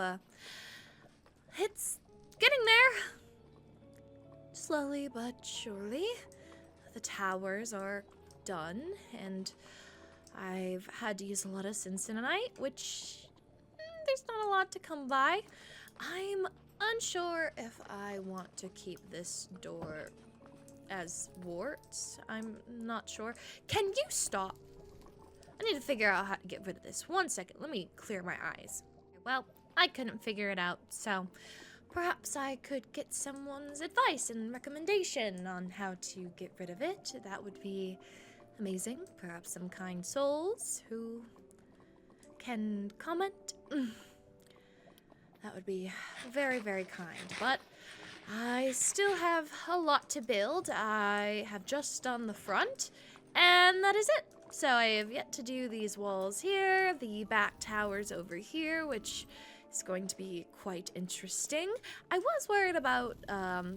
so it's getting there. Slowly but surely. The towers are done, and I've had to use a lot of Cincinnite, which there's not a lot to come by. I'm unsure if I want to keep this door as warts. I'm not sure. Can you stop? I need to figure out how to get rid of this. 1 second, let me clear my eyes. Well, I couldn't figure it out, so perhaps I could get someone's advice and recommendation on how to get rid of it. That would be amazing. Perhaps some kind souls who can comment. That would be very, very kind. But I still have a lot to build. I have just done the front, and that is it. So I have yet to do these walls here, the back towers over here, which is going to be quite interesting. I was worried about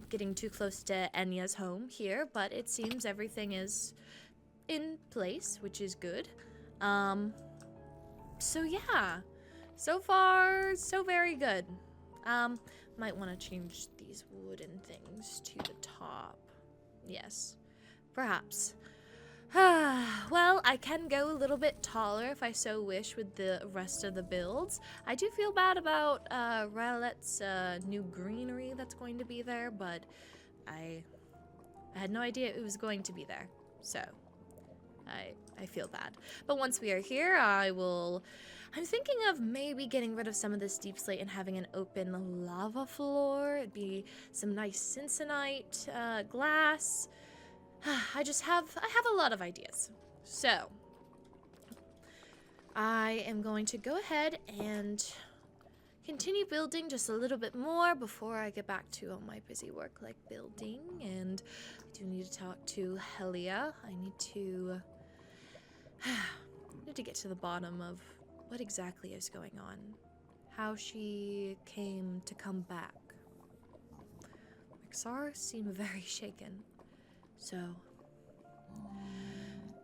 getting too close to Enya's home here, but it seems everything is in place, which is good. So yeah, so far, so very good. Might want to change these wooden things to the top. Yes, perhaps. Well, I can go a little bit taller if I so wish with the rest of the builds. I do feel bad about Rowlette's new greenery that's going to be there, but I had no idea it was going to be there, so I feel bad. But once we are here, I'm thinking of maybe getting rid of some of this deep slate and having an open lava floor. It'd be some nice Cincinnite glass. I have a lot of ideas. So, I am going to go ahead and continue building just a little bit more before I get back to all my busy work like building. And I do need to talk to Helia. I need to get to the bottom of what exactly is going on. How she came to come back. Xar seemed very shaken. So,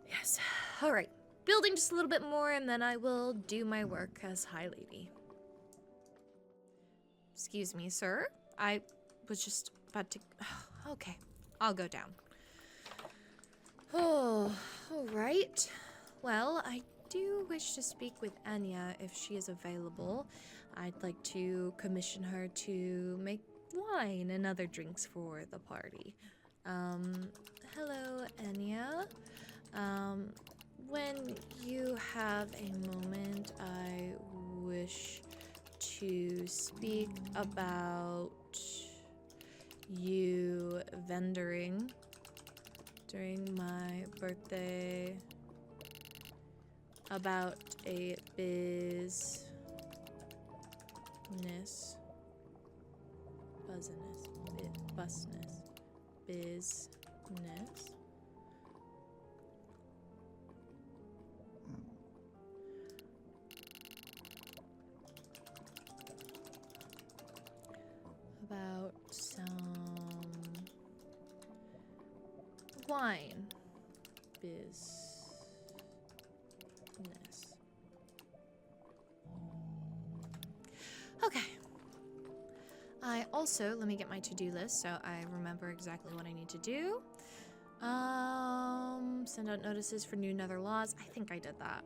yes. All right. Building just a little bit more, and then I will do my work as High Lady. Excuse me, sir. I was just about to... Okay. I'll go down. Oh, all right. Well, I do wish to speak with Enya if she is available. I'd like to commission her to make wine and other drinks for the party. Hello, Enya. When you have a moment, I wish to speak about you vendoring during my birthday, about a business, business. About some wine business. Okay. I also, let me get my to-do list so I remember exactly what I need to do. Send out notices for new Nether laws. I think I did that.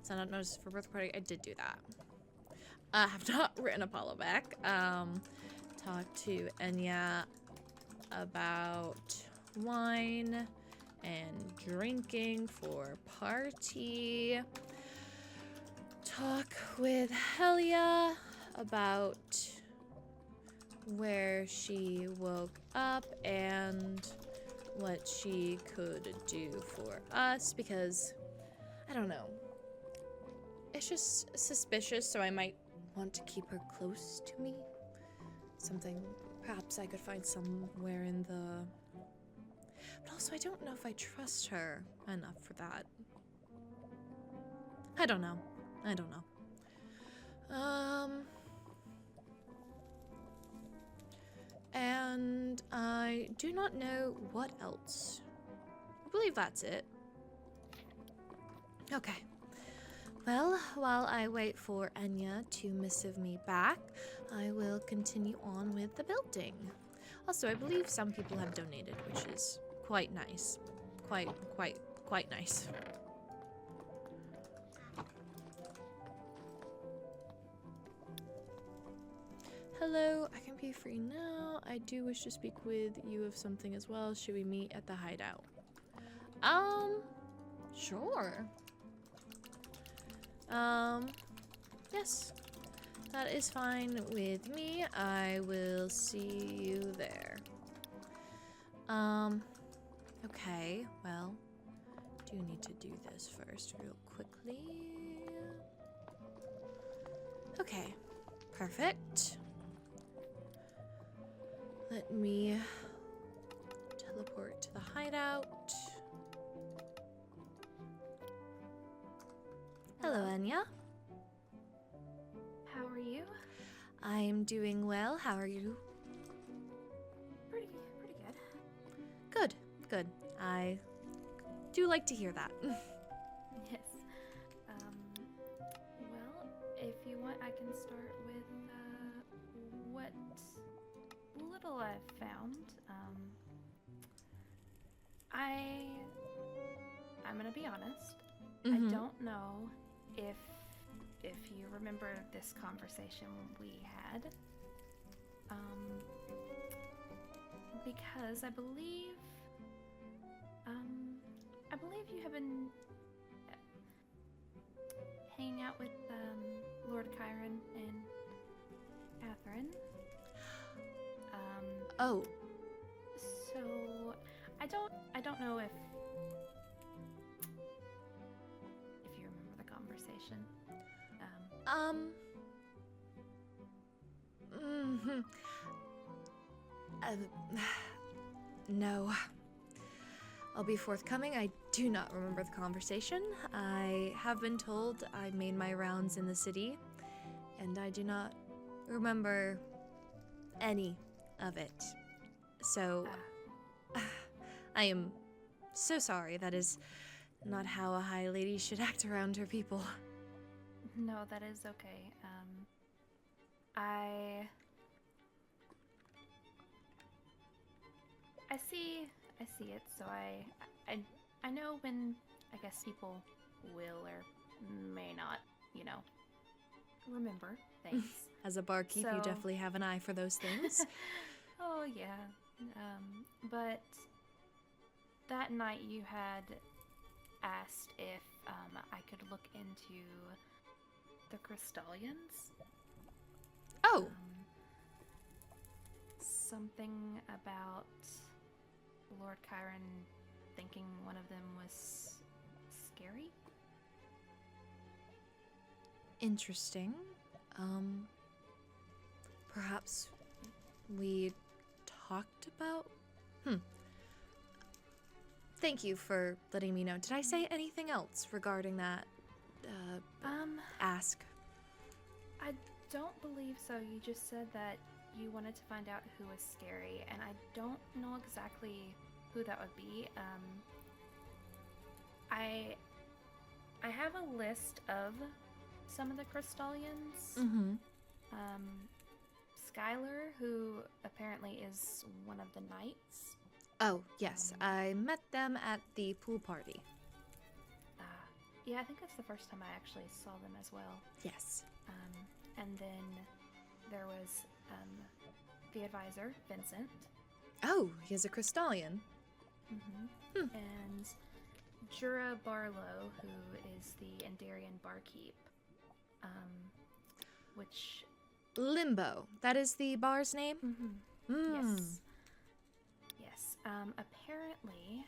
Send out notices for birthday party. I did do that. I have not written Apollo back. Talk to Enya about wine and drinking for party. Talk with Helia about where she woke up and what she could do for us, because I don't know. It's just suspicious, so I might want to keep her close to me. Something perhaps I could find somewhere in the... But also I don't know if I trust her enough for that. I don't know. And I do not know what else. I believe that's it. Okay. Well, while I wait for Enya to missive me back, I will continue on with the building. Also, I believe some people have donated, which is quite nice. Quite nice. Hello, I can be free now. I do wish to speak with you of something as well. Should we meet at the hideout? Sure. Yes. That is fine with me. I will see you there. Okay, well, do need to do this first real quickly. Okay, perfect. Let me teleport to the hideout. Hello, Enya. How are you? I'm doing well. How are you? Pretty good. Good, good. I do like to hear that. Yes. Well, if you want, I can start with what little I've found. I'm gonna be honest. I don't know if you remember this conversation we had. Because I believe you have been hanging out with Lord Chiron and Catherine. Oh. So I don't know if you remember the conversation. No. I'll be forthcoming. I do not remember the conversation. I have been told I made my rounds in the city, and I do not remember any of it. So, I am so sorry. That is not how a high lady should act around her people. No, that is okay. I see it, so I know when, I guess, people will or may not, remember things. As a barkeep, you definitely have an eye for those things. Oh, yeah. But that night you had asked if I could look into the Crystallians. Oh! Something about Lord Chiron thinking one of them was scary? Interesting. Perhaps we talked about... Thank you for letting me know. Did I say anything else regarding that, ask? I don't believe so. You just said that you wanted to find out who was scary, and I don't know exactly who that would be. I have a list of some of the Crystallians. Skylar, who apparently is one of the knights. Oh, yes. I met them at the pool party. Yeah, I think that's the first time I actually saw them as well. Yes. And then there was the advisor, Vincent. Oh, he is a Crystallian. And Jura Barlow, who is the Endarian barkeep. Which... Limbo. That is the bar's name? Yes. Yes. Apparently,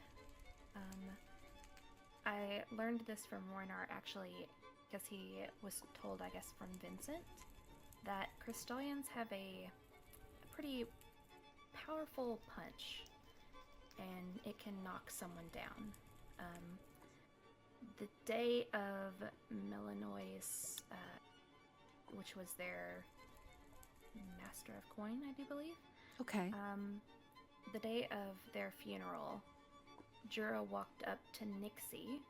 I learned this from Roynar, actually, because he was told, I guess, from Vincent, that Crystallians have a pretty powerful punch, and it can knock someone down. The day of Melanois, which was their Master of Coin, I do believe. Okay. The day of their funeral, Jura walked up to Nixie,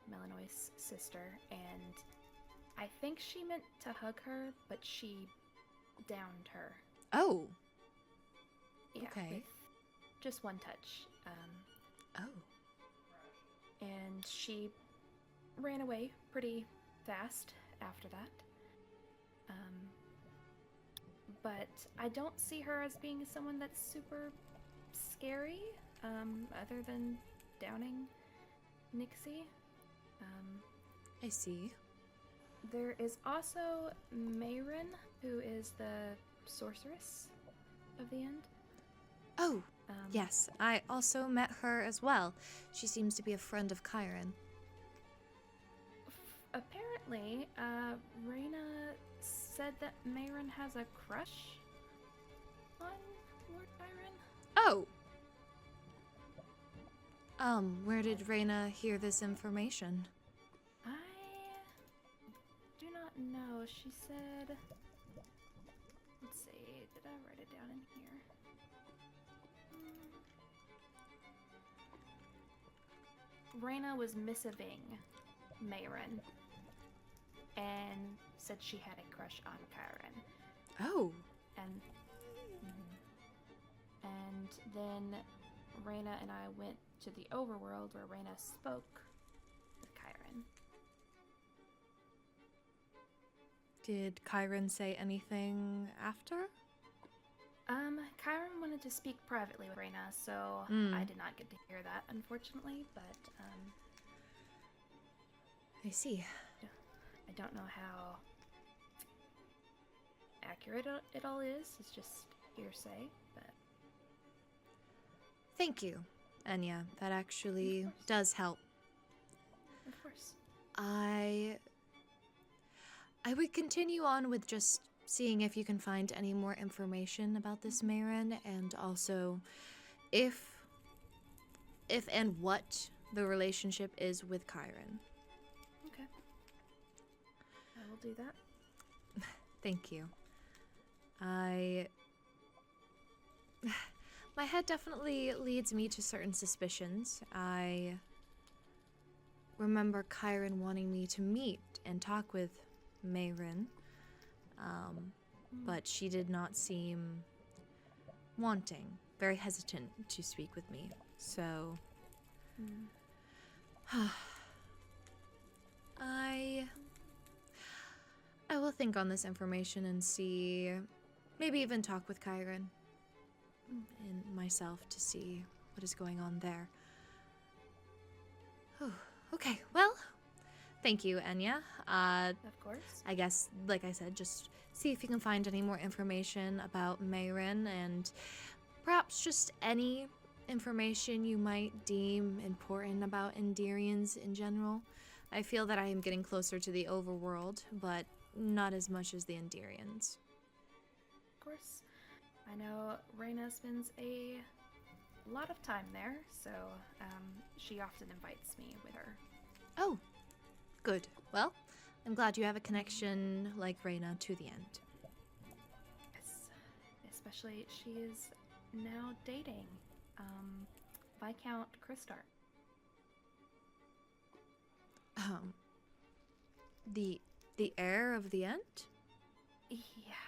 Melanois' sister, and I think she meant to hug her, but she downed her. Oh. Yeah, Okay. with just one touch. Oh. And she ran away pretty fast after that. But I don't see her as being someone that's super scary, other than downing Nixie. I see. There is also Mayrin, who is the sorceress of the end. Oh, yes. I also met her as well. She seems to be a friend of Chiron. Apparently, Reyna said that Mayrin has a crush on Lord Chiron. Oh! Where did Reyna hear this information? I do not know. She said... Let's see, did I write it down in here? Reyna was missiving Mayrin and said she had a crush on Chiron. Oh. And then Reyna and I went to the overworld where Reyna spoke with Chiron. Did Chiron say anything after? Chiron wanted to speak privately with Reyna, so I did not get to hear that, unfortunately, but, I see. I don't know how accurate it all is. It's just hearsay, but... Thank you, Enya. That actually does help. Of course. I would continue on with just seeing if you can find any more information about this Mayrin, and also if and what the relationship is with Chiron. Okay. I will do that. Thank you. My head definitely leads me to certain suspicions. I remember Chiron wanting me to meet and talk with Mayrin, but she did not seem wanting, very hesitant to speak with me. So, I will think on this information and see, maybe even talk with Chiron and myself to see what is going on there. Oh, okay, well, thank you, Enya. Of course. I guess, like I said, just see if you can find any more information about Mayrin, and perhaps just any information you might deem important about Enderians in general. I feel that I am getting closer to the overworld, but not as much as the Enderians. Of course. I know Reyna spends a lot of time there, so she often invites me with her. Oh, good. Well, I'm glad you have a connection like Reyna to the end. Yes. Especially she is now dating Viscount Kristar. The heir of the end? Yeah.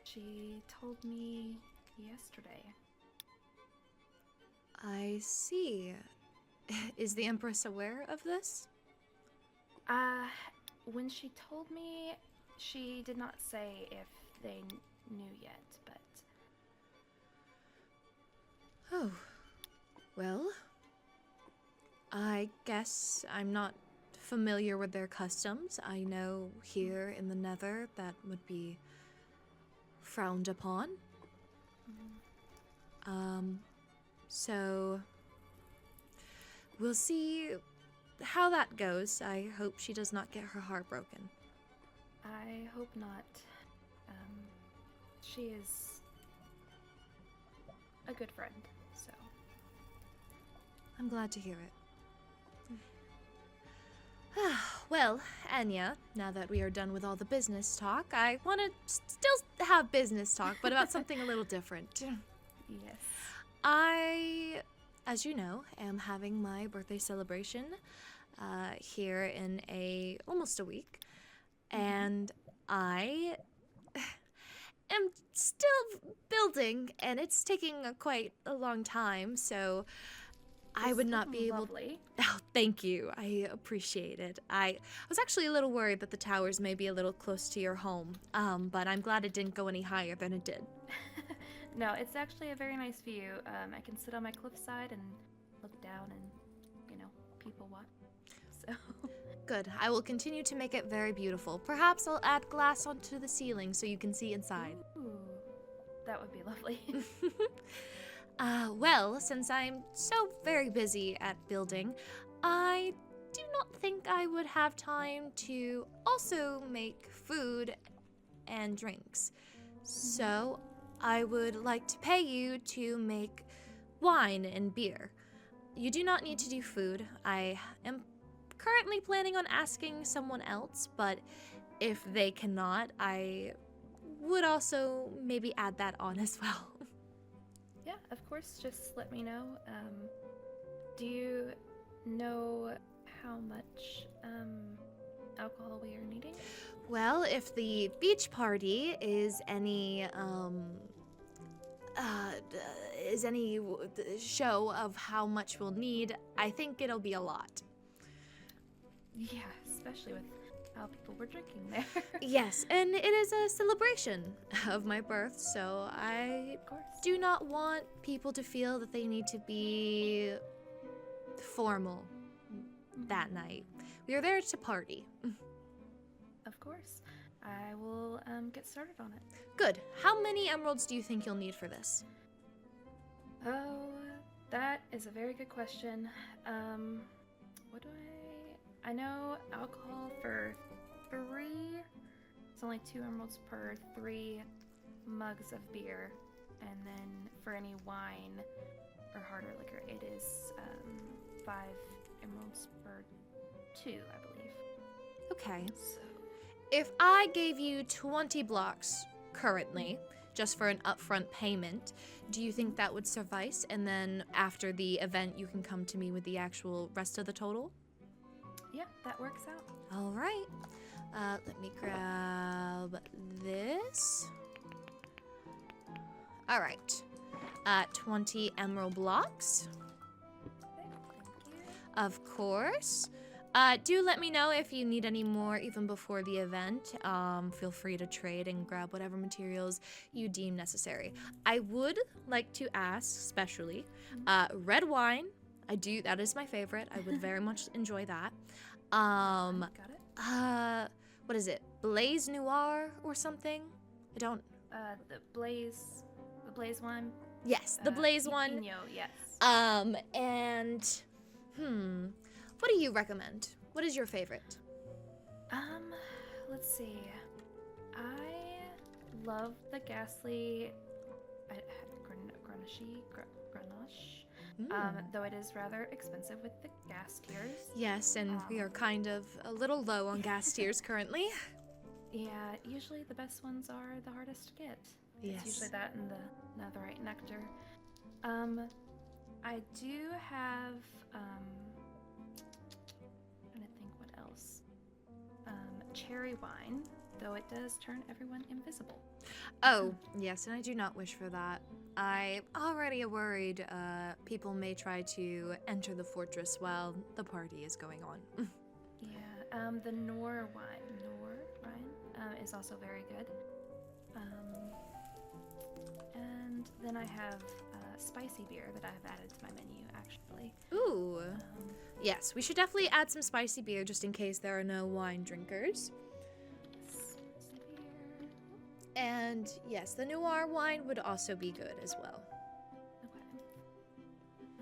She told me yesterday. I see. Is the Empress aware of this? When she told me, she did not say if they knew yet, but... Oh. Well, I guess I'm not familiar with their customs. I know here in the Nether that would be frowned upon. So we'll see how that goes. I hope she does not get her heart broken. I hope not. She is a good friend, so... I'm glad to hear it. Well, Enya, now that we are done with all the business talk, I want to still have business talk, but about something a little different. Yes. I, as you know, am having my birthday celebration here in almost a week, and I am still building, and it's taking quite a long time, so I would not be able. Lovely. Oh, thank you. I appreciate it. I was actually a little worried that the towers may be a little close to your home, but I'm glad it didn't go any higher than it did. No, it's actually a very nice view. I can sit on my cliffside and look down and, people watch. So. Good. I will continue to make it very beautiful. Perhaps I'll add glass onto the ceiling so you can see inside. Ooh, that would be lovely. Well, since I'm so very busy at building, I do not think I would have time to also make food and drinks. So I would like to pay you to make wine and beer. You do not need to do food. I am currently planning on asking someone else, but if they cannot, I would also maybe add that on as well. Yeah, of course, just let me know. Do you know how much alcohol we are needing? Well, if the beach party is any show of how much we'll need, I think it'll be a lot. Yeah, especially with how people were drinking there. Yes, and it is a celebration of my birth, so I Of course. do not want people to feel that they need to be formal that night. We are there to party. Of course. I will get started on it. Good. How many emeralds do you think you'll need for this? Oh, that is a very good question. What do I know alcohol for 3. It's only 2 emeralds per 3 mugs of beer. And then for any wine or harder liquor, it is 5 emeralds per 2, I believe. Okay. So, If I gave you 20 blocks currently, just for an upfront payment, do you think that would suffice? And then after the event, you can come to me with the actual rest of the total? yeah, that works out. All right. Let me grab this. All right. 20 emerald blocks. Thank you. Of course. Do let me know if you need any more even before the event. Feel free to trade and grab whatever materials you deem necessary. I would like to ask, especially, red wine. That is my favorite. I would very much enjoy that. Got it. What is it? Blaze Noir or something? I don't. The blaze one. Yes, the Blaze one. Enya, yes. And what do you recommend? What is your favorite? Let's see. I love the ghastly Grenache. Though it is rather expensive with the gas tiers. Yes, and we are kind of a little low on gas tiers currently. Yeah, usually the best ones are the hardest to get. Yes. It's usually that and the netherite nectar. I do have, trying to think what else. Cherry wine, though it does turn everyone invisible. Oh, yes, and I do not wish for that. I already worried people may try to enter the fortress while the party is going on. Yeah, the Nor wine is also very good. And then I have spicy beer that I have added to my menu, actually. Ooh. Yes, we should definitely add some spicy beer just in case there are no wine drinkers. Spicy beer. And yes, the Noir wine would also be good as well. Okay.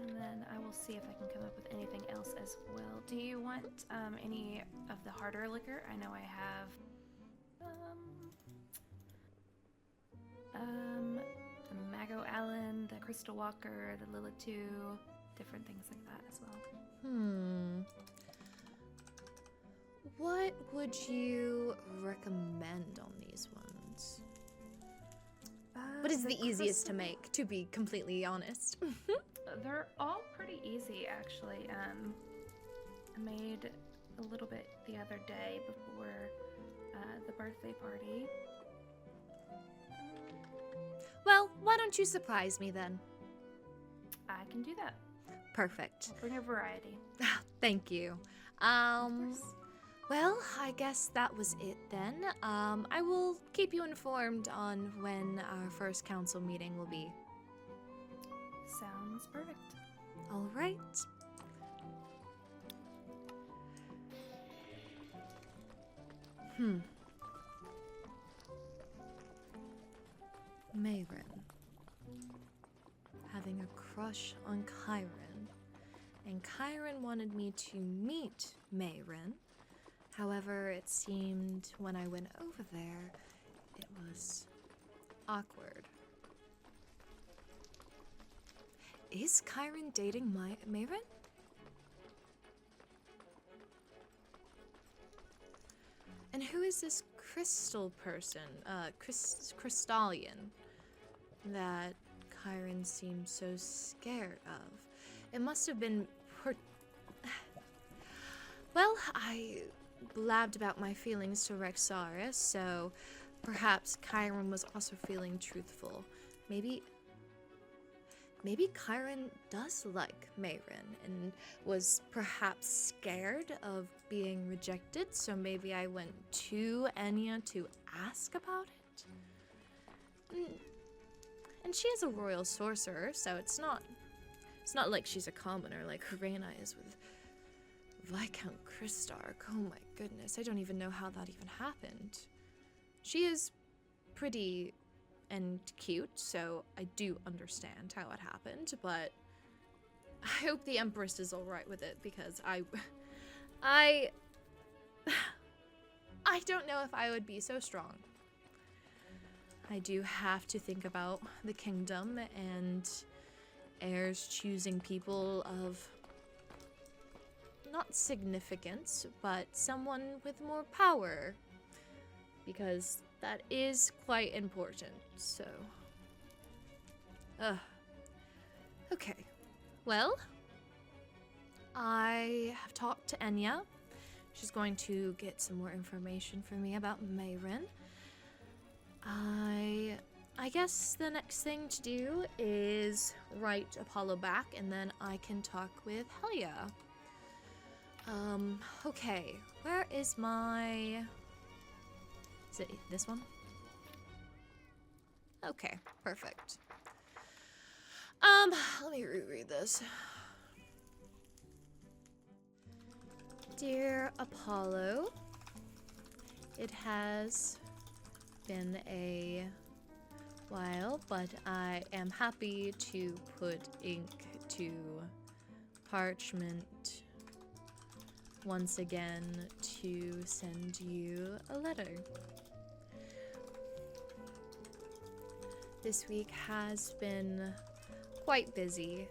And then I will see if I can come up with anything else as well. Do you want any of the harder liquor? I know I have the Mago Allen, the Crystal Walker, the Lilitu, different things like that as well. What would you recommend on these ones? What is the easiest to make, to be completely honest? They're all pretty easy, actually. made a little bit the other day before the birthday party. Well, why don't you surprise me then? I can do that. Perfect. I'll bring a variety. Thank you. Of course. Well, I guess that was it then. I will keep you informed on when our first council meeting will be. Sounds perfect. All right. Mayrin. Having a crush on Chiron. And Chiron wanted me to meet Mayrin. However, it seemed when I went over there, it was awkward. Is Chiron dating Mayrin? And who is this crystal person, Crystallian, that Chiron seemed so scared of? It must have been well, I blabbed about my feelings to Rexara, so perhaps Chiron was also feeling truthful. Maybe Chiron does like Mayrin and was perhaps scared of being rejected, so maybe I went to Enya to ask about it. And she is a royal sorcerer, so it's not like she's a commoner like Reyna is with Viscount Kristark. Oh my goodness, I don't even know how that even happened. She is pretty and cute, so I do understand how it happened, but I hope the Empress is alright with it, because I don't know if I would be so strong. I do have to think about the kingdom and heirs choosing people of not significance, but someone with more power, because that is quite important, so. Okay. Well, I have talked to Enya. She's going to get some more information for me about Mayrin. I guess the next thing to do is write Apollo back, and then I can talk with Helia. Okay. Where is my... Is it this one? Okay, perfect. Let me reread this. Dear Apollo, it has been a while, but I am happy to put ink to parchment once again to send you a letter. This week has been quite busy,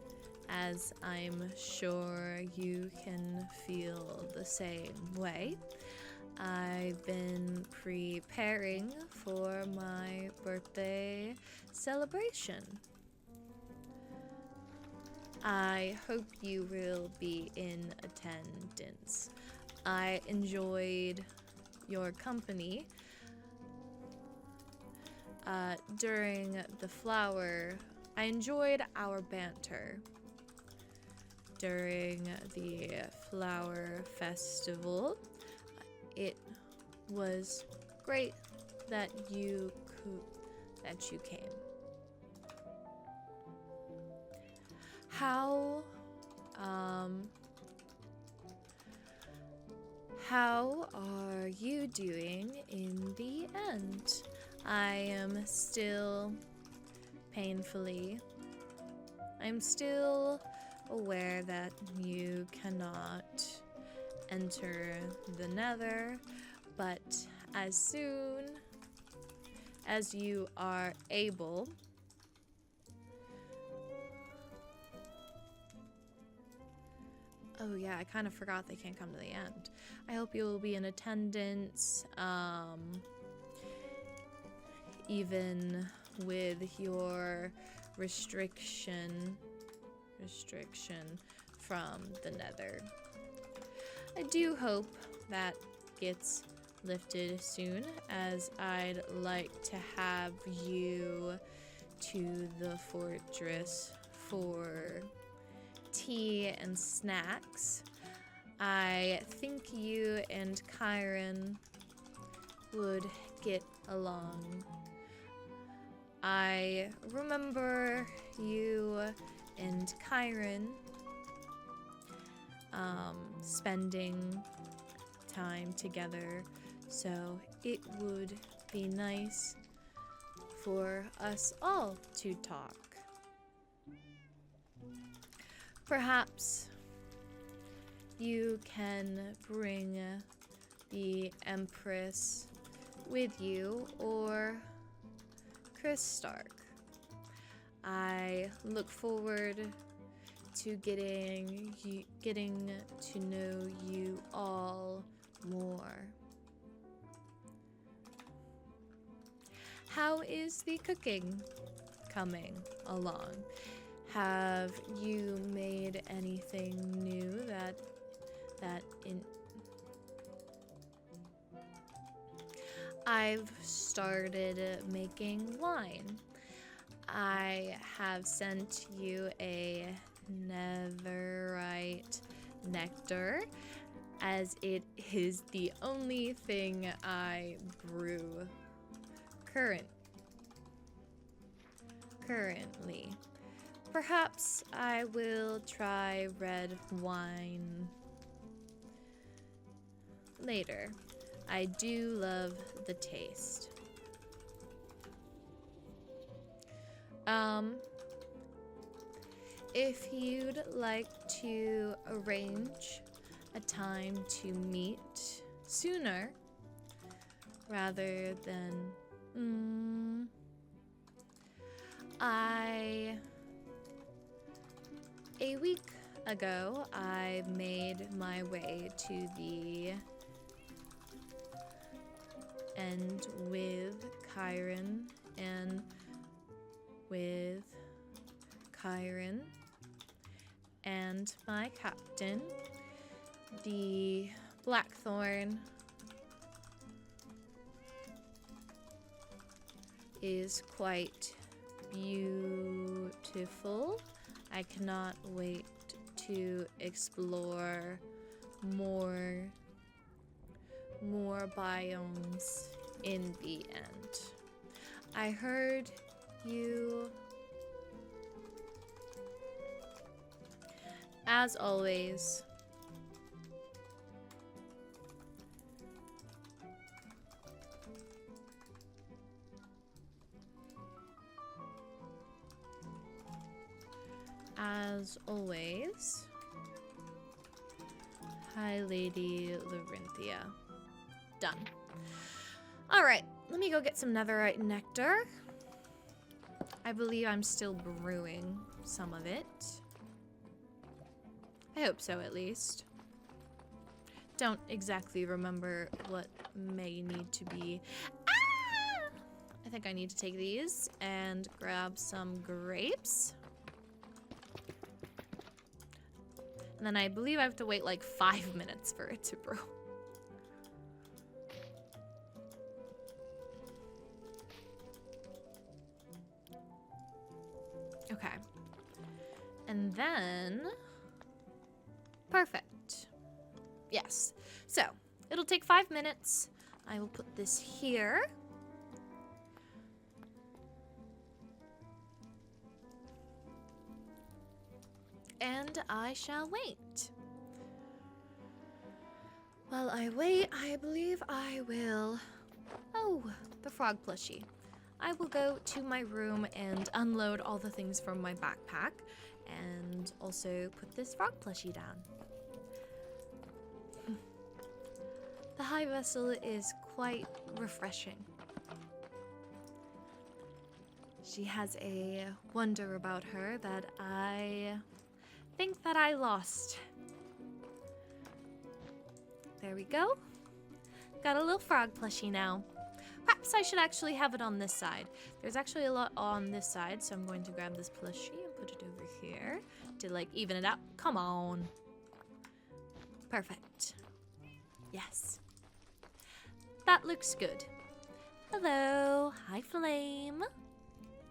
as I'm sure you can feel the same way. I've been preparing for my birthday celebration. I hope you will be in attendance. I enjoyed your company during the flower. I enjoyed our banter during the flower festival. It was great that you came. How are you doing in the end? I am still I'm still aware that you cannot enter the Nether, but as soon as you are able, oh yeah, I kind of forgot they can't come to the end. I hope you will be in attendance, even with your restriction from the Nether. I do hope that gets lifted soon, as I'd like to have you to the fortress for tea and snacks. I think you and Kyron would get along. I remember you and Kyron spending time together, so it would be nice for us all to talk. Perhaps you can bring the Empress with you, or Chris Stark. I look forward to getting to know you all more. How is the cooking coming along? Have you made anything new that I've started making wine. I have sent you a netherite nectar, as it is the only thing I brew currently. Perhaps I will try red wine later. I do love the taste. If you'd like to arrange a time to meet sooner rather than a week ago, I made my way to the end with Kyron and my captain, the Blackthorn is quite beautiful. I cannot wait to explore more biomes in the end. I heard you, as always, hi, Lady Lorynthia. Done. Alright, let me go get some netherite nectar. I believe I'm still brewing some of it. I hope so, at least. Don't exactly remember what may need to be. Ah! I think I need to take these and grab some grapes. And then I believe I have to wait like 5 minutes for it to brew. Okay. And then... perfect. Yes. So, it'll take 5 minutes. I will put this here. And I shall wait. While I wait, I believe I will... oh, the frog plushie. I will go to my room and unload all the things from my backpack and also put this frog plushie down. The high vessel is quite refreshing. She has a wonder about her that I think that I lost. There we go. Got a little frog plushie now. Perhaps I should actually have it on this side. There's actually a lot on this side, so I'm going to grab this plushie and put it over here to like even it out. Come on. Perfect. Yes. That looks good. Hello. Hi, Flame.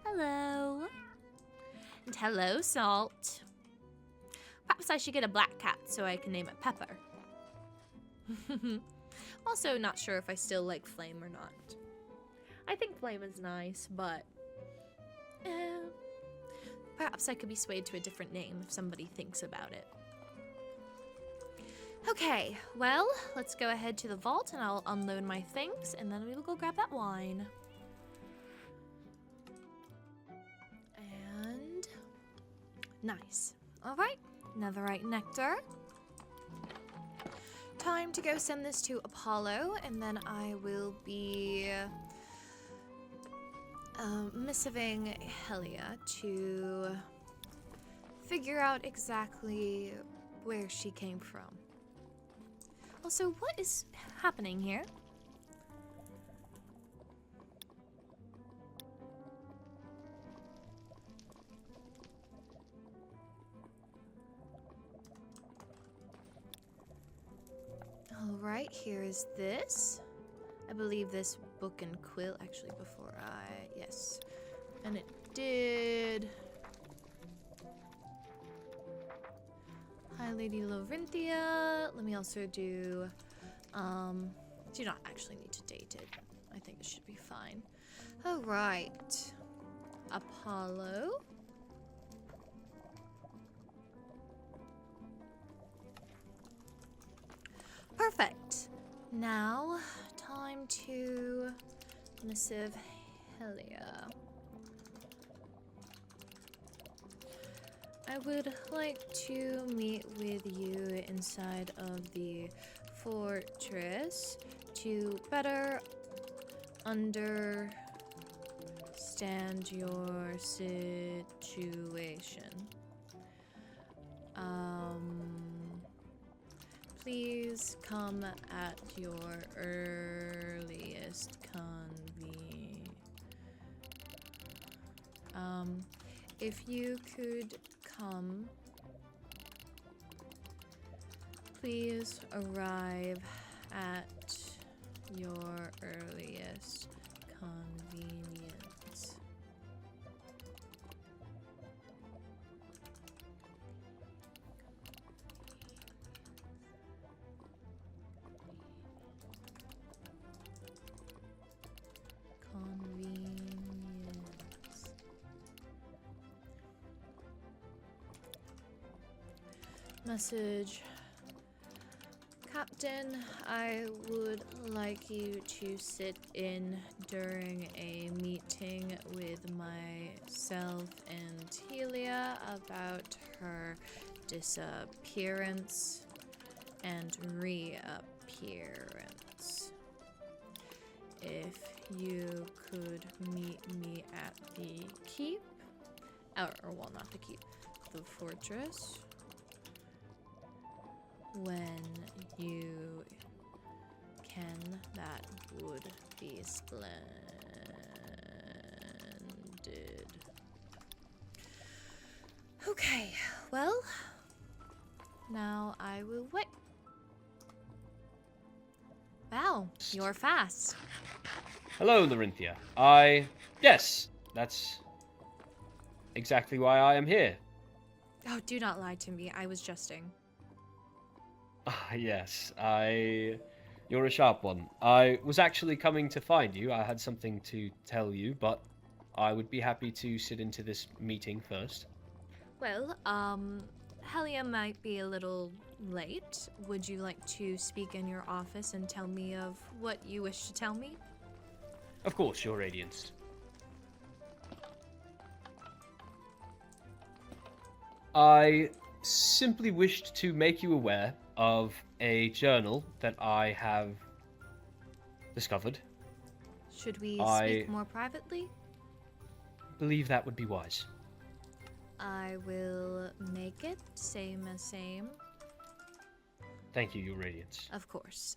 Hello. And hello, Salt. Perhaps I should get a black cat so I can name it Pepper. Also, not sure if I still like Flame or not. I think Flame is nice, but perhaps I could be swayed to a different name if somebody thinks about it. Okay, well, let's go ahead to the vault and I'll unload my things and then we will go grab that wine. And nice. All right, netherite nectar. Time to go send this to Apollo, and then I will be missiving Helia to figure out exactly where she came from. Also, what is happening here? Alright, here is this. I believe this book and quill, actually before yes. And it did. Hi, Lady Lorynthia. Let me also do not actually need to date it. I think it should be fine. Alright. Apollo. Perfect. Now, time to missive Helia. I would like to meet with you inside of the fortress to better understand your situation. Please come at your earliest convenience. If you could come, please arrive at your earliest convenience. Message. Captain, I would like you to sit in during a meeting with myself and Helia about her disappearance and reappearance. If you could meet me at the keep, or well, not the keep, the fortress, when you can, that would be splendid. Okay, well, now I will wait. Wow, you're fast. Hello, Lorynthia. Yes, that's exactly why I am here. Oh, do not lie to me. I was jesting. Yes, you're a sharp one. I was actually coming to find you. I had something to tell you, but I would be happy to sit into this meeting first. Well, Helia might be a little late. Would you like to speak in your office and tell me of what you wish to tell me? Of course, Your Radiance. I simply wished to make you aware of a journal that I have discovered. Should we speak more privately? Believe that would be wise. I will make it same as same. Thank you, Your Radiance. Of course.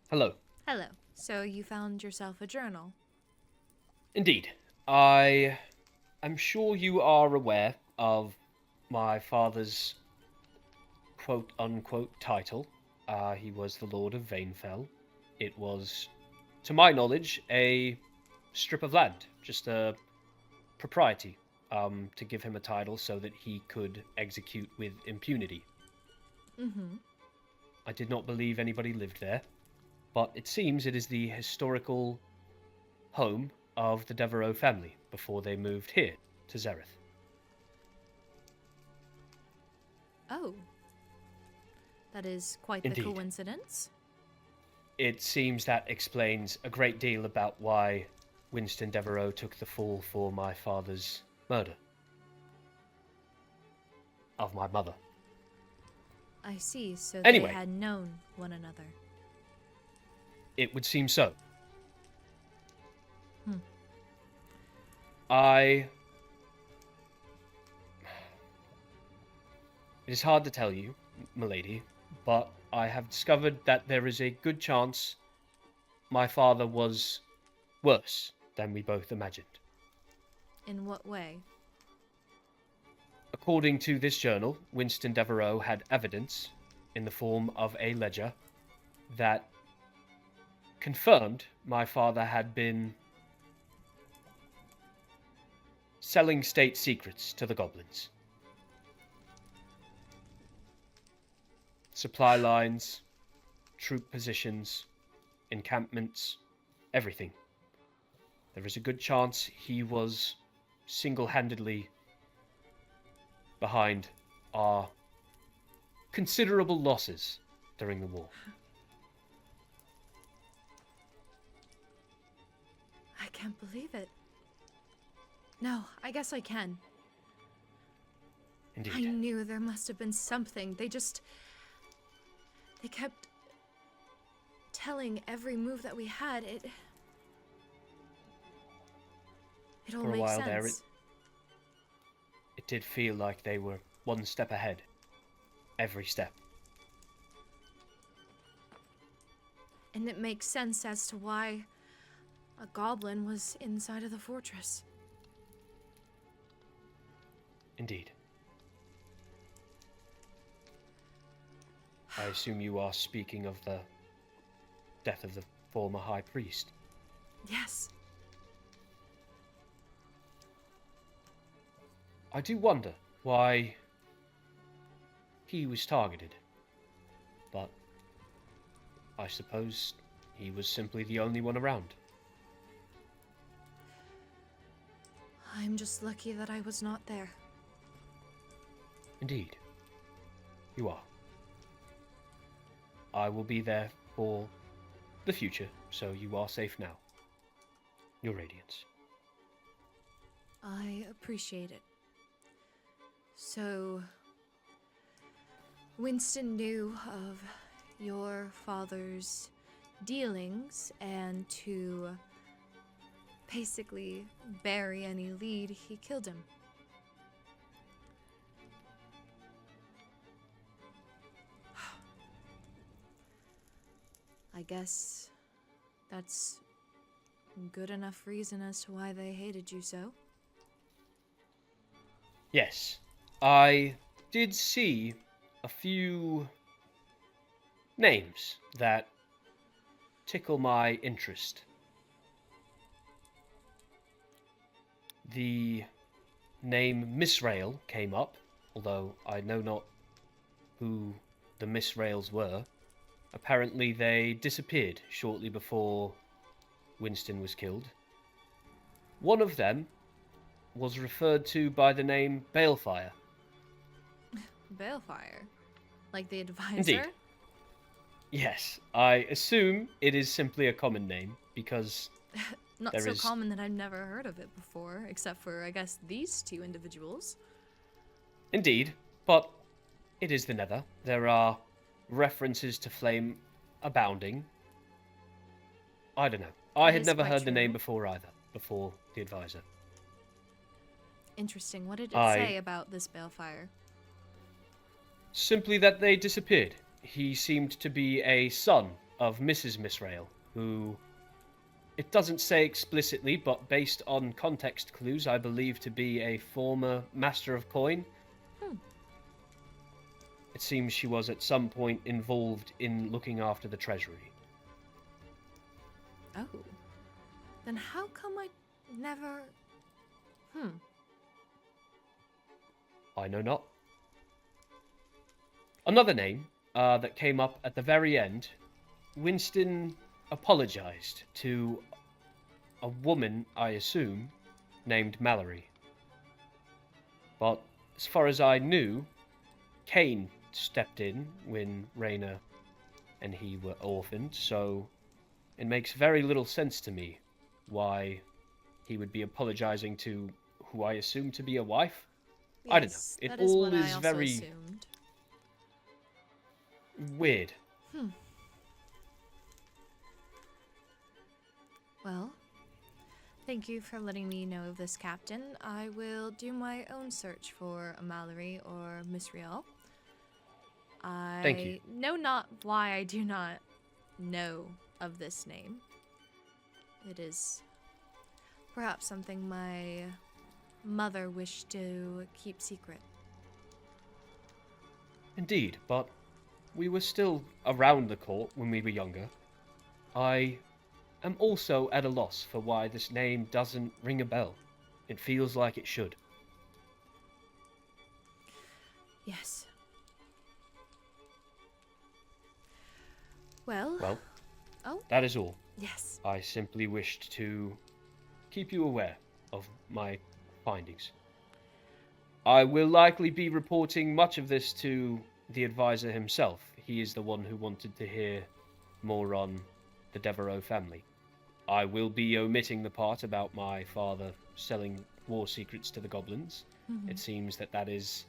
Hello. Hello. So you found yourself a journal? Indeed. I am sure you are aware of my father's quote-unquote title. He was the Lord of Vainfell. It was, to my knowledge, a strip of land, just a propriety, to give him a title so that he could execute with impunity. Mm-hmm. I did not believe anybody lived there, but it seems it is the historical home of the Devereaux family before they moved here to Zereth. Oh. That is quite Indeed. the coincidence. It seems that explains a great deal about why Winston Devereaux took the fall for my father's murder of my mother. I see, so Anyway. they had known one another. It would seem so. Hmm. It is hard to tell you, milady, but I have discovered that there is a good chance my father was worse than we both imagined. In what way? According to this journal, Winston Devereaux had evidence in the form of a ledger that confirmed my father had been selling state secrets to the goblins. Supply lines, troop positions, encampments, everything. There is a good chance he was single-handedly behind our considerable losses during the war. I can't believe it. No, I guess I can. Indeed. I knew there must have been something. They kept telling every move that we had. It all For a makes while sense. there, it did feel like they were one step ahead. Every step. And it makes sense as to why a goblin was inside of the fortress. Indeed. I assume you are speaking of the death of the former high priest. Yes. I do wonder why he was targeted. But I suppose he was simply the only one around. I'm just lucky that I was not there. Indeed. You are. I will be there for the future, so you are safe now. Your Radiance. I appreciate it. So, Winston knew of your father's dealings, and to basically bury any lead, he killed him. I guess that's good enough reason as to why they hated you so. Yes, I did see a few names that tickle my interest. The name Misrael came up, although I know not who the Misraels were. Apparently they disappeared shortly before Winston was killed. One of them was referred to by the name Balefire. Balefire? Like the advisor? Indeed. Yes, I assume it is simply a common name, because Not there so is- common that I've never heard of it before, except for, I guess, these two individuals. Indeed, but it is the Nether. There are references to flame abounding. I don't know. I That had is never quite heard the name true. before either, before the advisor. Interesting. What did it I- say about this Balefire? Simply that they disappeared. He seemed to be a son of Mrs. Misrael, who It doesn't say explicitly, but based on context clues, I believe to be a former master of coin. Hmm. It seems she was at some point involved in looking after the treasury. Oh. Then how come I never... I know not. Another name that came up at the very end, Winston apologized to a woman, I assume, named Mallory. But as far as I knew, Cain stepped in when Raina and he were orphaned, so it makes very little sense to me why he would be apologizing to who I assume to be a wife. I don't know. Yes, It that is all what I is also very assumed. weird. Well, thank you for letting me know of this, Captain. I will do my own search for a Mallory or Miss Riel. Thank you. I know not why I do not know of this name. It is perhaps something my mother wished to keep secret. Indeed, but we were still around the court when we were younger. I am also at a loss for why this name doesn't ring a bell. It feels like it should. Yes. Well. Oh. That is all. Yes. I simply wished to keep you aware of my findings. I will likely be reporting much of this to the advisor himself. He is the one who wanted to hear more on the Devereaux family. I will be omitting the part about my father selling war secrets to the goblins. It seems that that is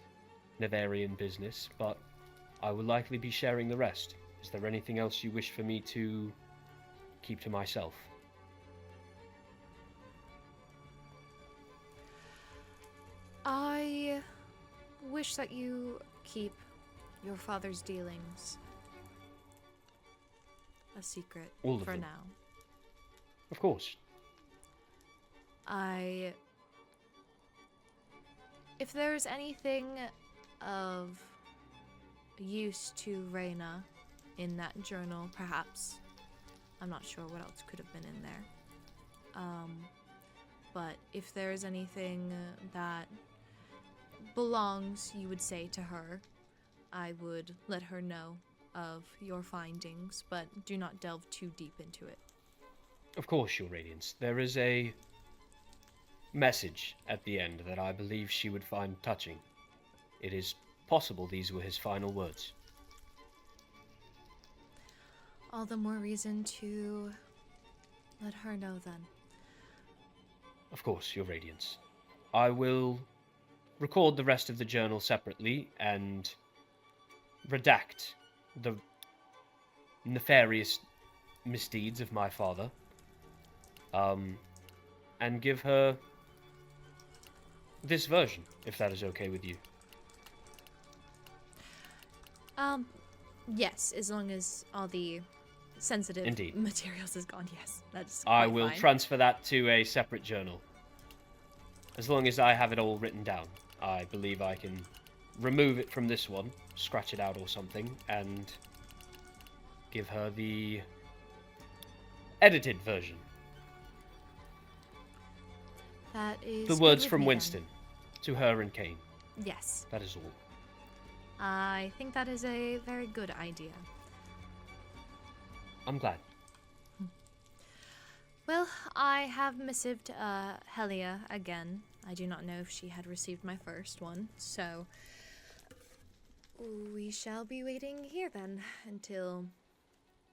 Neverian business, but I will likely be sharing the rest. Is there anything else you wish for me to keep to myself? I wish that you keep your father's dealings a secret All of for them. now. Of course. If there's anything of use to Raina in that journal, perhaps. I'm not sure what else could have been in there. But if there's anything that belongs, you would say to her, I would let her know of your findings, but do not delve too deep into it. Of course, Your Radiance. There is a message at the end that I believe she would find touching. It is possible these were his final words. All the more reason to let her know then. Of course, Your Radiance. I will record the rest of the journal separately and redact the nefarious misdeeds of my father, and give her this version, if that is okay with you. Yes, as long as all the sensitive Indeed. materials is gone, yes. That's I quite will fine. transfer that to a separate journal. As long as I have it all written down, I believe I can remove it from this one, scratch it out or something, and give her the edited version. That is The good words with from me, then. Winston to her and Cain. Yes. That is all. I think that is a very good idea. I'm glad. Well, I have missived Helia again. I do not know if she had received my first one, so we shall be waiting here then until,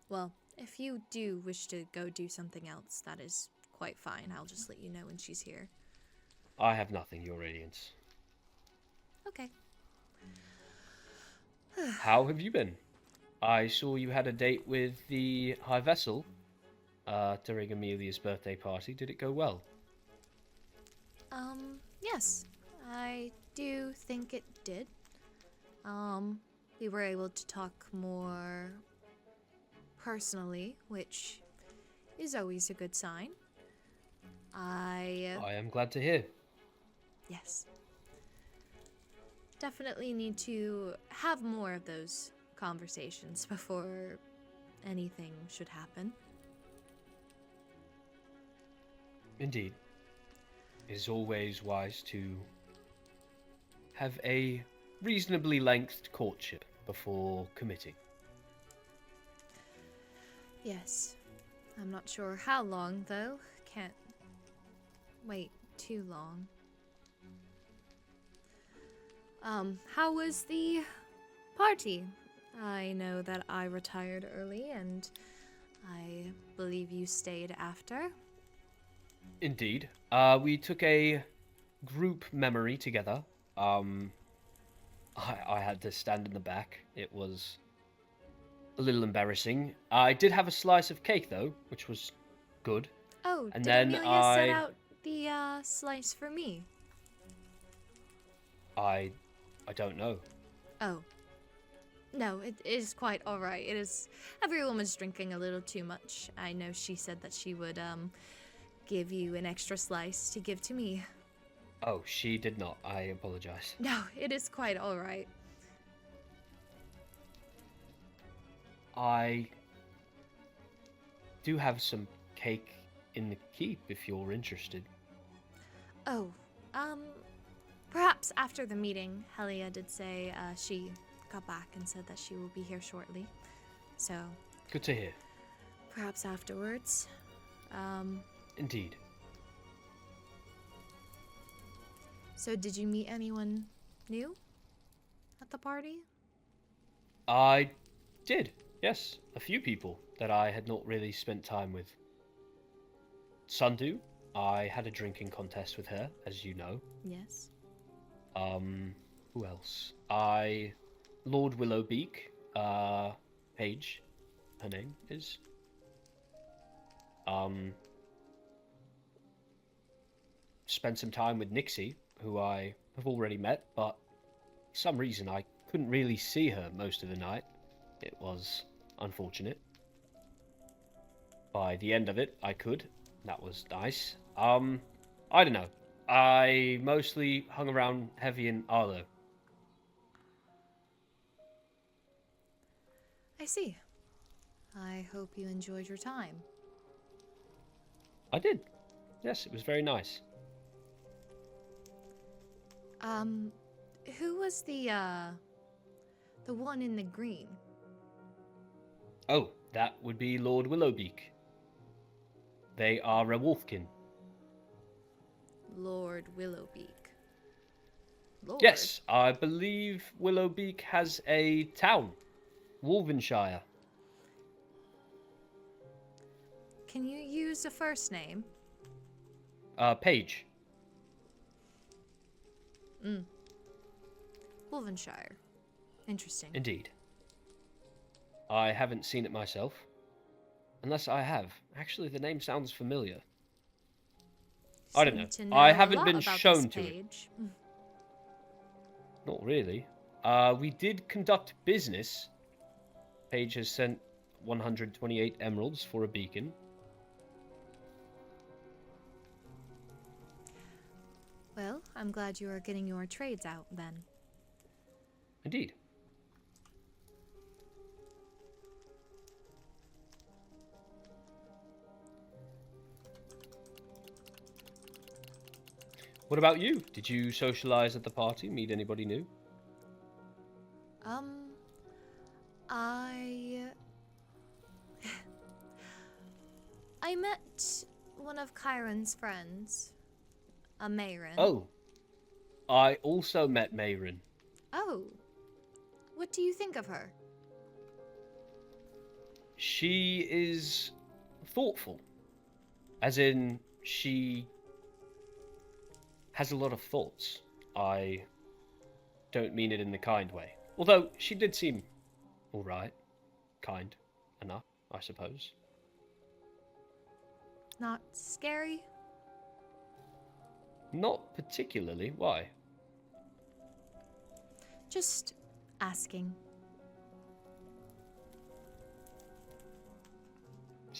well, if you do wish to go do something else, that is quite fine. I'll just let you know when she's here. I have nothing, Your Radiance. Okay. How have you been? I saw you had a date with the High Vessel during Amelia's birthday party. Did it go well? Yes. I do think it did. We were able to talk more personally, which is always a good sign. I am glad to hear. Yes. Definitely need to have more of those conversations before anything should happen. Indeed. It is always wise to have a reasonably lengthed courtship before committing. Yes. I'm not sure how long, though. Can't wait too long. How was the party? I know that I retired early, and I believe you stayed after. Indeed. We took a group memory together. I had to stand in the back. It was a little embarrassing. I did have a slice of cake, though, which was good. Oh, And did then Amelia set out the slice for me? I don't know. Oh. No, it is quite alright. It is. Everyone was drinking a little too much. I know she said that she would, give you an extra slice to give to me. Oh, she did not. I apologize. No, it is quite alright. I do have some cake in the keep if you're interested. Oh, perhaps after the meeting, Helia did say, she got back and said that she will be here shortly. So, Good to hear. perhaps afterwards. Indeed. So did you meet anyone new at the party? I did, yes. A few people that I had not really spent time with. Sundew, I had a drinking contest with her, as you know. Yes. Who else? Lord Willowbeak, Paige, her name is. Spent some time with Nixie, who I have already met, but for some reason I couldn't really see her most of the night. It was unfortunate. By the end of it, I could. That was nice. I don't know. I mostly hung around Heavy and Arlo. I see. I hope you enjoyed your time. I did. Yes, it was very nice. Who was the one in the green? Oh, that would be Lord Willowbeak. They are a wolfkin. Lord Willowbeak. Lord? Yes, I believe Willowbeak has a town. Wolvenshire. Can you use a first name? Paige. Wolvenshire. Interesting. Indeed. I haven't seen it myself. Unless I have. Actually, the name sounds familiar. I don't know. Seem to I know a haven't lot been about shown this to it. page. Not really. We did conduct business. Paige has sent 128 emeralds for a beacon. Well, I'm glad you are getting your trades out then. Indeed. What about you? Did you socialize at the party? Meet anybody new? I met one of Chiron's friends, a Mayron. Oh, I also met Mayron. Oh, what do you think of her? She is thoughtful. As in, she has a lot of thoughts. I don't mean it in the kind way. Although, she did seem alright. Kind enough, I suppose. Not scary? Not particularly. Why? Just asking.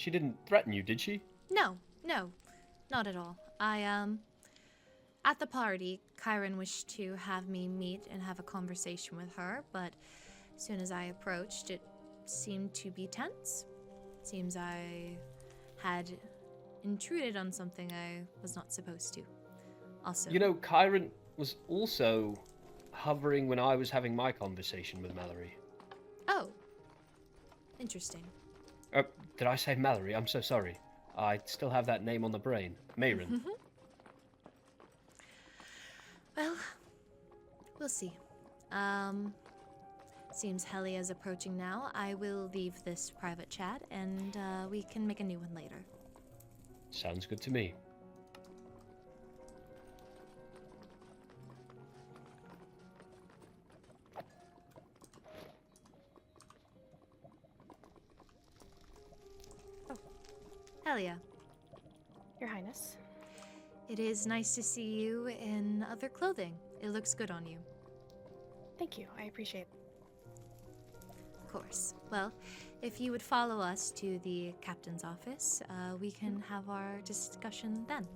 She didn't threaten you, did she? No, no, not at all. At the party, Kyron wished to have me meet and have a conversation with her, but as soon as I approached, it seemed to be tense. Seems I had intruded on something I was not supposed to. Also, You know, Kyron was also hovering when I was having my conversation with Mallory. oh, interesting. Did I say Mallory? I'm so sorry. I still have that name on the brain. Mayron. Well, we'll see. Seems Helia is approaching now. I will leave this private chat, and we can make a new one later. Sounds good to me. Helia, Your Highness. it is nice to see you in other clothing. It looks good on you. Thank you. I appreciate it. Of course. Well, if you would follow us to the captain's office, we can have our discussion then.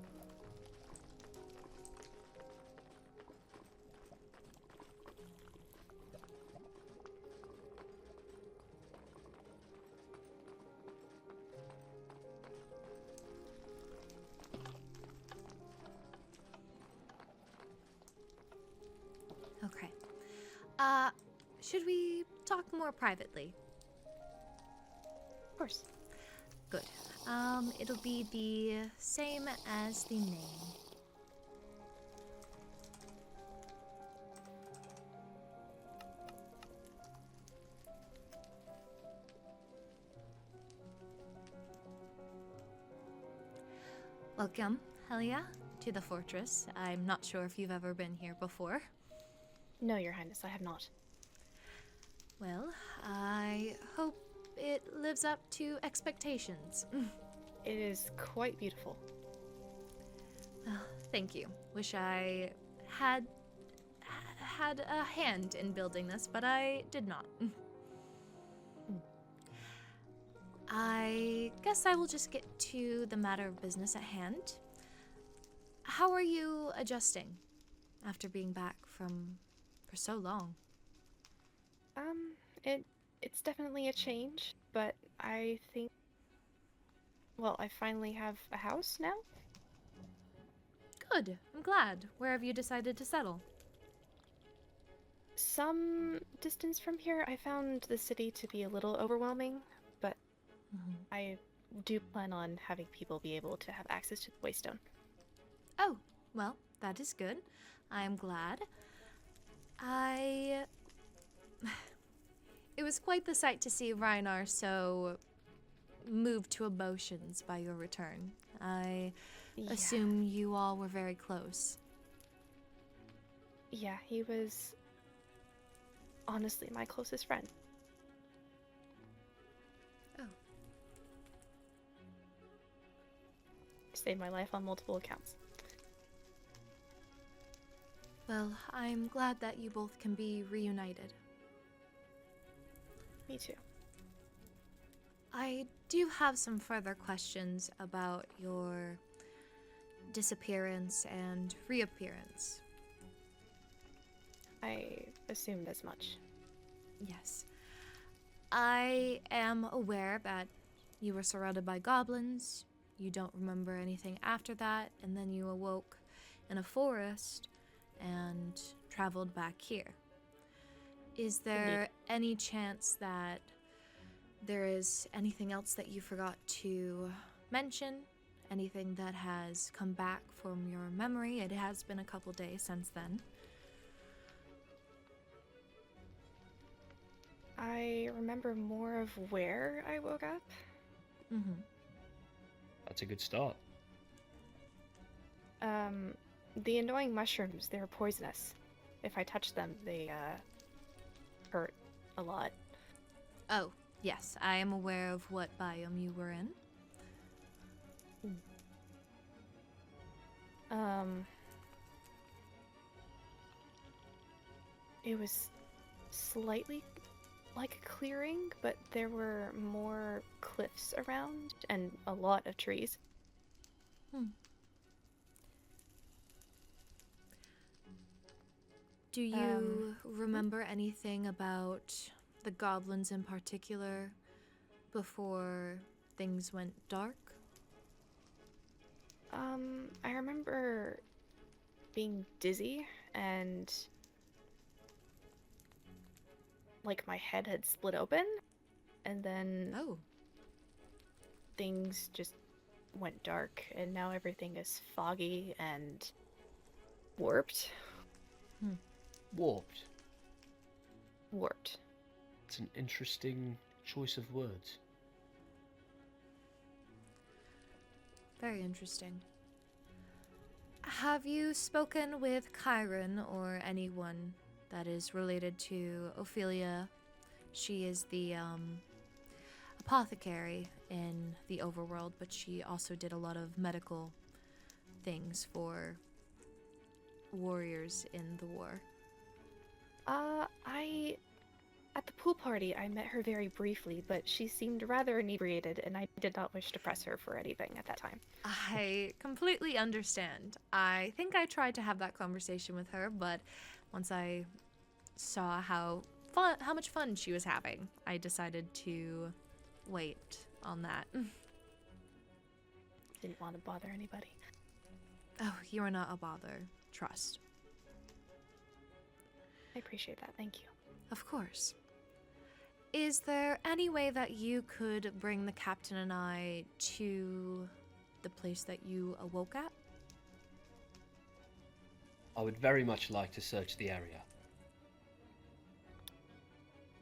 Okay. Should we talk more privately? Of course. Good. It'll be the same as the name. Welcome, Helia, to the fortress. I'm not sure if you've ever been here before. No, Your Highness, I have not. Well, I hope it lives up to expectations. It is quite beautiful. Thank you. Wish I had a hand in building this, but I did not. I guess I will just get to the matter of business at hand. How are you adjusting after being back for so long? It's definitely a change, but I think, well, I finally have a house now. Good. I'm glad. Where have you decided to settle? Some distance from here. I found the city to be a little overwhelming, but I do plan on having people be able to have access to the Waystone. Oh, well, that is good. I am glad. It was quite the sight to see Reinar so moved to emotions by your return. I assume you all were very close. Yeah, he was honestly my closest friend. Oh. Saved my life on multiple accounts. Well, I'm glad that you both can be reunited. Me too. I do have some further questions about your disappearance and reappearance. I assumed as much. Yes. I am aware that you were surrounded by goblins. You don't remember anything after that, and then you awoke in a forest and traveled back here. Is there any chance that there is anything else that you forgot to mention? Anything that has come back from your memory? It has been a couple days since then. I remember more of where I woke up. Mm-hmm. That's a good start. The annoying mushrooms, they're poisonous. If I touch them, they, hurt a lot. Oh, yes, I am aware of what biome you were in. It was slightly like a clearing, but there were more cliffs around and a lot of trees. Do you remember anything about the goblins in particular before things went dark? I remember being dizzy and like my head had split open, and then Oh. things just went dark, and now everything is foggy and warped. Warped. Warped. It's an interesting choice of words. Very interesting. Have you spoken with Chiron or anyone that is related to Ophelia? She is the apothecary in the overworld, but she also did a lot of medical things for warriors in the war. At the pool party, I met her very briefly, but she seemed rather inebriated, and I did not wish to press her for anything at that time. I completely understand. I think I tried to have that conversation with her, but once I saw how much fun she was having, I decided to wait on that. Didn't want to bother anybody. Oh, you are not a bother. Trust. I appreciate that, thank you. Of course. Is there any way that you could bring the captain and I to the place that you awoke at? I would very much like to search the area.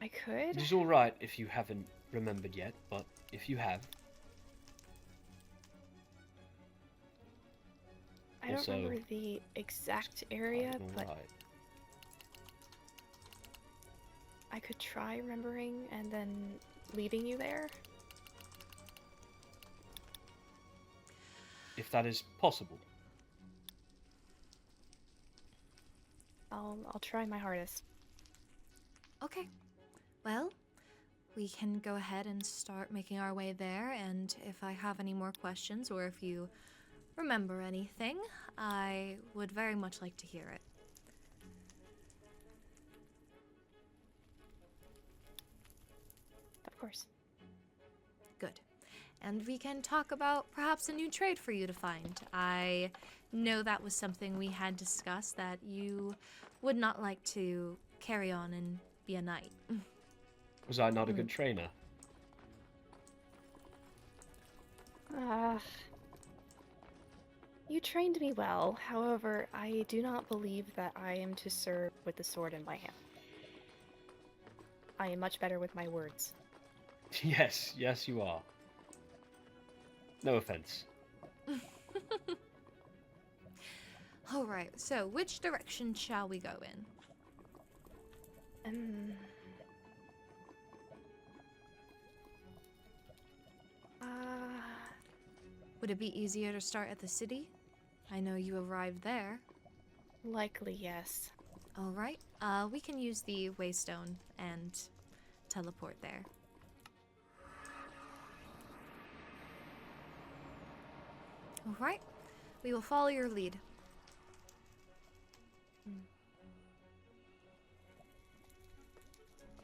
I could? It is alright if you haven't remembered yet, but if you have... I don't also, remember the exact area, but alright. I could try remembering and then leading you there. If that is possible. I'll try my hardest. Okay. Well, we can go ahead and start making our way there, and if I have any more questions or if you remember anything, I would very much like to hear it. Of course. Good. And we can talk about perhaps a new trade for you to find. I know that was something we had discussed, that you would not like to carry on and be a knight. Was I not a good trainer? You trained me well. However, I do not believe that I am to serve with the sword in my hand. I am much better with my words. Yes, yes you are. No offense. All right, so which direction shall we go in? Would it be easier to start at the city? I know you arrived there. Likely, yes. All right, we can use the waystone and teleport there. All right, we will follow your lead.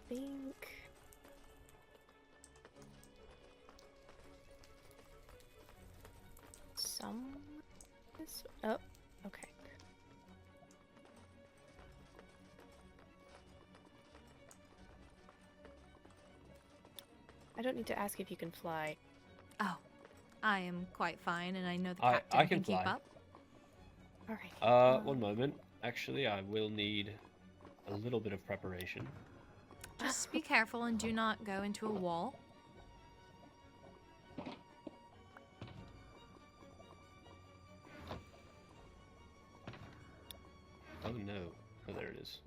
Think. Oh, okay. I don't need to ask if you can fly. Oh, I am quite fine, and I know the captain I can keep fly. up. Alright. One moment. Actually, I will need a little bit of preparation. Just be careful and do not go into a wall. Oh no. Oh, there it is.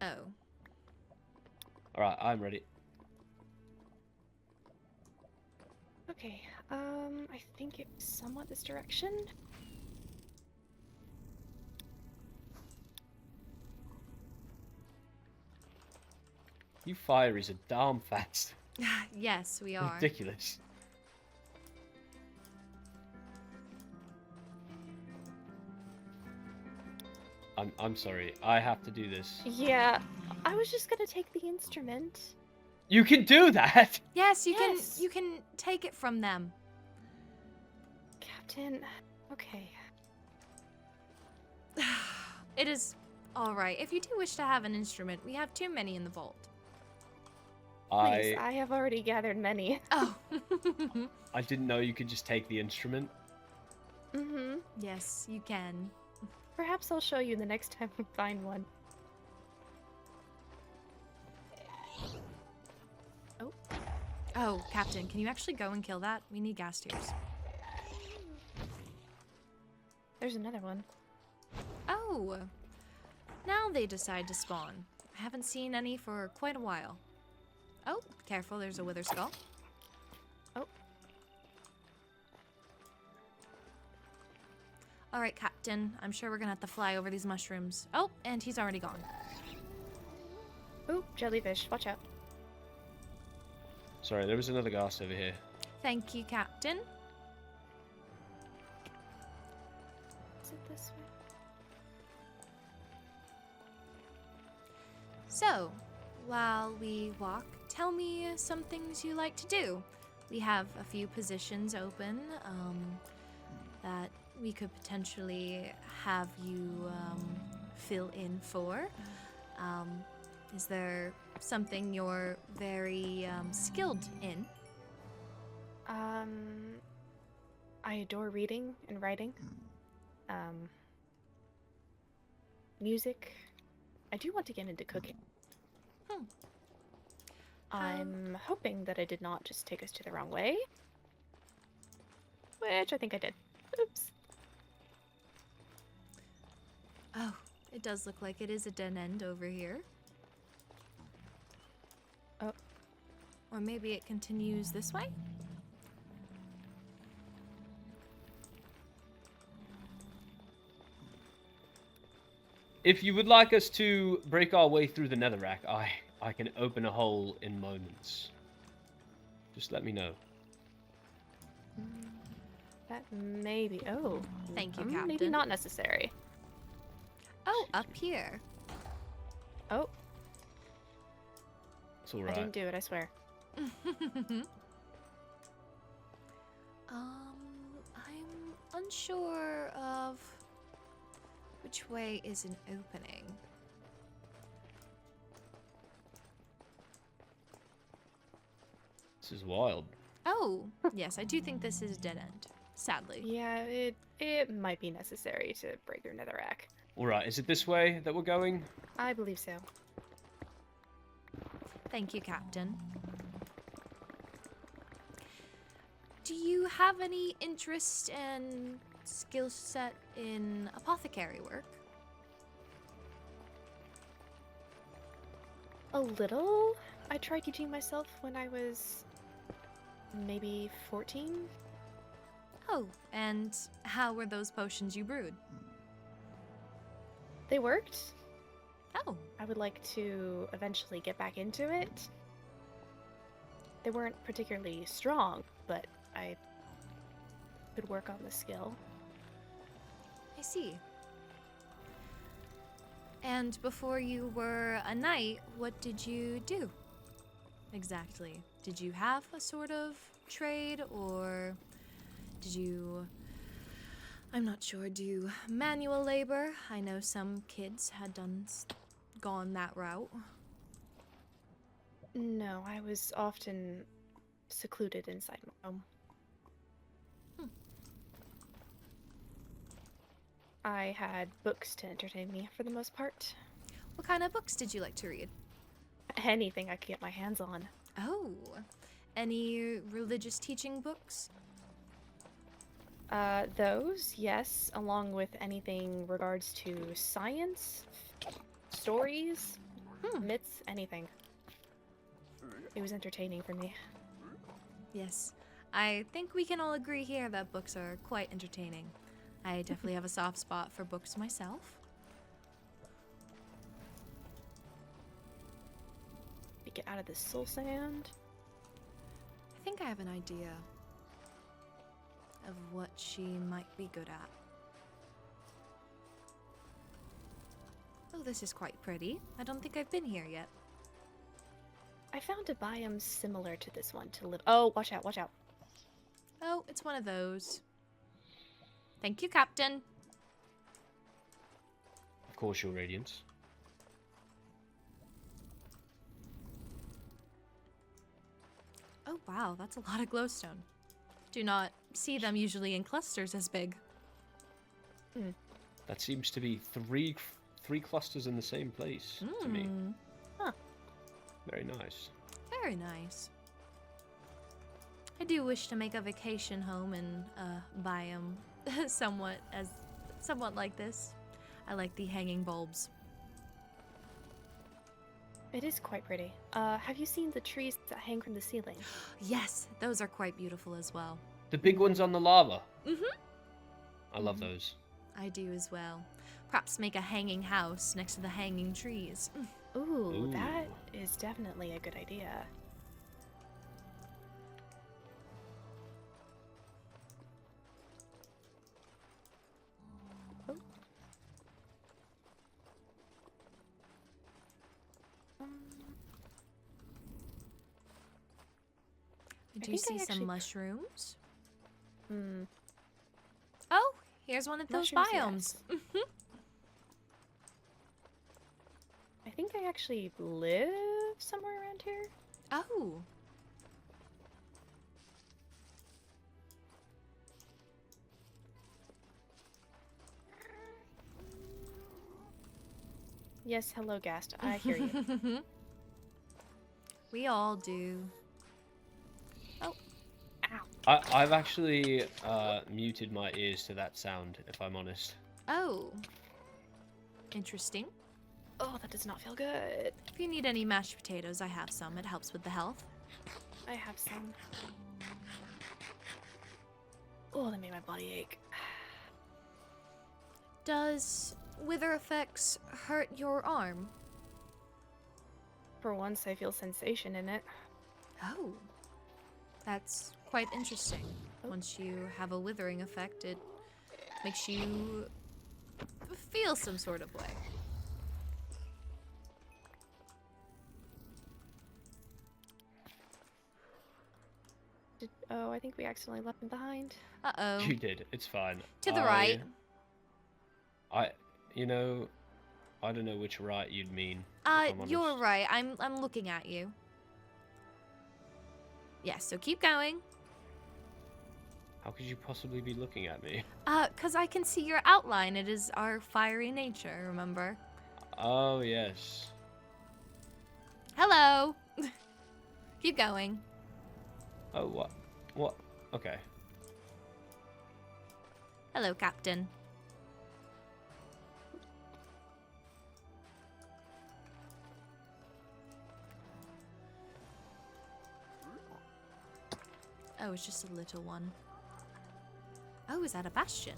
Oh. Alright, I'm ready. Okay, I think it's somewhat this direction. You fireys are darn fast. Yes, we are. Ridiculous. I'm sorry. I have to do this. Yeah, I was just gonna take the instrument. You can do that. Yes, you Yes. can. You can take it from them. Captain, okay. It is all right. If you do wish to have an instrument, we have too many in the vault. Please, I have already gathered many. Oh. I didn't know you could just take the instrument. Mm-hmm. Yes, you can. Perhaps I'll show you the next time we find one. Oh, Captain, can you actually go and kill that? We need gas tubes. There's another one. Oh. Now they decide to spawn. I haven't seen any for quite a while. Oh, careful, there's a wither skull. Oh. All right, Captain. I'm sure we're gonna have to fly over these mushrooms. Oh, and he's already gone. Ooh, jellyfish. Watch out. Sorry, there was another ghast over here. Thank you, Captain. Is it this way? So, while we walk, tell me some things you like to do. We have a few positions open that we could potentially have you fill in for. Is there something you're very skilled in? I adore reading and writing. Music. I do want to get into cooking. I'm hoping that I did not just take us to the wrong way. Which I think I did. Oops. Oh, it does look like it is a dead end over here. Oh. Or maybe it continues this way? If you would like us to break our way through the netherrack, I can open a hole in moments. Just let me know. That may be. Oh. Thank you, Maybe Captain. not necessary. Oh, up here. Oh, It's all I right. didn't do it, I swear. I'm unsure of which way is an opening. This is wild. Oh, yes, I do think this is a dead end. Sadly. Yeah, it might be necessary to break through netherrack. All right, is it this way that we're going? I believe so. Thank you, Captain. Do you have any interest and skill set in apothecary work? A little. I tried teaching myself when I was maybe 14. Oh, and how were those potions you brewed? They worked. Oh, I would like to eventually get back into it. They weren't particularly strong, but I could work on the skill. I see. And before you were a knight, what did you do? Exactly. Did you have a sort of trade, or did you, I'm not sure, do manual labor? I know some kids had gone that route. No, I was often secluded inside my home. I had books to entertain me for the most part. What kind of books did you like to read? Anything I could get my hands on. Oh, any religious teaching books? Those, yes, along with anything regards to science, stories, myths, anything. It was entertaining for me. Yes, I think we can all agree here that books are quite entertaining. I definitely have a soft spot for books myself. The get out of this soul sand. I think I have an idea of what she might be good at. Oh, this is quite pretty. I don't think I've been here yet. I found a biome similar to this one to live. Oh, watch out, watch out. Oh, it's one of those. Thank you, Captain. Of course, your radiance. Oh, wow, that's a lot of glowstone. Do not see them usually in clusters as big. That seems to be three clusters in the same place to me. Huh. Very nice. Very nice. I do wish to make a vacation home in a biome somewhat like this. I like the hanging bulbs. It is quite pretty. Have you seen the trees that hang from the ceiling? Yes, those are quite beautiful as well. The big ones on the lava. Mm-hmm. I love those. I do as well. Perhaps make a hanging house next to the hanging trees. Ooh, Ooh. that is definitely a good idea. Oh. I do think see I some actually- mushrooms. Hmm. Oh, here's one of those Mushrooms, biomes. I think I actually live somewhere around here. Oh. Yes, hello, Gast. I hear you. We all do. Oh, I've actually muted my ears to that sound, if I'm honest. oh. Interesting. Oh, that does not feel good. If you need any mashed potatoes, I have some. It helps with the health. I have some. Oh, that made my body ache. Does wither effects hurt your arm? For once, I feel sensation in it. Oh. That's quite interesting. Oh. Once you have a withering effect, it makes you feel some sort of way. Oh, I think we accidentally left him behind. Uh-oh. You did. It's fine. To the right. You know, I don't know which right you'd mean. if I'm You're honest. right. I'm looking at you. Yes, so keep going. How could you possibly be looking at me? 'Cause I can see your outline. It is our fiery nature, remember? Oh, yes. Hello. Keep going. Oh, what? What? Okay. Hello, Captain. Oh, it's just a little one. Oh, is that a bastion?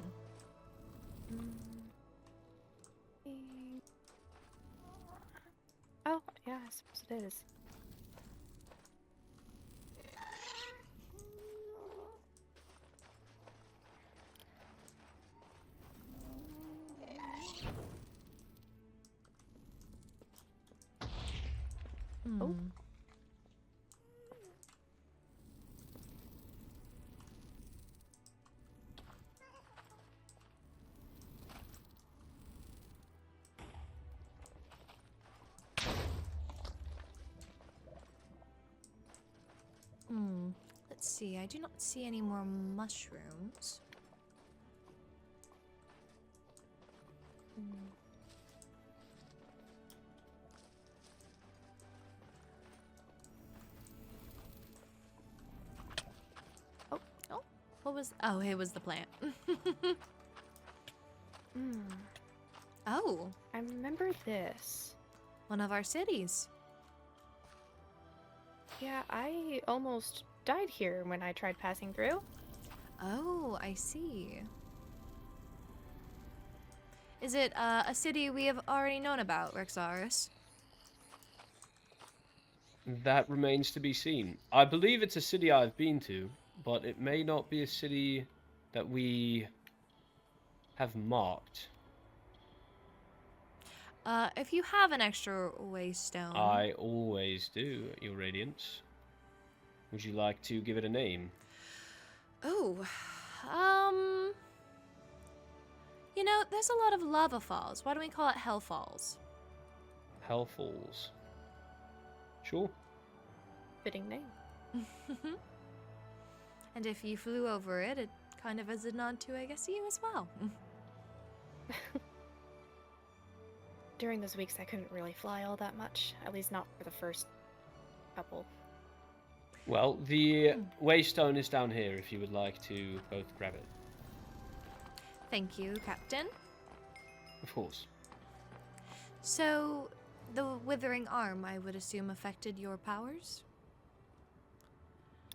Oh, yeah, I suppose it is. Oh. Let's see. I do not see any more mushrooms. Oh, what was? Oh, it was the plant. Oh, I remember this. one of our cities. Yeah, I almost died here when I tried passing through. Oh, I see. Is it a city we have already known about, Rexaris? That remains to be seen. I believe it's a city I've been to, but it may not be a city that we have marked. If you have an extra waystone... I always do, Your Radiance. Would you like to give it a name? Oh, you know, there's a lot of lava falls. Why don't we call it Hell Falls? Hell Falls. Sure. Fitting name. And if you flew over it, it kind of is a nod to, I guess, you as well. During those weeks, I couldn't really fly all that much. At least not for the first couple. Well, the waystone is down here if you would like to both grab it. Thank you, Captain. Of course. So, the withering arm, I would assume, affected your powers?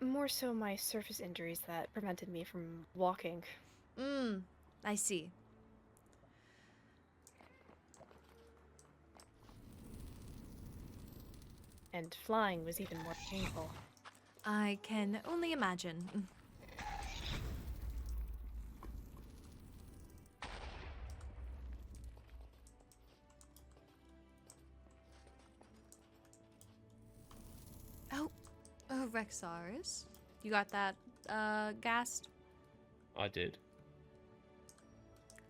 More so my surface injuries that prevented me from walking. I see. And flying was even more painful. I can only imagine. Oh, Rexars. You got that, gassed? I did.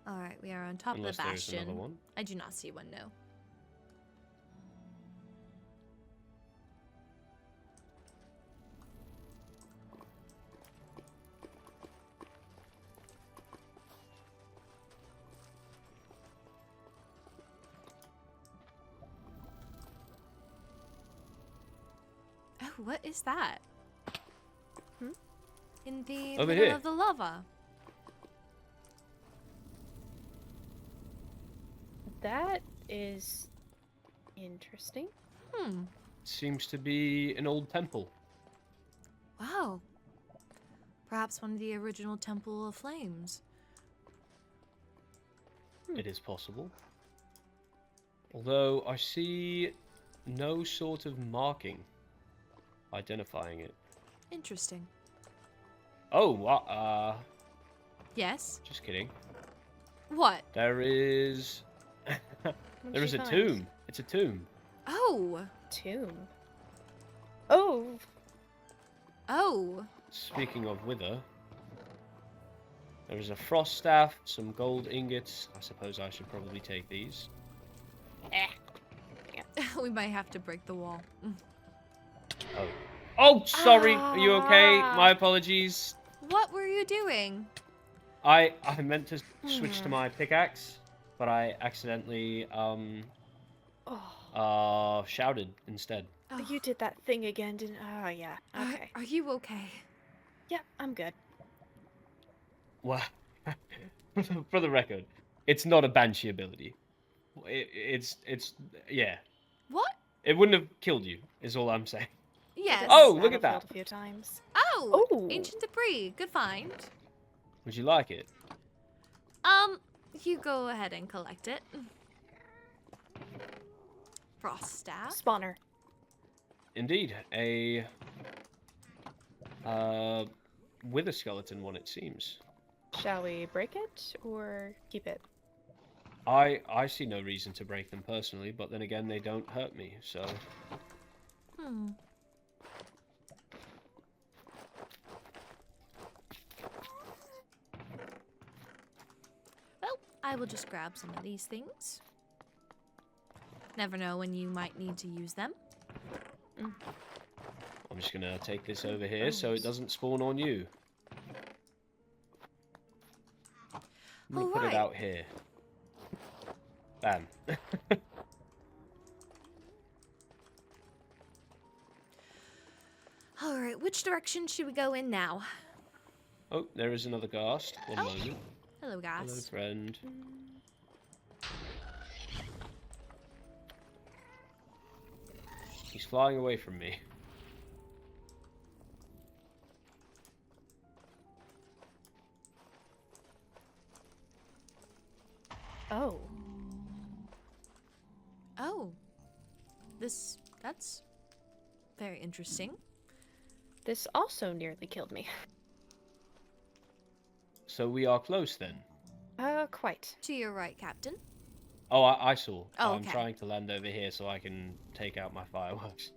Alright, we are on top Unless of the there's bastion. another one. I do not see one, no. Oh, what is that? In the Over middle here. of the lava. That is interesting. Seems to be an old temple. Wow. Perhaps one of the original Temple of Flames. It is possible. Although I see no sort of marking identifying it. Interesting. Oh, Yes? just kidding. What? There is... there is a tomb. It's a tomb. Oh! Tomb. Oh! Oh! Speaking of wither, there is a frost staff, some gold ingots. I suppose I should probably take these. We might have to break the wall. Oh. Oh, sorry. Are you okay? My apologies. What were you doing? I meant to switch to my pickaxe, but I accidentally shouted instead. Oh, You did that thing again, didn't? Oh, yeah. Okay. Are you okay? Yep, I'm good. Well, for the record, it's not a banshee ability. It's yeah. What? It wouldn't have killed you, is all I'm saying. Yes. Oh, look at Battlefield that. A few times. Oh! Oh. Ancient debris. Good find. Would you like it? You go ahead and collect it. Frost staff. Spawner. Indeed, a wither skeleton one, it seems. Shall we break it or keep it? I see no reason to break them personally, but then again, they don't hurt me, so... Well, I will just grab some of these things. Never know when you might need to use them. I'm just gonna take this over here so it doesn't spawn on you. I'm gonna put it Alright. out here. Bam. Alright, which direction should we go in now? Oh, there is another ghast. One Oh. moment. Hello, guys. Hello, friend. He's flying away from me. Oh. Oh. That's Very interesting. This also nearly killed me. So we are close then. Quite. To your right, Captain. Oh, I saw. Oh, I'm okay. trying to land over here so I can take out my fireworks.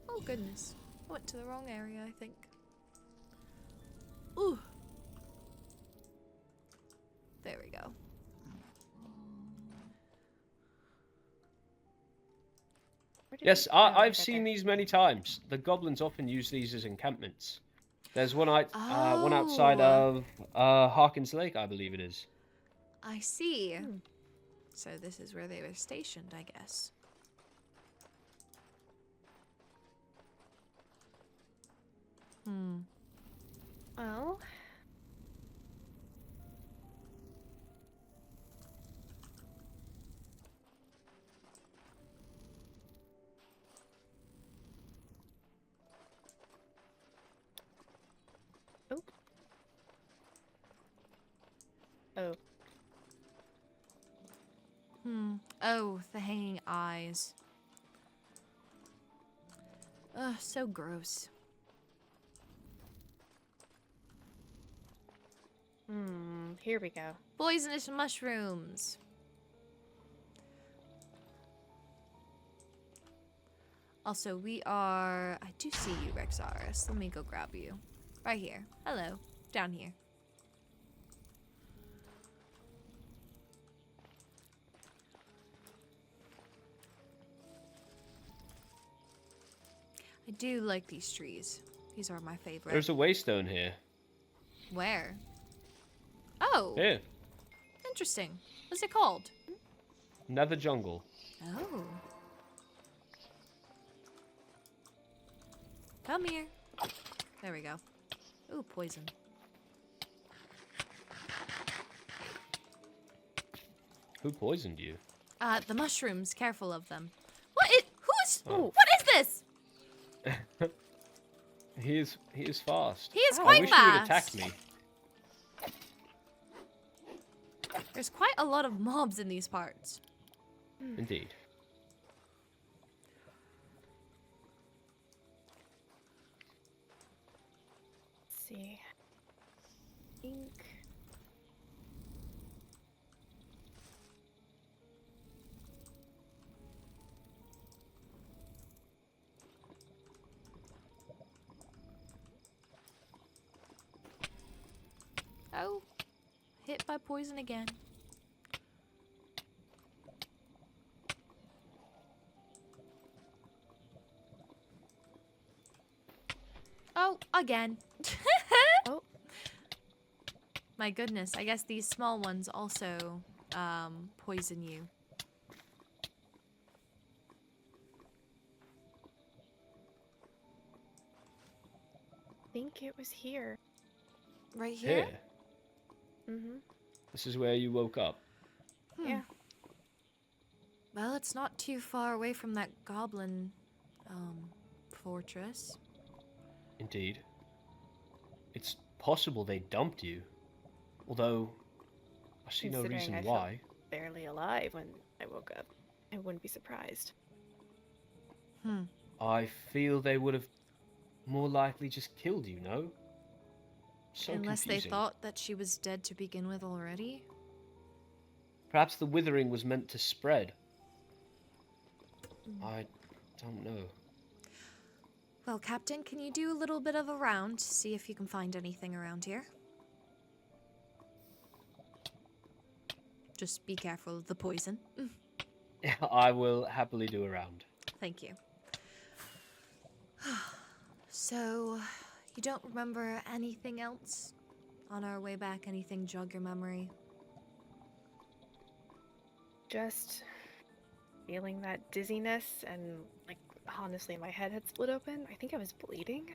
Oh, goodness. I went to the wrong area, I think. Ooh. There we go. Where did Yes, he- oh, I've right seen there. these many times. The goblins often use these as encampments. There's one outside Oh. of Harkin's Lake, I believe it is. I see. Hmm. So this is where they were stationed, I guess. Hmm. Well, oh. Oh. Oh, the hanging eyes. Ugh, so gross. Here we go. Poisonous mushrooms. Also, we are... I do see you, Rexaurus. Let me go grab you. Right here. Hello. Down here. I do like these trees. These are my favorite. There's a waystone here. Where? Oh, Here. interesting. What's it called? Nether jungle. Oh. Come here. There we go. Ooh, poison. Who poisoned you? The mushrooms. Careful of them. What is... Who's... Oh. What is this? He is fast. He is I quite wish fast. he would attack me. There's quite a lot of mobs in these parts. Indeed. Let's see. Ink. Oh. Hit by poison again. Oh, again. Oh. My goodness, I guess these small ones also poison you. I think it was here. Right here? Here. Mm-hmm. This is where you woke up. Yeah. Well, it's not too far away from that goblin fortress. Indeed. It's possible they dumped you. Although, I see no Considering reason I felt why. barely alive when I woke up. I wouldn't be surprised. I feel they would have more likely just killed you, no? So Unless confusing. they thought that she was dead to begin with already. Perhaps the withering was meant to spread. I don't know. Well, Captain, can you do a little bit of a round to see if you can find anything around here? Just be careful of the poison. I will happily do a round. Thank you. So, you don't remember anything else on our way back? Anything jog your memory? Just feeling that dizziness and, like, honestly, my head had split open. I think I was bleeding.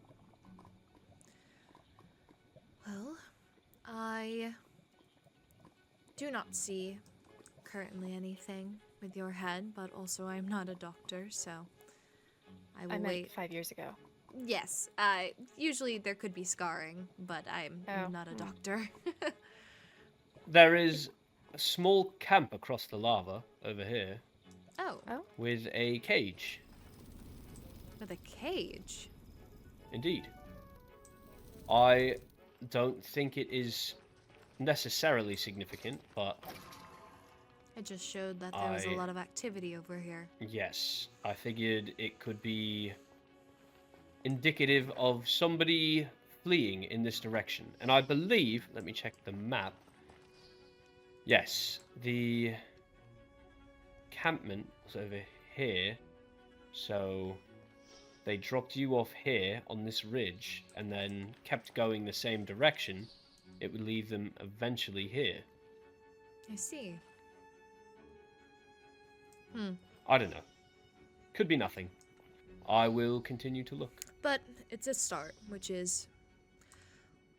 Well, I do not see currently anything with your head, but also I'm not a doctor, so I will I meant wait. 5 years ago. Yes, usually there could be scarring, but I'm Oh, not a doctor. There is a small camp across the lava over here Oh, with a cage. With a cage? Indeed. I don't think it is necessarily significant, but It just showed that there was a lot of activity over here. yes, I figured it could be indicative of somebody fleeing in this direction. And I believe, let me check the map. Yes, the encampment was over here. So they dropped you off here on this ridge and then kept going the same direction. It would leave them eventually here. I see. I don't know. Could be nothing. I will continue to look. But it's a start, which is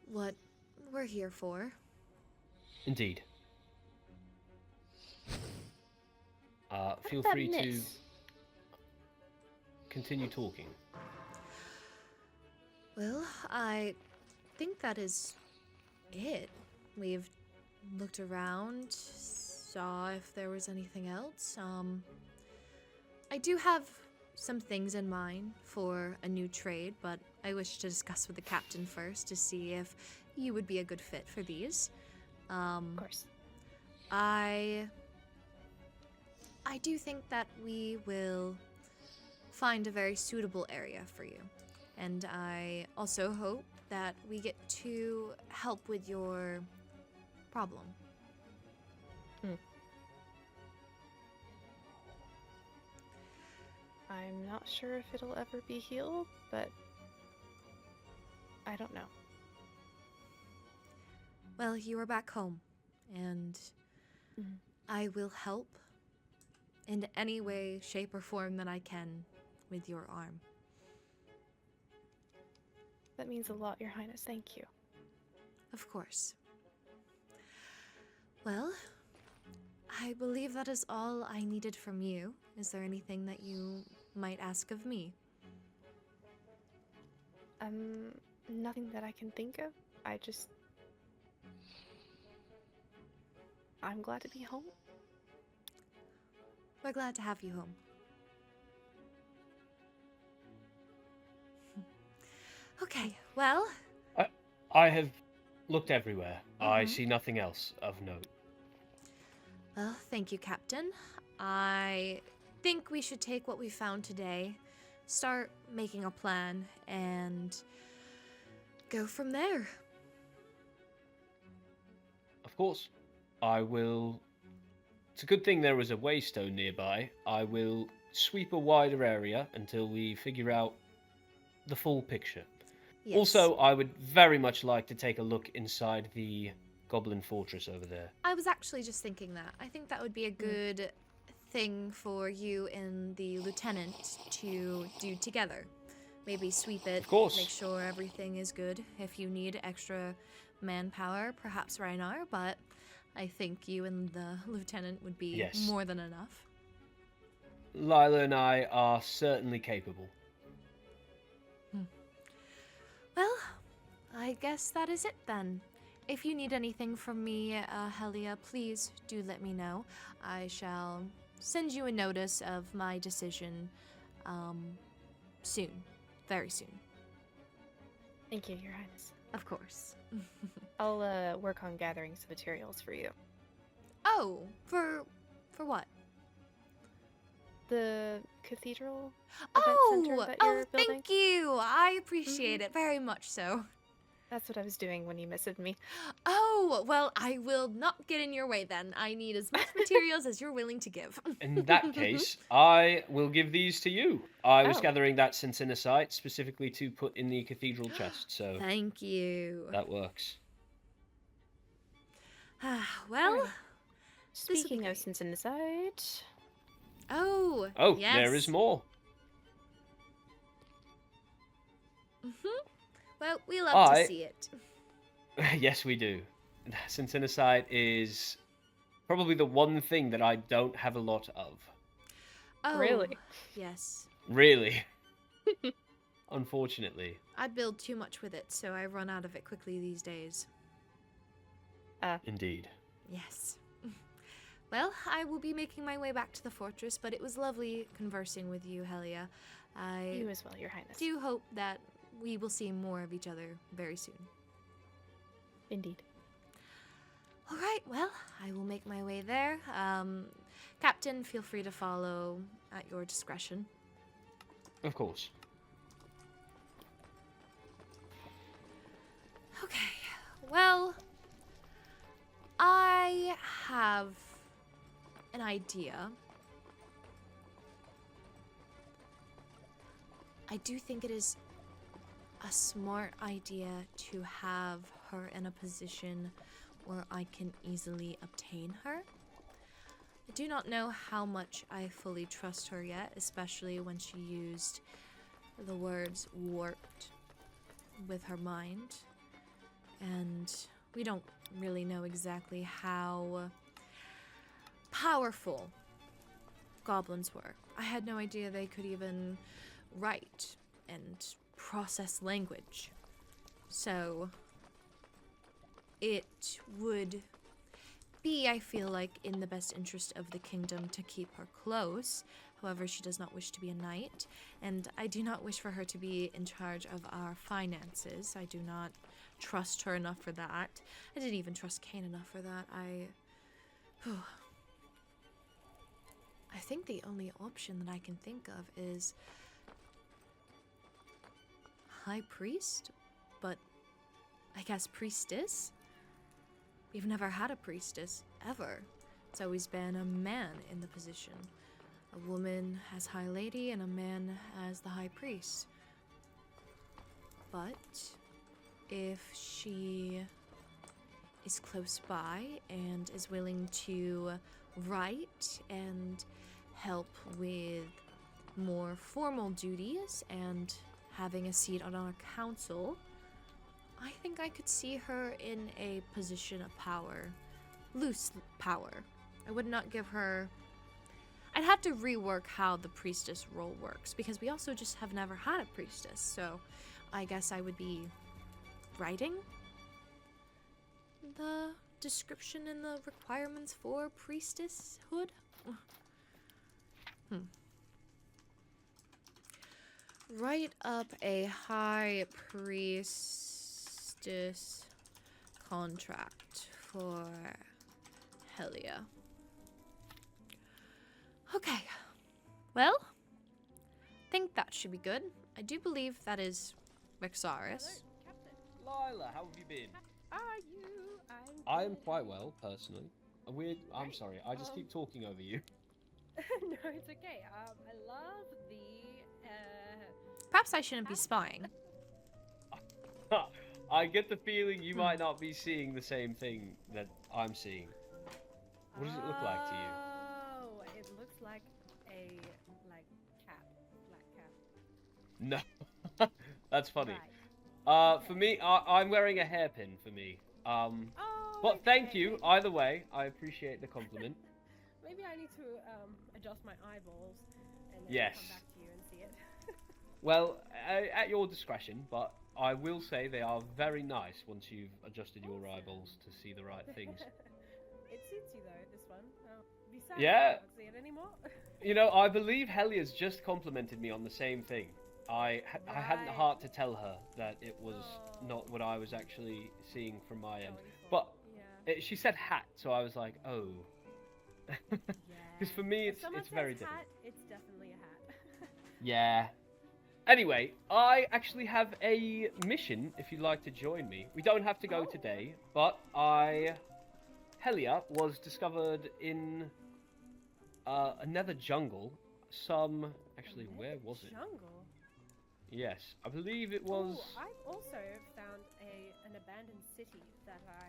what we're here for. Indeed. Feel that free to miss? continue talking. Well, I think that is it. We've looked around, saw if there was anything else. I do have some things in mind for a new trade, but I wish to discuss with the captain first to see if you would be a good fit for these. Of course. I do think that we will find a very suitable area for you. And I also hope that we get to help with your problem. I'm not sure if it'll ever be healed, but I don't know. Well, you are back home, and I will help in any way, shape, or form that I can with your arm. That means a lot, Your Highness. Thank you. Of course. Well, I believe that is all I needed from you. Is there anything that you might ask of me? Nothing that I can think of. I'm glad to be home. We're glad to have you home. Okay, well, I have looked everywhere. I see nothing else of note. well, thank you, Captain. I think we should take what we found today, start making a plan, and go from there. Of course, I will. It's a good thing there was a waystone nearby. I will sweep a wider area until we figure out the full picture. Yes. Also, I would very much like to take a look inside the Goblin Fortress over there. I was actually just thinking that. I think that would be a good thing for you and the lieutenant to do together. Maybe sweep it, Of course. make sure everything is good. If you need extra manpower, perhaps Reinar, but I think you and the lieutenant would be Yes. more than enough. Lila and I are certainly capable. Well, I guess that is it then. If you need anything from me, Helia, please do let me know. I shall send you a notice of my decision soon. Very soon. Thank you, Your Highness. Of course. I'll work on gathering some materials for you. Oh, for what? The cathedral event center that you're building? Thank you. I appreciate it very much so. That's what I was doing when you messaged me. Oh, well, I will not get in your way then. I need as much materials as you're willing to give. In that case, I will give these to you. I was Oh. gathering that synthenesite specifically to put in the cathedral chest, so Thank you. that works. Well, Speaking of synthenesite, oh, Oh, yes. there is more. Well, we love I- to see it. Yes, we do. Synthenesite is probably the one thing that I don't have a lot of. Oh, Really? Yes. Really. Unfortunately. I build too much with it, so I run out of it quickly these days. Indeed. Yes. Well, I will be making my way back to the fortress, but it was lovely conversing with you, Helia. I You as well, Your Highness. do hope that we will see more of each other very soon. Indeed. All right, well, I will make my way there. Captain, feel free to follow at your discretion. Of course. Okay, well, I have an idea. I do think it is a smart idea to have her in a position where I can easily obtain her. I do not know how much I fully trust her yet, especially when she used the words warped with her mind. And we don't really know exactly how powerful goblins were. I had no idea they could even write and process language. So it would be, I feel like, in the best interest of the kingdom to keep her close. However, she does not wish to be a knight, and I do not wish for her to be in charge of our finances. I do not trust her enough for that. I didn't even trust Cain enough for that. I think the only option that I can think of is High Priest, but I guess Priestess? We've never had a priestess, ever. It's always been a man in the position. A woman as High Lady and a man as the High Priest. But if she is close by and is willing to write and help with more formal duties and having a seat on our council, I think I could see her in a position of power. Loose power. I would not give her... I'd have to rework how the priestess role works, because we also just have never had a priestess, so I guess I would be writing the description and the requirements for priestesshood. Write up a high priestess contract for Helia. Okay. Well, think that should be good. I do believe that is Vexaris. Lila, how have you been? Are you? I'm quite well, personally. I'm sorry, I just keep talking over you. No, it's okay. I love the. Perhaps I shouldn't be spying. I get the feeling you might not be seeing the same thing that I'm seeing. What does it look like to you? Oh, it looks like a cap, black cap. No, that's funny. Right. For me, I'm wearing a hairpin for me. But thank you, either way. I appreciate the compliment. Maybe I need to adjust my eyeballs and then Yes. come back to you and see it. Well, at your discretion, but I will say they are very nice once you've adjusted your eyeballs to see the right things. It suits you though, this one. Besides, Yeah. I can't see it anymore. You know, I believe Helia's just complimented me on the same thing. I hadn't the Right. heart to tell her that it was Oh. not what I was actually seeing from my end. Going for. But Yeah. she said hat, so I was like, oh. Because for me, If someone it's very says different. hat, it's definitely a hat. Yeah. Anyway, I actually have a mission if you'd like to join me. We don't have to go Oh. today, but Helia was discovered in a nether jungle. Actually, where was it? Jungle. Yes, I believe it was... Oh, I've also found an abandoned city that I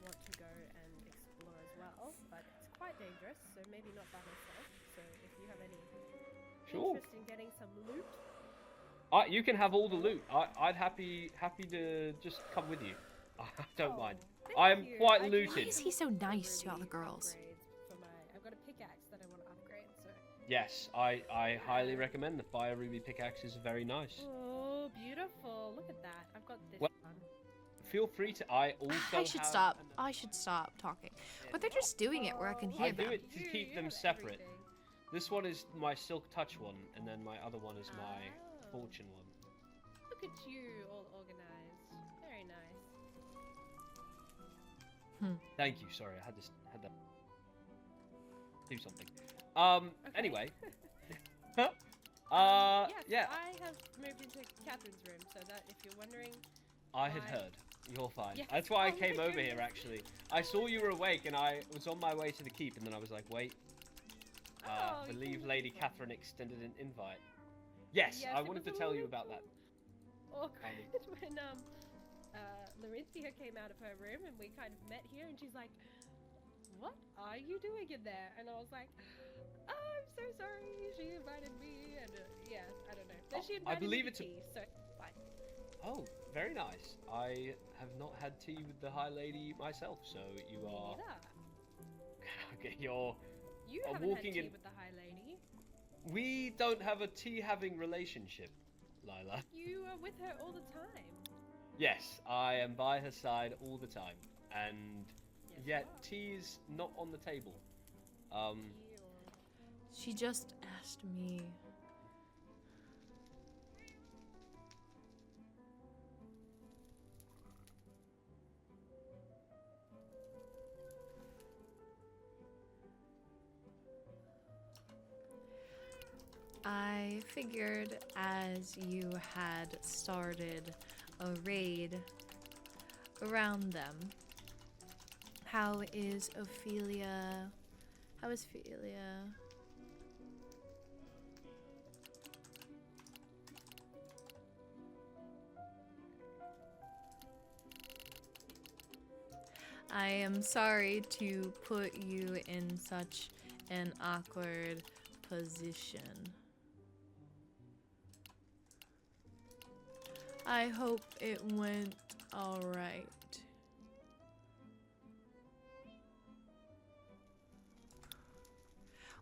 want to go and explore as well, but it's quite dangerous, so maybe not by myself. So if you have any Sure. interest in getting some loot, You can have all the loot. I'd happy to just come with you. I don't mind. thank I am you. quite I do looted. Why is he so need some nice to all the really girls? upgrades for I've got a pickaxe that I want to upgrade, so. Yes, I highly recommend the Fire Ruby pickaxe is very nice. Oh, beautiful! Look at that. I've got this Well, one. Feel free to. I also. I should have stop. an- I should stop talking. But they're just doing it where I can hear I do them. it to keep them separate. This one is my Silk Touch one, and then my other one is my Oh. Fortune one. Look at you, all organized. Very nice. Thank you. Sorry, I had to do something. Okay. Anyway. Yes, Yeah. I have moved into Catherine's room, so that if you're wondering, I had Why? heard. You're fine. Yes. That's why I Oh my came over here, goodness. actually. I saw you were awake, and I was on my way to the keep, and then I was like, wait. Oh, I you believe can Lady leave. Catherine extended an invite. Yes, Yes, I it wanted to was a tell you little about that. awkward when Lorynthia came out of her room and we kind of met here, and she's like, "What are you doing in there?" And I was like, "Oh, I'm so sorry. She invited me," and yeah, I don't know. Then she I invited believe me it's to a- tea, so fine. Oh, very nice. I have not had tea with the High Lady myself, so you Me are... neither. Okay, you're... You I'm haven't had walking tea in- with the High Lady. We don't have a tea-having relationship, Lila. You are with her all the time. Yes, I am by her side all the time, and Yes, yet you are. tea is not on the table. Tea or- She just asked me. I figured as you had started a raid around them, how is Ophelia? How is Ophelia? I am sorry to put you in such an awkward position. I hope it went alright.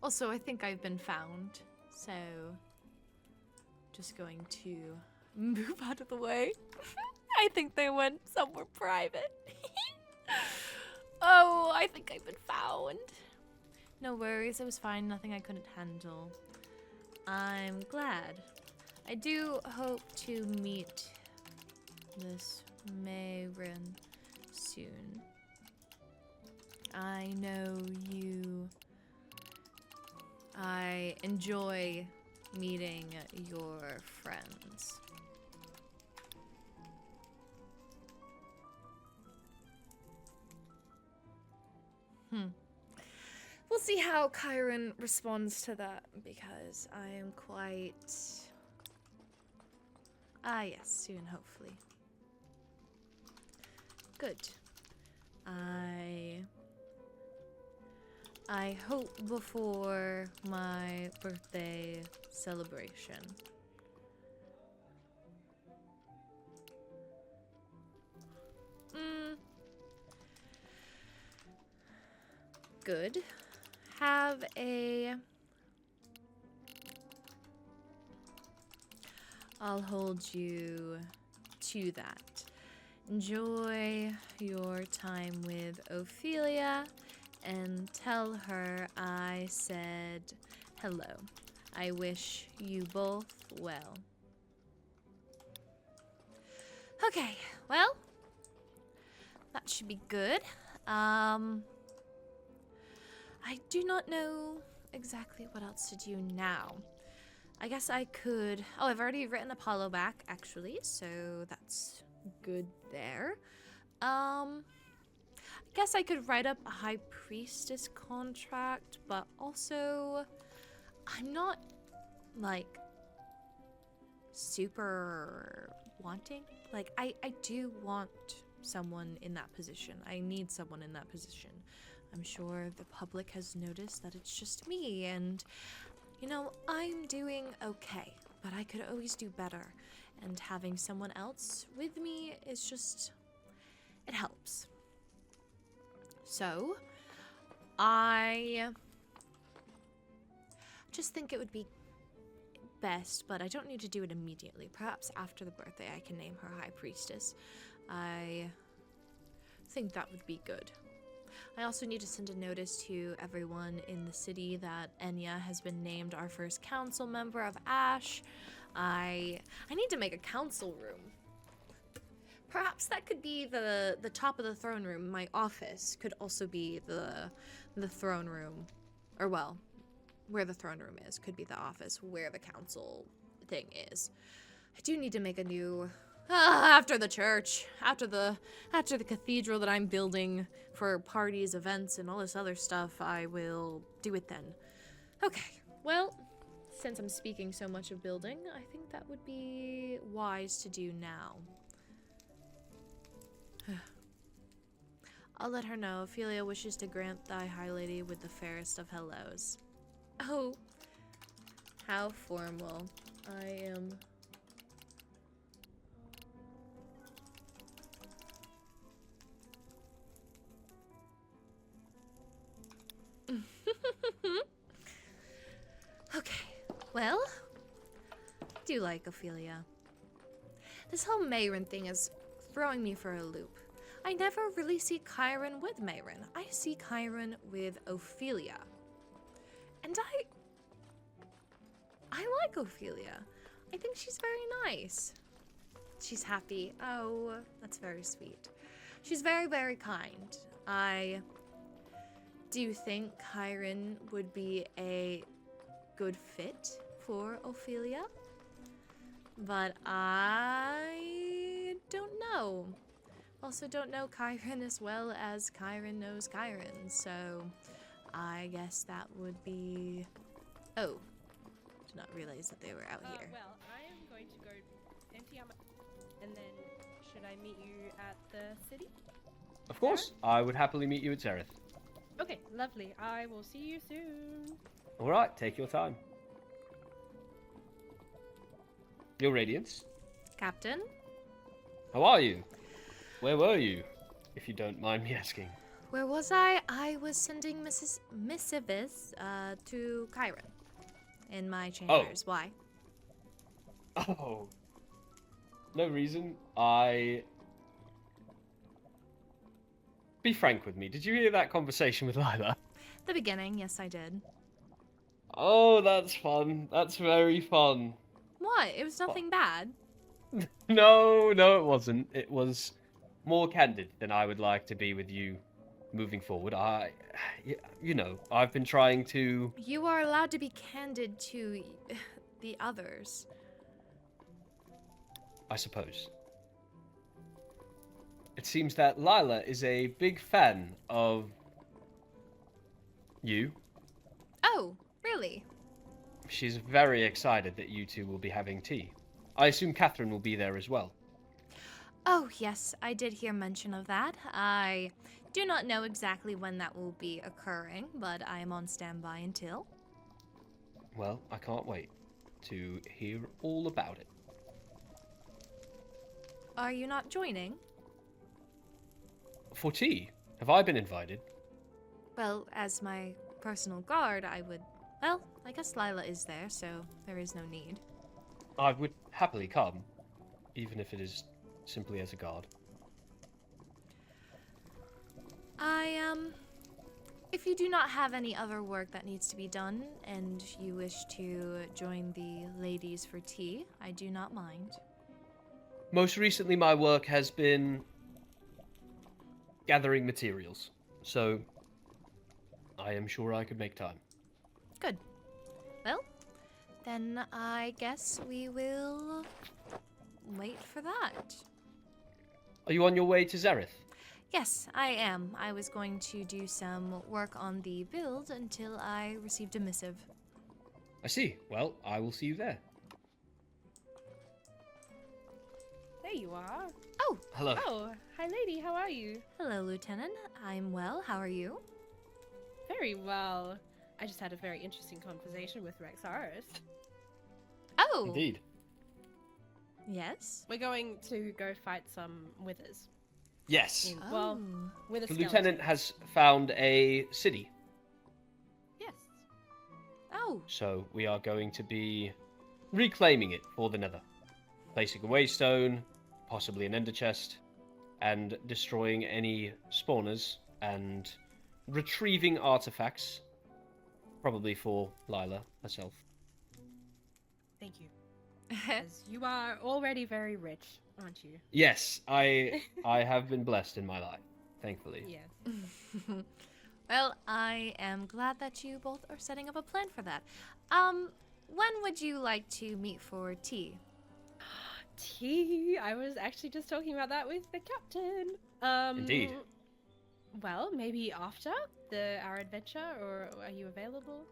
Also, I think I've been found, so just going to move out of the way. I think they went somewhere private. Oh, I think I've been found. No worries, it was fine. Nothing I couldn't handle. I'm glad. I do hope to meet this Mayrin soon. I know you. I enjoy meeting your friends. We'll see how Chiron responds to that, because I am quite... Ah, yes, soon, hopefully. Good. I hope before my birthday celebration. Good. Have a... I'll hold you to that. Enjoy your time with Ophelia and tell her I said hello. I wish you both well. Okay, well, that should be good. I do not know exactly what else to do now. I guess I could... Oh, I've already written Apollo back, actually, so that's good there. I guess I could write up a High Priestess contract, but also I'm not, like, super wanting. Like, I do want someone in that position. I need someone in that position. I'm sure the public has noticed that it's just me, and, you know, I'm doing okay, but I could always do better. And having someone else with me is just, it helps. So, I just think it would be best, but I don't need to do it immediately. Perhaps after the birthday I can name her High Priestess. I think that would be good. I also need to send a notice to everyone in the city that Enya has been named our first council member of Ash. I need to make a council room. Perhaps that could be the top of the throne room. My office could also be the throne room. Or, well, where the throne room is could be the office where the council thing is. I do need to make a new... after the church, after the cathedral that I'm building for parties, events, and all this other stuff, I will do it then. Okay, well, since I'm speaking so much of building, I think that would be wise to do now. I'll let her know. Ophelia wishes to grant thy high lady with the fairest of hellos. Oh, how formal. I am... Okay, well, I do like Ophelia. This whole Mayron thing is throwing me for a loop. I never really see Chiron with Mayron. I see Chiron with Ophelia. And I like Ophelia. I think she's very nice. She's happy. Oh, that's very sweet. She's very, very kind. I do think Chiron would be a good fit for Ophelia, but I don't know. Also don't know Chiron as well as Chiron knows Chiron, so I guess that would be... Oh, did not realize that they were out here. Well, I am going to go empty out my... And then, should I meet you at the city? Of course, I would happily meet you at Zereth. Okay, lovely. I will see you soon. All right, take your time. Your Radiance, Captain? how are you? Where were you, if you don't mind me asking? Where was I? I was sending missives to Chiron in my chambers. Why? Oh, no reason. Be frank with me. Did you hear that conversation with Lila? The beginning, yes, I did. Oh, that's fun. That's very fun. What? It was nothing bad. No, it wasn't. It was more candid than I would like to be with you moving forward. You know, I've been trying to... You are allowed to be candid to the others. I suppose. It seems that Lila is a big fan of you. Oh, really? She's very excited that you two will be having tea. I assume Catherine will be there as well. Oh, yes, I did hear mention of that. I do not know exactly when that will be occurring, but I am on standby until. Well, I can't wait to hear all about it. Are you not joining? For tea? Have I been invited? Well, as my personal guard, I would... Well, I guess Lila is there, so there is no need. I would happily come, even if it is simply as a guard. If you do not have any other work that needs to be done, and you wish to join the ladies for tea, I do not mind. Most recently, my work has been gathering materials, so I am sure I could make time. Good. Well, then I guess we will wait for that. Are you on your way to Zereth? Yes, I am. I was going to do some work on the build until I received a missive. I see. Well, I will see you there. There you are. Oh, Hello. Oh, hi lady, how are you? hello, Lieutenant. I'm well. How are you? Very well. I just had a very interesting conversation with Rexaris. Oh, Indeed. yes. We're going to go fight some withers. Yes. Well, Oh. wither The skeletons. lieutenant has found a city, Yes. Oh, so we are going to be reclaiming it for the Nether. Placing a waystone, possibly an ender chest, and destroying any spawners and retrieving artifacts, probably for Lila herself. Thank you. As you are already very rich, aren't you? Yes, I have been blessed in my life, thankfully. Yes. Well, I am glad that you both are setting up a plan for that. When would you like to meet for tea? Tea. I was actually just talking about that with the captain. Indeed. Well, maybe after our adventure, or are you available?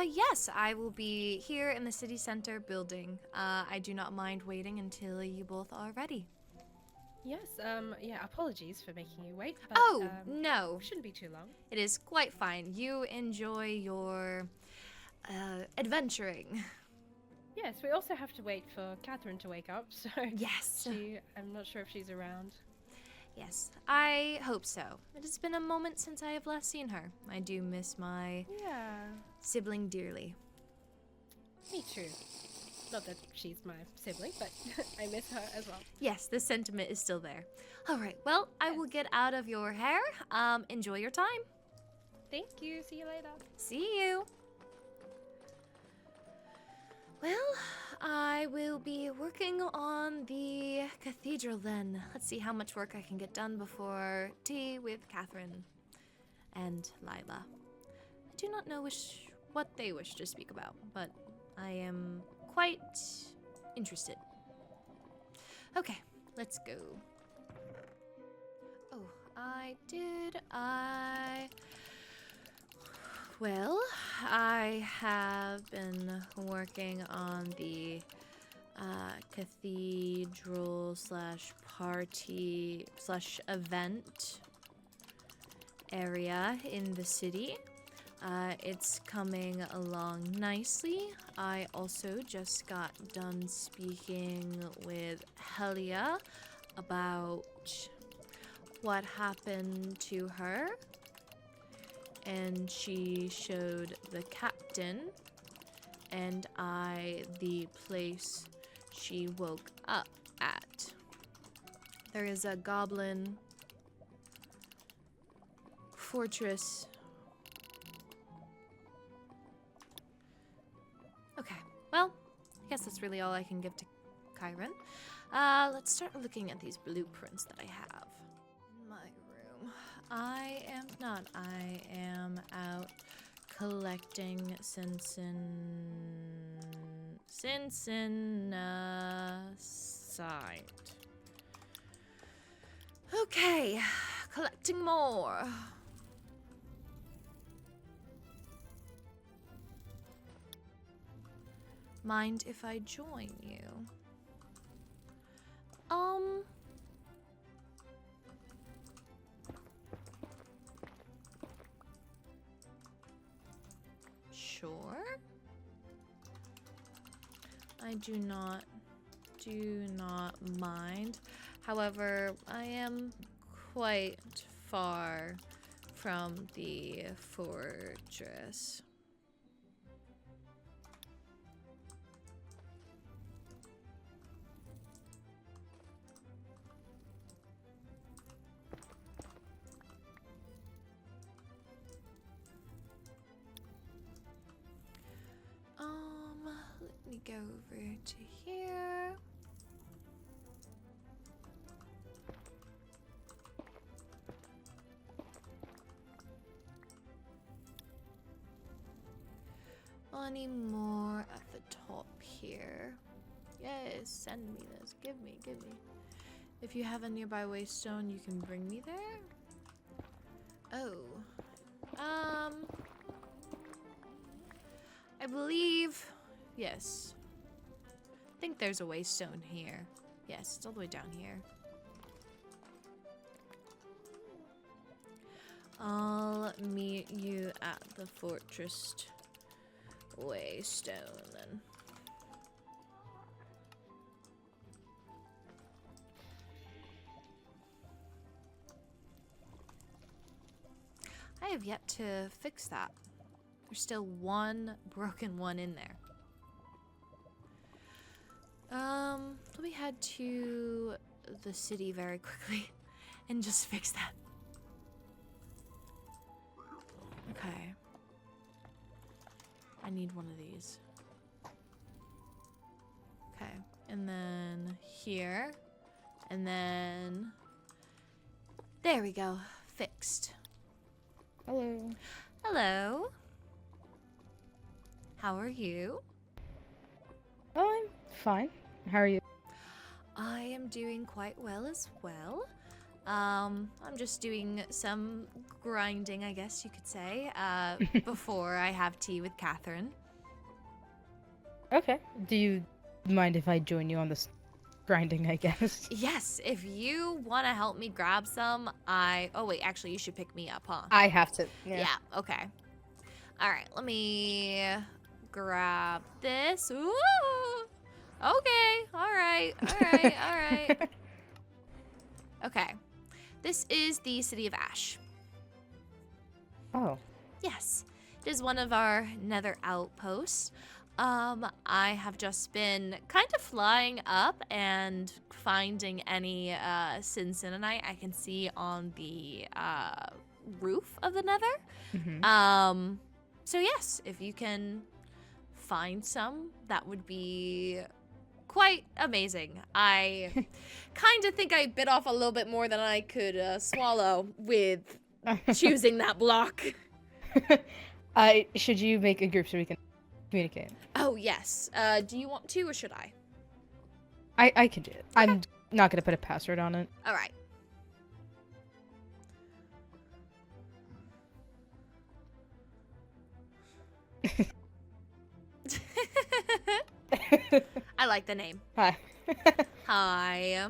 Yes, I will be here in the city center building. I do not mind waiting until you both are ready. Yes. Yeah. Apologies for making you wait. But, Oh, no. shouldn't be too long. It is quite fine. You enjoy your adventuring. Yes. We also have to wait for Catherine to wake up. So Yes. I'm not sure if she's around. Yes, I hope so. It has been a moment since I have last seen her. I do miss my Yeah. sibling dearly. Me too. Not that she's my sibling, but I miss her as well. Yes, the sentiment is still there. All right, well, I will get out of your hair. Enjoy your time. Thank you. See you later. See you. Well, I will be working on the cathedral then. Let's see how much work I can get done before tea with Catherine and Lila. I do not know what they wish to speak about, but I am quite interested. Okay, let's go. Oh, Well, I have been working on the cathedral slash party slash event area in the city. It's coming along nicely. I also just got done speaking with Helia about what happened to her. And she showed the captain and I the place she woke up at. There is a goblin fortress. Okay, well, I guess that's really all I can give to Kyron. Let's start looking at these blueprints that I have. In my room. I am out collecting Cincinnati. Okay, collecting more. Mind if I join you? Sure. I do not mind. However, I am quite far from the fortress. Let me go over to here. Any more at the top here? Yes, send me this. Give me. If you have a nearby waystone, you can bring me there. Oh. I believe... Yes. I think there's a waystone here. Yes, it's all the way down here. I'll meet you at the fortress waystone then. I have yet to fix that. There's still one broken one in there. Let me head to the city very quickly and just fix that. Okay. I need one of these. Okay. And then here. And then... There we go. Fixed. Hello. Hello. How are you? Oh, I'm fine. How are you? I am doing quite well as well. I'm just doing some grinding, I guess you could say, before I have tea with Catherine. Okay. Do you mind if I join you on this grinding, I guess? Yes, if you want to help me grab some, Oh, wait, actually, you should pick me up, huh? I have to. Yeah, okay. All right, let me grab this. Ooh! Okay, all right. Okay, this is the City of Ash. Oh. Yes, it is one of our Nether outposts. I have just been kind of flying up and finding any Cincinnati I can see on the roof of the Nether. Mm-hmm. So yes, if you can find some, that would be quite amazing. I kind of think I bit off a little bit more than I could swallow with choosing that block. Should you make a group so we can communicate? Oh, yes. Do you want to, or should I? I can do it. I'm not gonna put a password on it. All right. I like the name. Hi. Hi.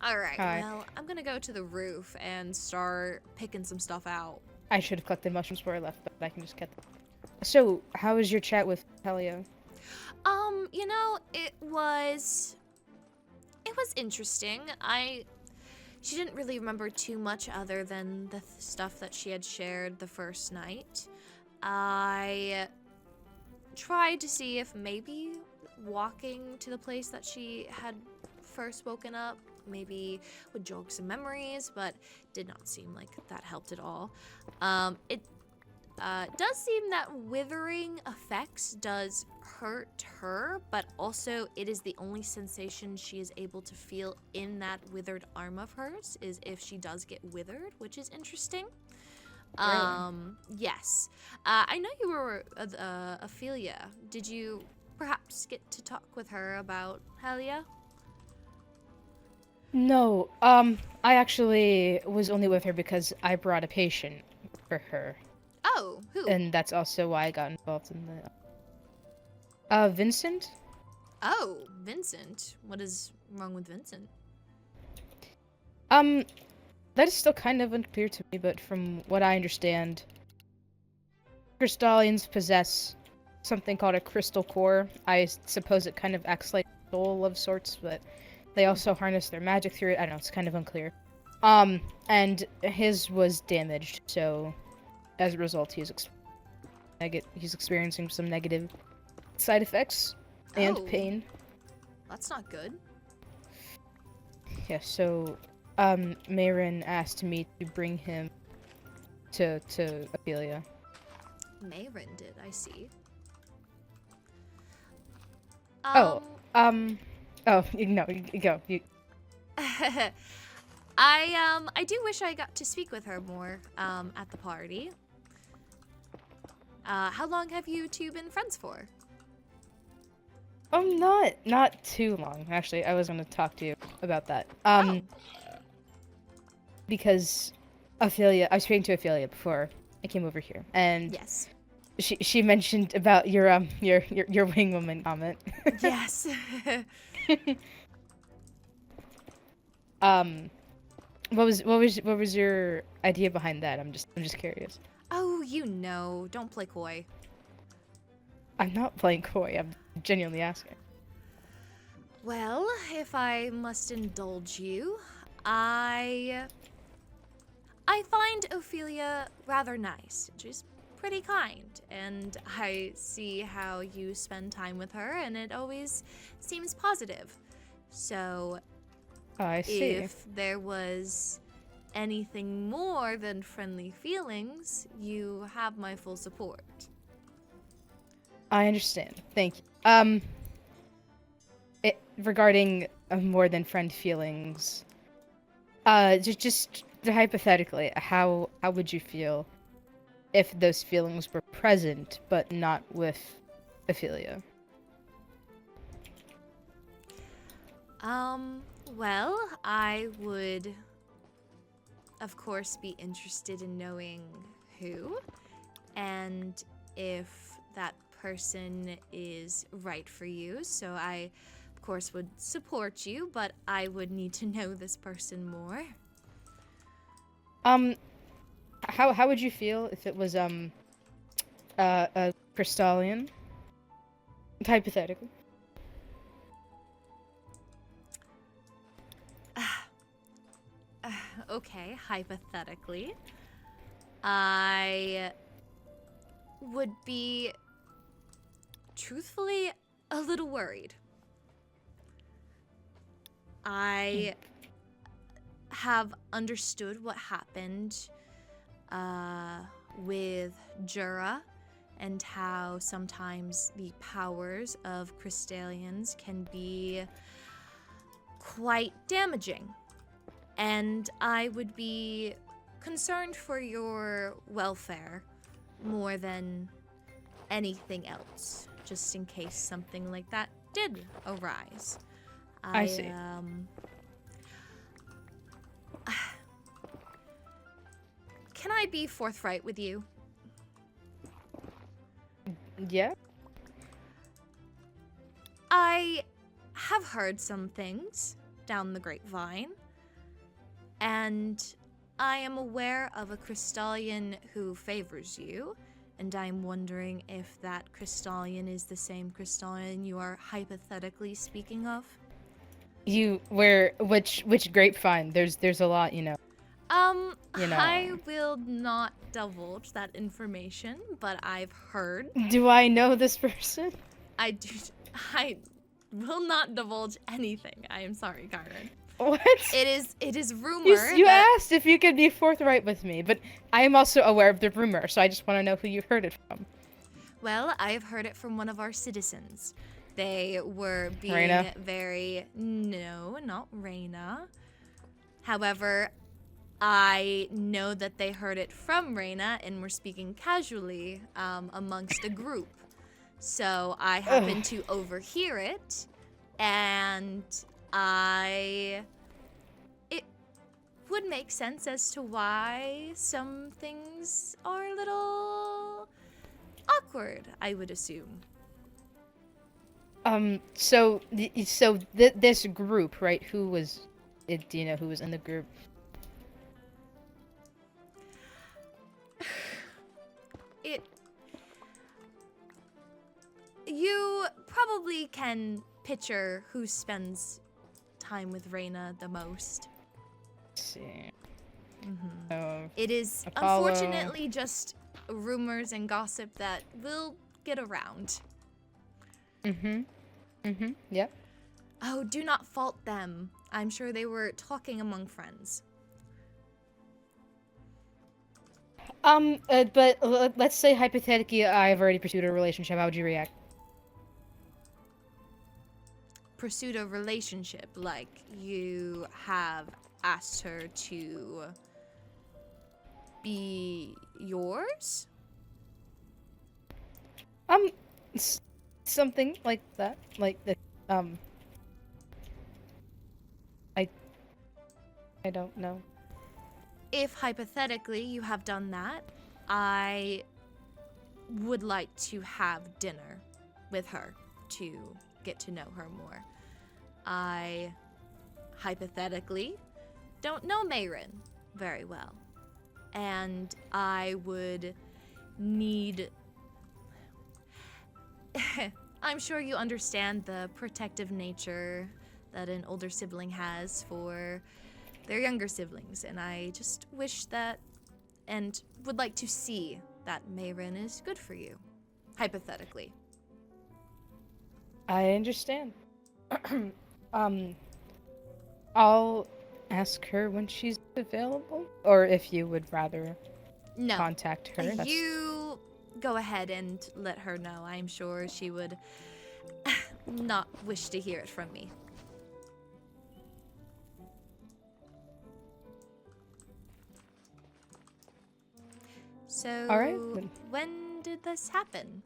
All right. Hi. Well, I'm gonna go to the roof and start picking some stuff out. I should have collected mushrooms before I left, but I can just get them. So, how was your chat with Helia? You know, it was interesting. She didn't really remember too much other than the stuff that she had shared the first night. I tried to see if maybe walking to the place that she had first woken up maybe would jog some memories, but did not seem like that helped at all. It does seem that withering effects does hurt her, but also it is the only sensation she is able to feel in that withered arm of hers is if she does get withered, which is interesting. Yes. I know you were Ophelia. Did you perhaps get to talk with her about Helia? No, I actually was only with her because I brought a patient for her. Oh, who? And that's also why I got involved in the... Vincent? Oh, Vincent. What is wrong with Vincent? That is still kind of unclear to me, but from what I understand, crystallians possess something called a crystal core. I suppose it kind of acts like a soul of sorts, but they also harness their magic through it. I don't know, it's kind of unclear. And his was damaged, so as a result, he's experiencing some negative side effects and Oh. pain. That's not good. Yeah, so Mayrin asked me to bring him to Ophelia. Mayrin did, I see. Oh, you go. I do wish I got to speak with her more at the party. How long have you two been friends for? Not too long. Actually, I was going to talk to you about that. Oh. Because Ophelia, I was speaking to Ophelia before I came over here, and Yes. she mentioned about your wing woman comment. Yes. What was your idea behind that? I'm just curious. Oh, you know, don't play coy. I'm not playing coy. I'm genuinely asking. Well, if I must indulge you, I find Ophelia rather nice. She's pretty kind, and I see how you spend time with her, and it always seems positive. So, Oh, I see. if there was anything more than friendly feelings, you have my full support. I understand. Thank you. Regarding more than friend feelings, just hypothetically, how would you feel if those feelings were present but not with Ophelia? Well, I would, of course, be interested in knowing who, and if that person is right for you. So I, of course, would support you, but I would need to know this person more. How would you feel if it was a Crystallian? Hypothetically. Okay, hypothetically, I would be, truthfully, a little worried. I have understood what happened with Jura and how sometimes the powers of Crystallians can be quite damaging. And I would be concerned for your welfare more than anything else, just in case something like that did arise. I see. Can I be forthright with you? Yeah. I have heard some things down the grapevine, and I am aware of a Crystallian who favors you, and I'm wondering if that Crystallian is the same Crystallian you are hypothetically speaking of. Which grapevine? There's a lot, you know. You know. I will not divulge that information, but I've heard. Do I know this person? I will not divulge anything. I am sorry, Karen. What? It is rumor. You that... asked if you could be forthright with me, but I am also aware of the rumor, so I just want to know who you heard it from. Well, I have heard it from one of our citizens. They were being Reyna? No, not Reyna. However, I know that they heard it from Reyna and were speaking casually amongst a group. So I happened to overhear it, and it would make sense as to why some things are a little awkward, I would assume. This group, right? Who was it? Do you know who was in the group? You probably can picture who spends time with Reyna the most. Let's see. It is Apollo. unfortunately just rumors and gossip that will get around. Yep. Oh, do not fault them. I'm sure they were talking among friends. But let's say hypothetically, I've already pursued a relationship. How would you react? Pursued a relationship, like you have asked her to be yours? Something like that. Like the I don't know. If hypothetically you have done that, I would like to have dinner with her to get to know her more. I hypothetically don't know Mayrin very well, and I would need I'm sure you understand the protective nature that an older sibling has for their younger siblings, and I just wish that and would like to see that Mayrin is good for you, hypothetically. I understand. I'll ask her when she's available? Or if you would rather No. contact her. That's... You go ahead and let her know. I'm sure she would not wish to hear it from me. So, All right, then. when did this happen?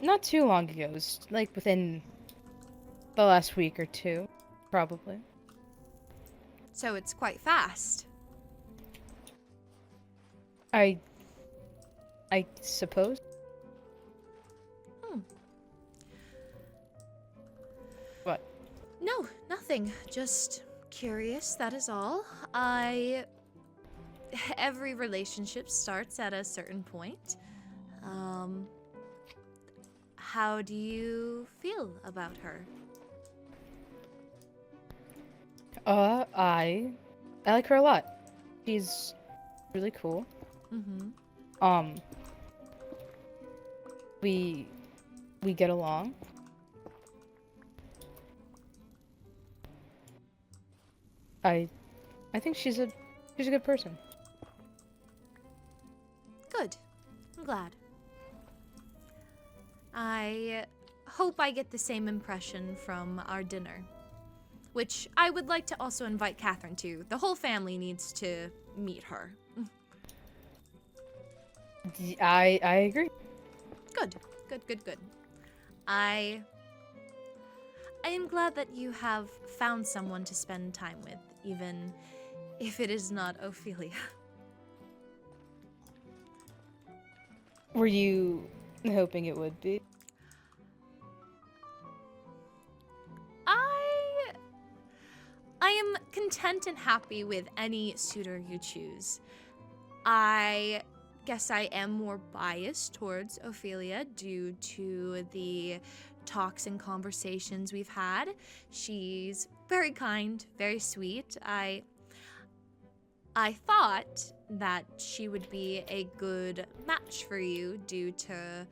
Not too long ago. It was like within the last week or two, probably. So it's quite fast. I suppose. What? No, nothing. Just curious, that is all. Every relationship starts at a certain point. How do you feel about her? I like her a lot. She's really cool. Mm-hmm. We get along. I think she's a good person. Good. I'm glad. I hope I get the same impression from our dinner, which I would like to also invite Catherine to. The whole family needs to meet her. I agree. Good. I am glad that you have found someone to spend time with, even if it is not Ophelia. Were you hoping it would be? I am content and happy with any suitor you choose. I guess I am more biased towards Ophelia due to the talks and conversations we've had. She's very kind, very sweet. I thought that she would be a good match for you due to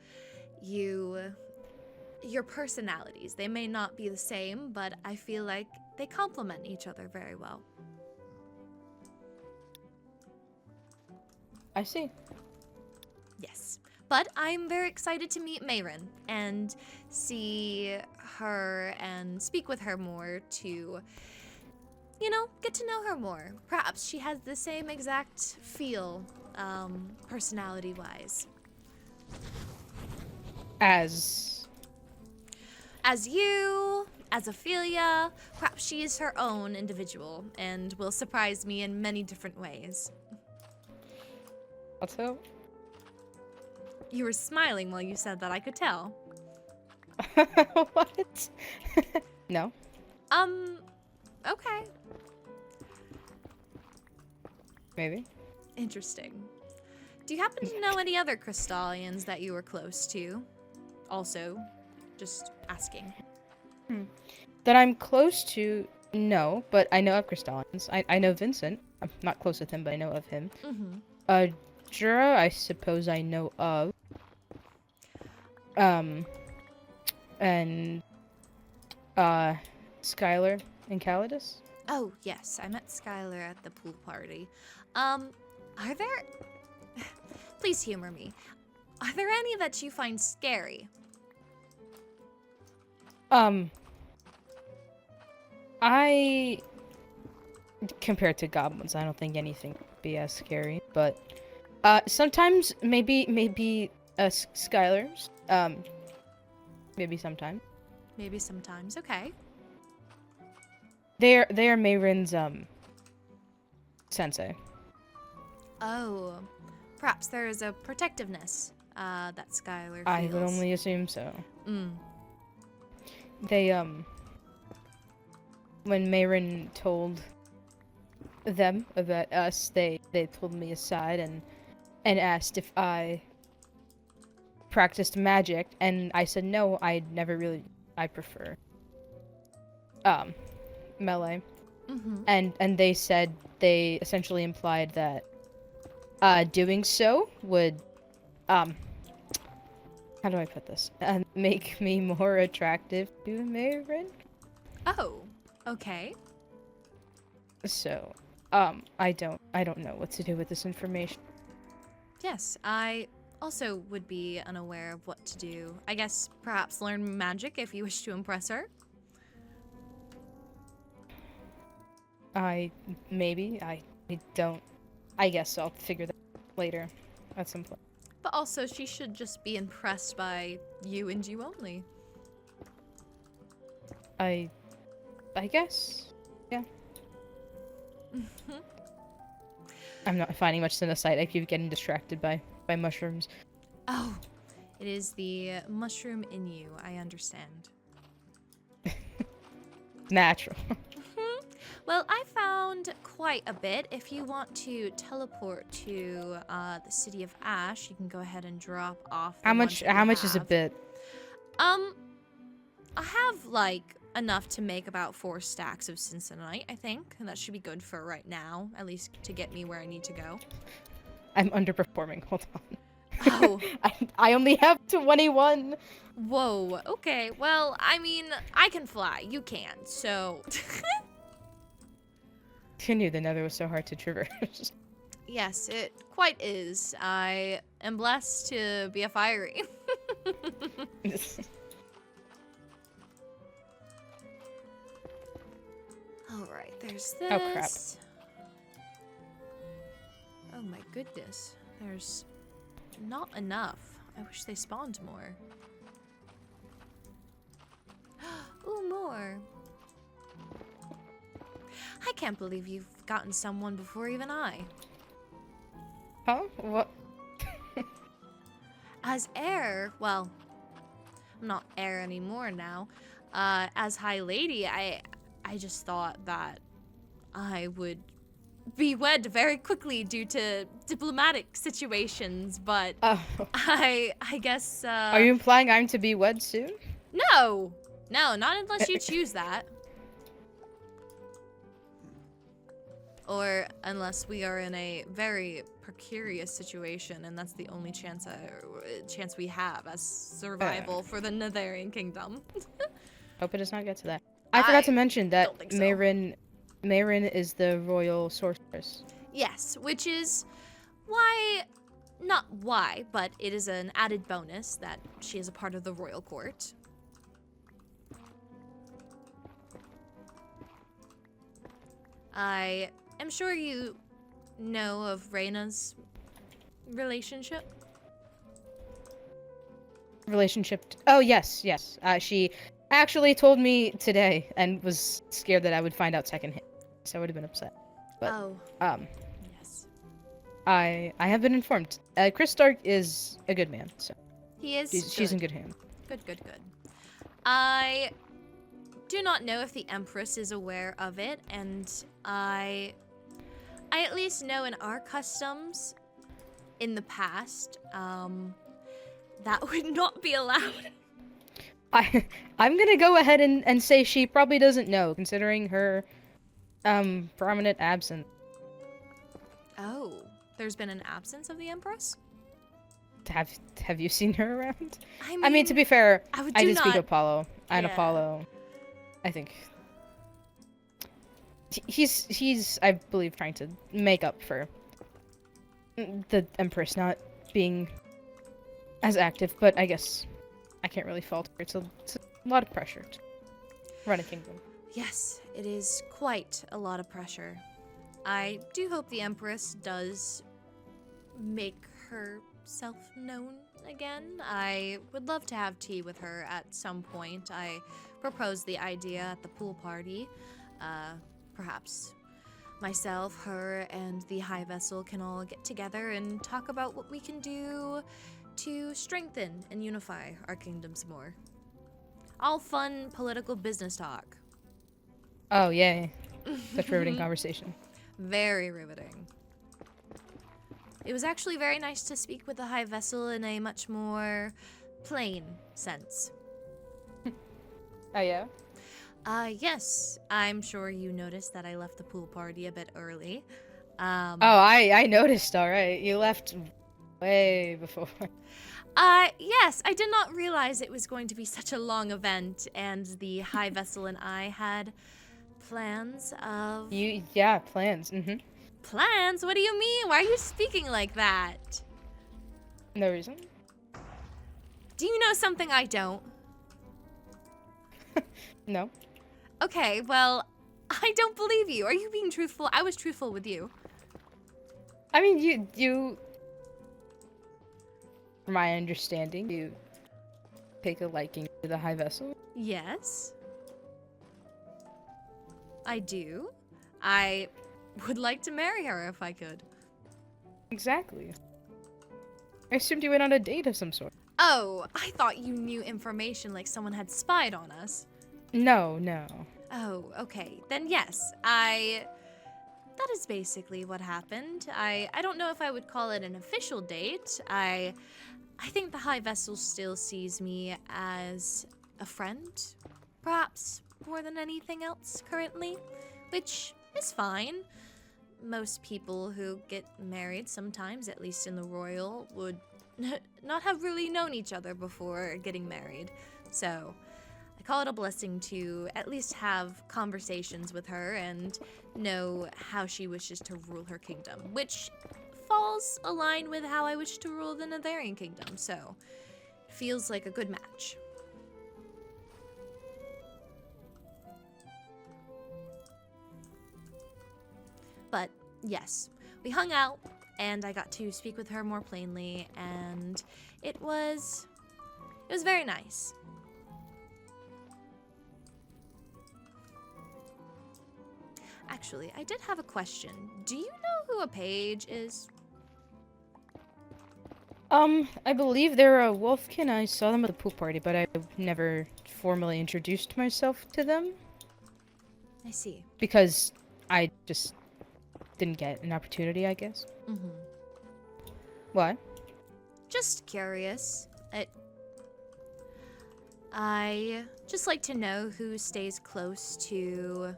your personalities. They may not be the same, but I feel like they complement each other very well. I see. Yes. But I'm very excited to meet Mayrin and see her and speak with her more to, get to know her more. Perhaps she has the same exact feel, personality-wise. As you, as Ophelia, perhaps she is her own individual and will surprise me in many different ways. Let's hope. You were smiling while you said that, I could tell. What? No. Okay. Maybe. Interesting. Do you happen to know any other Crystallians that you were close to? Also, just asking. That I'm close to, no, but I know of Crystallians. I know Vincent. I'm not close with him, but I know of him. Mm-hmm. Jura, I suppose I know of. And Skylar and Calidus. Oh, yes, I met Skylar at the pool party. Are there... Please humor me. Are there any that you find scary? Compared to goblins, I don't think anything would be as scary, but sometimes maybe Skylar's, maybe sometimes. Maybe sometimes, okay. They are Mayrin's sensei. Oh, perhaps there is a protectiveness that Skylar feels. I would only assume so. Mm. They when Mayrin told them about us, they pulled me aside and asked if I practiced magic, and I said no, I prefer melee. Mm-hmm. And they said, they essentially implied that doing so would how do I put this? Make me more attractive to Mayrin? Oh, okay. So, I don't know what to do with this information. Yes, I also would be unaware of what to do. I guess perhaps learn magic if you wish to impress her. Maybe, I don't. I guess I'll figure that out later at some point. But also, she should just be impressed by you and you only. I guess. Yeah. I'm not finding much in the sight. I keep getting distracted by mushrooms. Oh, it is the mushroom in you. I understand. Natural. Well, I found quite a bit. If you want to teleport to the city of Ash, you can go ahead and drop off. The How ones much? that you How much is a have. bit? I have like enough to make about 4 stacks of Cincinnati, I think, and that should be good for right now, at least to get me where I need to go. I'm underperforming. Hold on. Oh. I only have 21. Whoa. Okay. Well, I mean, I can fly. You can't. So. Who knew the Nether was so hard to traverse? Yes, it quite is. I am blessed to be a fiery. Alright, there's this. Oh, crap. Oh my goodness. There's not enough. I wish they spawned more. Ooh, more. I can't believe you've gotten someone before even I. Huh? What? As heir, well, I'm not heir anymore now. As High Lady, I just thought that I would be wed very quickly due to diplomatic situations, but Oh. I guess, Are you implying I'm to be wed soon? No, not unless you choose that. Or unless we are in a very precarious situation, and that's the only chance we have as survival for the Netherian kingdom. Hope it does not get to that. I forgot to mention that don't think so. Mayrin is the royal sorceress. Yes, which is why, not why, but it is an added bonus that she is a part of the royal court. I am sure you know of Reyna's relationship. Oh, yes. She actually told me today and was scared that I would find out secondhand. So I would have been upset. But, Oh, yes. I have been informed. Chris Stark is a good man, so He is she's in good hands. Good. I do not know if the Empress is aware of it, and I at least know in our customs in the past, that would not be allowed. I'm gonna go ahead and say she probably doesn't know, considering her prominent absence. Oh, there's been an absence of the Empress? Have you seen her around? I mean, To be fair, I I do did speak to not- Apollo, and Yeah. Apollo, I think he's I believe trying to make up for the Empress not being as active, but I guess I can't really fault her. It's a lot of pressure to run a kingdom. Yes, it is quite a lot of pressure. I do hope the Empress does make herself known again. I would love to have tea with her at some point. I proposed the idea at the pool party. Perhaps myself, her, and the High Vessel can all get together and talk about what we can do to strengthen and unify our kingdoms more. All fun political business talk. Oh yay! Such riveting conversation. Very riveting. It was actually very nice to speak with the High Vessel in a much more plain sense. Oh yeah. Yes, I'm sure you noticed that I left the pool party a bit early. Oh, I noticed. All right, you left way before. Yes, I did not realize it was going to be such a long event, and the High Vessel and I had plans of... Yeah, plans. Plans? What do you mean? Why are you speaking like that? No reason. Do you know something I don't? No. Okay, well, I don't believe you. Are you being truthful? I was truthful with you. I mean, you, from my understanding, you take a liking to the High Vessel. Yes. I do. I would like to marry her if I could. Exactly. I assumed you went on a date of some sort. Oh, I thought you knew information like someone had spied on us. No, no. Oh, okay. Then yes, that is basically what happened. I don't know if I would call it an official date. I think the High Vessel still sees me as a friend, perhaps more than anything else currently, which is fine. Most people who get married sometimes, at least in the royal, would not have really known each other before getting married. So I call it a blessing to at least have conversations with her and know how she wishes to rule her kingdom, which falls aligned with how I wish to rule the Netherian kingdom, so it feels like a good match. But yes, we hung out and I got to speak with her more plainly, and it was very nice. Actually, I did have a question. Do you know who a page is? I believe they're a wolfkin. I saw them at the pool party, but I've never formally introduced myself to them. I see. Because I just didn't get an opportunity, I guess. Mm-hmm. What? Just curious. I just like to know who stays close to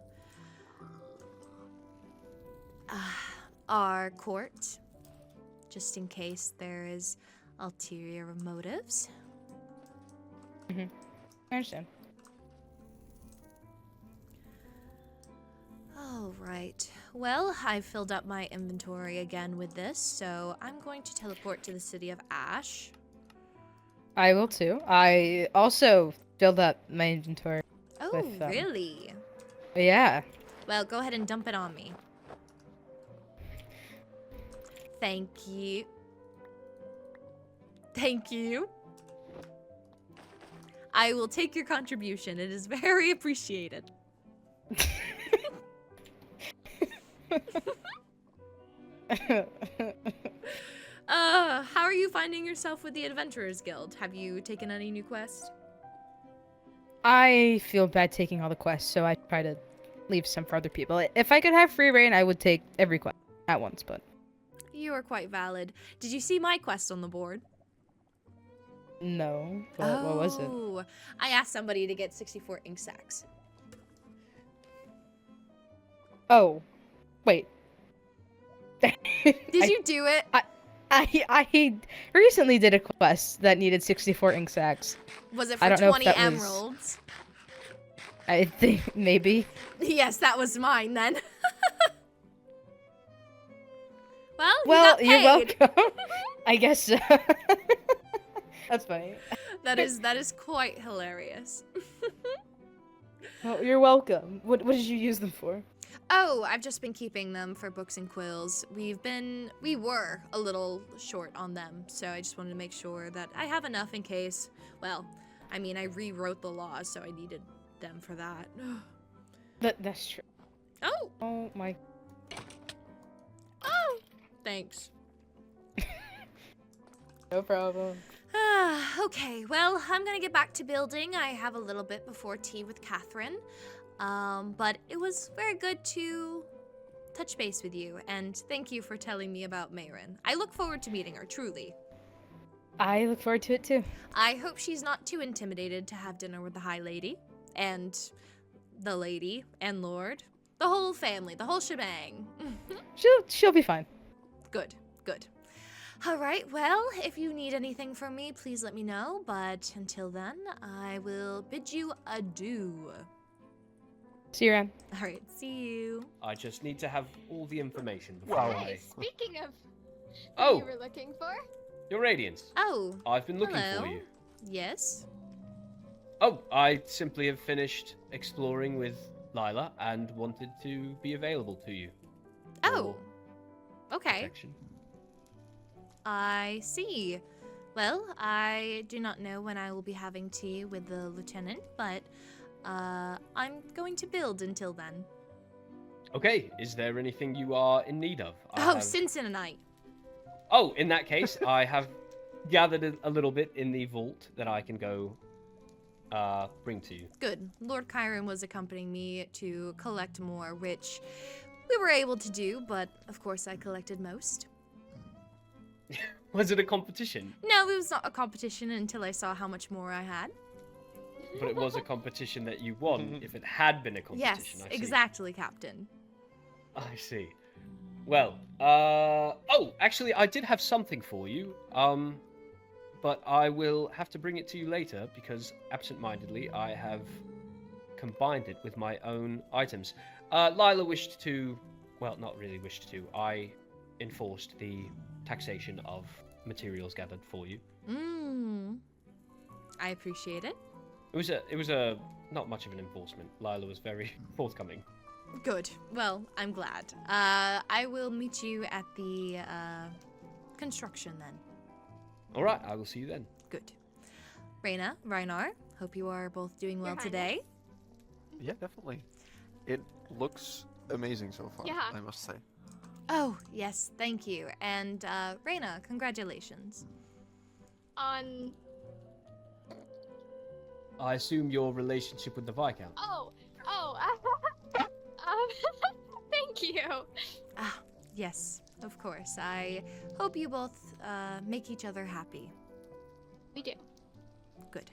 our court, just in case there is ulterior motives. I understand. All right. Well, I've filled up my inventory again with this, so I'm going to teleport to the city of Ash. I will too. I also filled up my inventory. Oh, With, really? Yeah. Well, go ahead and dump it on me. Thank you. Thank you. I will take your contribution. It is very appreciated. How are you finding yourself with the Adventurers Guild? Have you taken any new quests? I feel bad taking all the quests, so I try to leave some for other people. If I could have free reign, I would take every quest at once, but... You are quite valid. Did you see my quest on the board? No. What was it? Oh, I asked somebody to get 64 ink sacks. Oh. Wait. Did you do it? I recently did a quest that needed 64 ink sacks. Was it I for don't know if 20 that was- emeralds? I think maybe. Yes, that was mine then. Well, Well, you you're got paid. welcome. I guess so. That's funny. That is quite hilarious. Well, you're welcome. What did you use them for? Oh, I've just been keeping them for books and quills. We were a little short on them, so I just wanted to make sure that I have enough in case. Well, I mean, I rewrote the laws, so I needed them for that. That's true. Oh, Oh my. oh, thanks. No problem. Okay, well, I'm gonna get back to building. I have a little bit before tea with Catherine. But it was very good to touch base with you, and thank you for telling me about Mayrin. I look forward to meeting her, truly. I look forward to it too. I hope she's not too intimidated to have dinner with the High Lady, and the Lady, and Lord. The whole family, the whole shebang. She'll be fine. Good, good. All right, well, if you need anything from me, please let me know. But until then, I will bid you adieu. See you around. All right, see you. I just need to have all the information before Wow. Hey, I... speaking of Oh! who you were looking for, Your Radiance. Oh, I've been looking hello. for you. Yes? Oh, I simply have finished exploring with Lila and wanted to be available to you. Oh, for okay. protection. I see. Well, I do not know when I will be having tea with the lieutenant, but I'm going to build until then. Okay, is there anything you are in need of? Cincinnati. Oh, in that case, I have gathered a little bit in the vault that I can go bring to you. Good. Lord Chiron was accompanying me to collect more, which we were able to do, but of course I collected most. Was it a competition? No, it was not a competition until I saw how much more I had. But it was a competition that you won if it had been a competition. Yes, I see. exactly, Captain. I see. Well, oh, actually, I did have something for you. But I will have to bring it to you later because, absent-mindedly, I have combined it with my own items. Lila wished to, well, not really wished to. I enforced the taxation of materials gathered for you. I appreciate it. It was a not much of an enforcement. Lila was very forthcoming. Good. Well, I'm glad. I will meet you at the construction then. All right, I will see you then. Good. Reyna, Reinar, hope you are both doing well Your today. Yeah, definitely. It looks amazing so far, Yeah. I must say. Oh, yes, thank you. And Reyna, congratulations. on I assume your relationship with the Viscount. thank you. Ah, yes, of course. I hope you both make each other happy. We do. Good.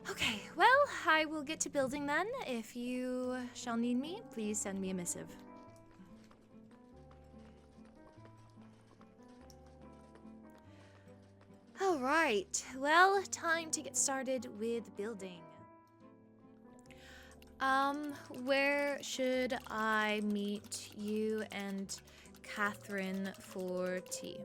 Okay, well, I will get to building then. If you shall need me, please send me a missive. All right, well, time to get started with building. Where should I meet you and Catherine for tea?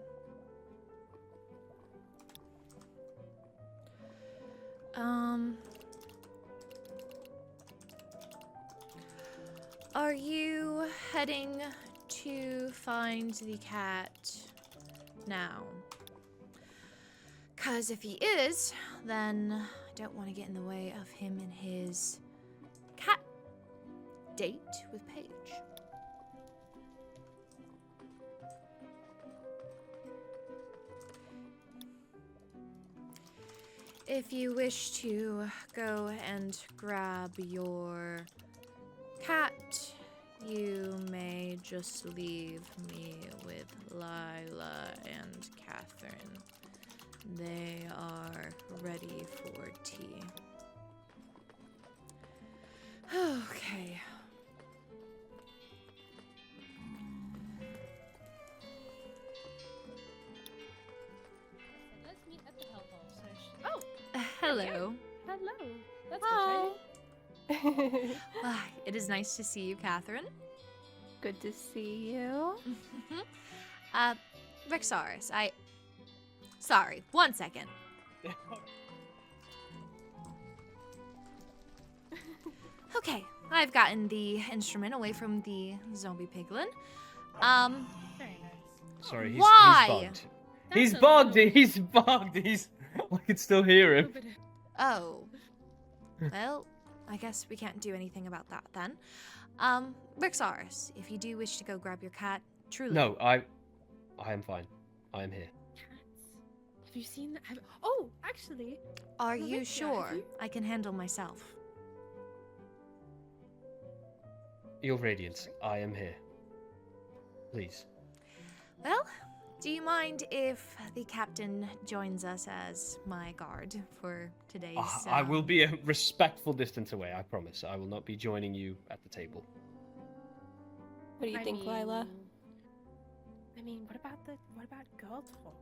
Are you heading to find the cat now? 'Cause if he is, then I don't want to get in the way of him and his cat date with Paige. If you wish to go and grab your cat, you may just leave me with Lila and Catherine. They are ready for tea. Okay. Let's meet at the hellhole. Hello. Hello. That's Hi. exciting. Ah, it is nice to see you, Catherine. Good to see you. Rexaris, Sorry, 1 second. Okay, I've gotten the instrument away from the zombie piglin. Very nice. Sorry, Why? He's That's bugged. a little- He's bugged. I can still hear him. Oh. Well, I guess we can't do anything about that then. Rexaris, if you do wish to go grab your cat, truly. No, I am fine. I am here. Cats. Have you seen that? Oh, actually. Are you Lorynthia, sure? have you- I can handle myself. Your Radiance, I am here. Please. Well, do you mind if the captain joins us as my guard for today's... I will be a respectful distance away, I promise. I will not be joining you at the table. What do you think, Lila? I mean, what about girl talk?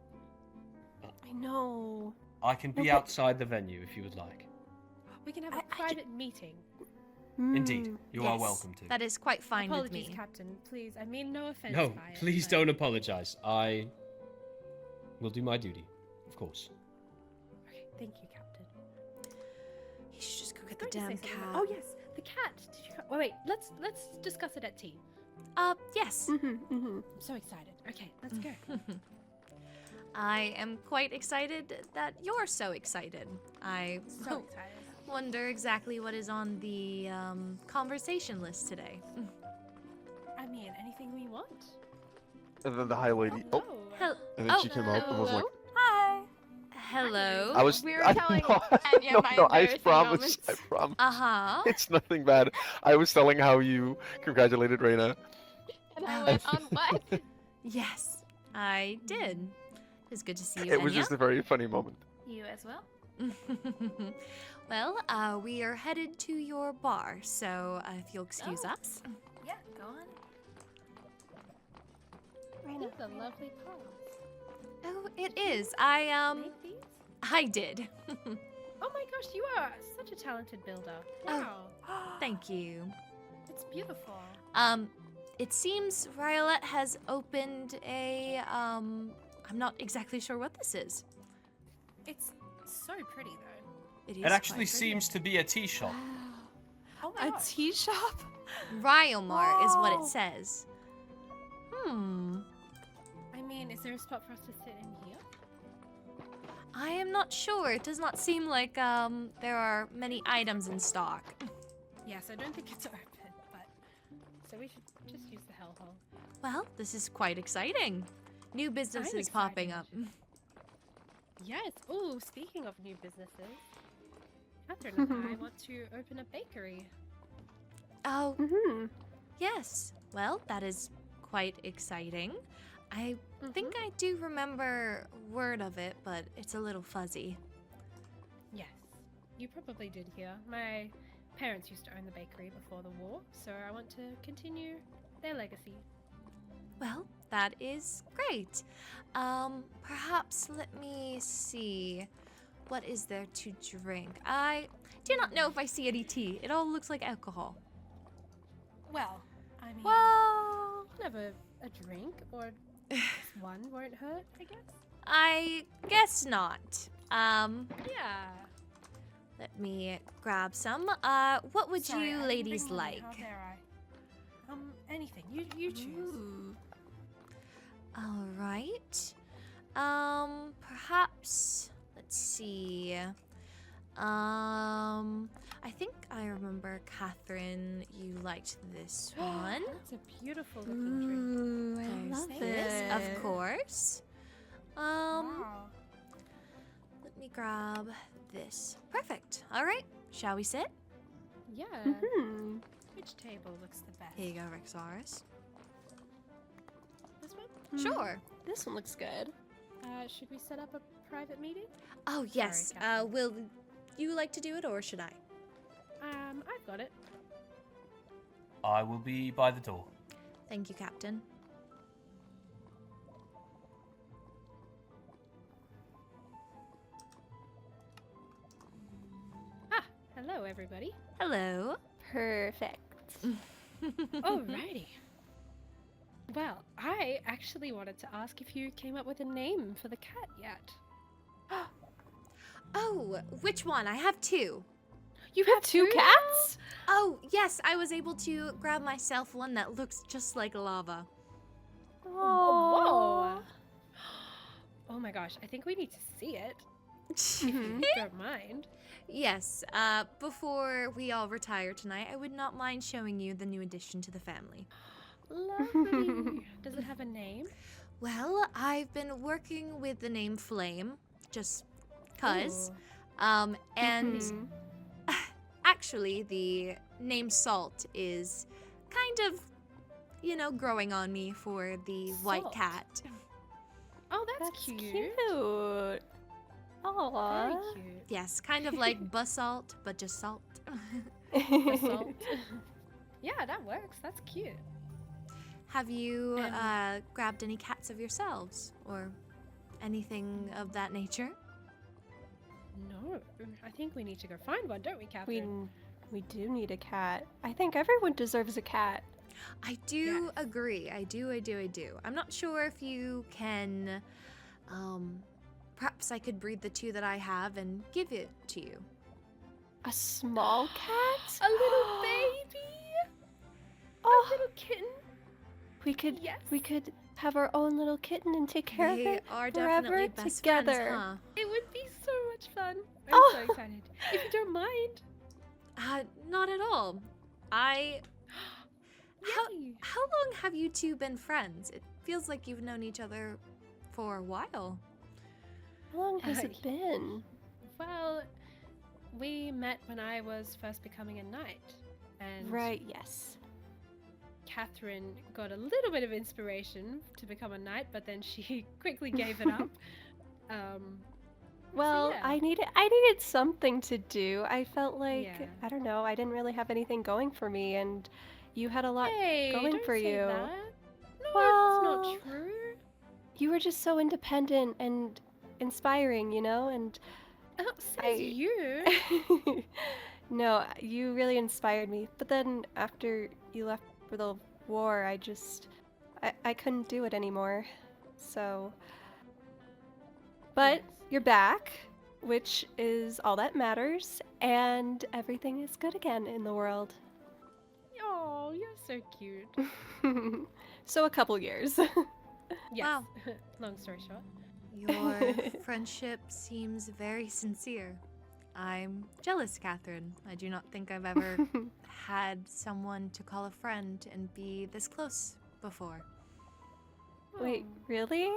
I know. I can be Okay. outside the venue if you would like. We can have I a ju- private meeting. Indeed, you are Yes, welcome to. That is quite fine with Apologies, me. Captain. Please, I mean no offense. No, by it, please but- don't apologize. I will do my duty, of course. Okay, thank you, Captain. You should just go get I the was going damn to say something cat. about- Oh yes, the cat. Did you? Wait. Let's discuss it at tea. Yes. I'm so excited. Okay, let's go. I am quite excited that you're so excited. I So excited. wonder exactly what is on the conversation list today. I mean, anything we want. And then the high lady. Oh, Hel- and then oh, she came up and was like, Hi. hello. I was. We were I, telling no, Enya no, my no, I embarrassing promise. moments. I promise. Uh-huh. It's nothing bad. I was telling how you congratulated Reina. And I Oh. went on what? Yes, I did. It's good to see you, It was Enya. just a very funny moment. You as well? Well, we are headed to your bar, so if you'll excuse Oh. us. Yeah, go on. Reina, the lovely pause. Oh, it is. I Make these? did. Oh my gosh, you are such a talented builder. Oh. Wow. Thank you. It's beautiful. It seems Riolet has opened a, I'm not exactly sure what this is. It's so pretty though. It is It actually quite pretty. seems to be a tea shop. Oh my A gosh. tea shop? Ryomar is what Whoa. it says. Hmm. I mean, is there a spot for us to sit in here? I am not sure. It does not seem like, there are many items in stock. Yes, I don't think it's open, but so we should just use the hellhole. Well, this is quite exciting. New businesses popping up. Yes. Oh, speaking of new businesses, Catherine and I want to open a bakery. Oh, Mm-hmm. yes. Well, that is quite exciting. I think I do remember word of it, but it's a little fuzzy. Yes, you probably did hear. My parents used to own the bakery before the war, so I want to continue their legacy. Well, that is great. Perhaps let me see. What is there to drink? I do not know if I see any tea. It all looks like alcohol. Well, I mean, Well, you can have a drink, or just one won't hurt, I guess. I guess not. Yeah. Let me grab some. What would Sorry, I you didn't ladies bring money. like? How dare I? Anything. You choose. All right. Perhaps let's see. I think I remember Catherine. You liked this one. That's a beautiful looking drink. Ooh, I There's love this, it. of course. Wow. Let me grab this. Perfect. All right. Shall we sit? Yeah. Mm-hmm. Which table looks the best? Here you go, Rexaurus. This one? Sure. This one looks good. Should we set up a private meeting? Oh yes. Catherine. Will you like to do it, or should I? I've got it. I will be by the door. Thank you, Captain. Hello, everybody. Hello. Perfect. Alrighty. Well, I actually wanted to ask if you came up with a name for the cat yet. Oh, which one? I have two. You have two cats? Oh, yes, I was able to grab myself one that looks just like lava. Whoa! Oh my gosh, I think we need to see it, if you don't mind. Yes, before we all retire tonight, I would not mind showing you the new addition to the family. Lovely. Does it have a name? Well, I've been working with the name Flame, just 'cause. Ooh. And Mhm. actually, the name Salt is kind of, growing on me for the white Salt. cat. Oh, that's, That's cute. cute. Aww. Very cute. Yes, kind of like basalt, but just salt. Basalt. Yeah, that works. That's cute. Have you And- grabbed any cats of yourselves or anything of that nature? No, I think we need to go find one, don't we, Catherine? We do need a cat. I think everyone deserves a cat. I do agree. I do. I'm not sure if you can. Perhaps I could breed the 2 that I have and give it to you. A small cat? A little baby! Oh, A little kitten! Yes. we could have our own little kitten and take care of They it are forever definitely best together. friends, huh? It would be so much fun. I'm Oh. so excited. If you don't mind. Not at all. How Yay. long have you 2 been friends? It feels like you've known each other for a while. How long has it been? Well, we met when I was first becoming a knight. And Right, yes. Catherine got a little bit of inspiration to become a knight, but then she quickly gave it up. Well, yeah. I needed something to do. I felt like, Yeah. I don't know, I didn't really have anything going for me, and you had a lot Hey, going don't for say you. that. No, Well- that's not true. You were just so independent and inspiring, you know, and Oh, says I- you. no, you really inspired me. But then after you left for the war, I couldn't do it anymore. So, but Yes. you're back, which is all that matters, and everything is good again in the world. Oh, you're so cute. So a couple years. Yes. Wow. Long story short. Your friendship seems very sincere. I'm jealous, Catherine. I do not think I've ever had someone to call a friend and be this close before. Wait, Oh. really?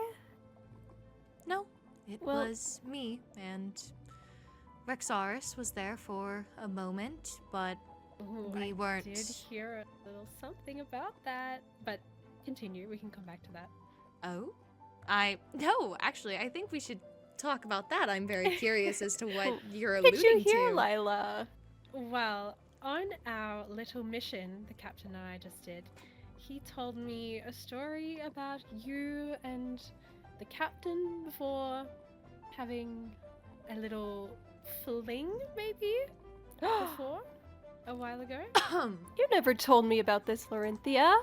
No, it Well- was me, and Rexaris was there for a moment, but Ooh, we I weren't. did hear a little something about that, but continue. We can come back to that. Oh? No, actually, I think we should talk about that. I'm very curious as to what you're Did alluding you hear, to. Lila? Well, on our little mission the captain and I just did, he told me a story about you and the captain before having a little fling, maybe, before, a while ago. You never told me about this, Lorynthia.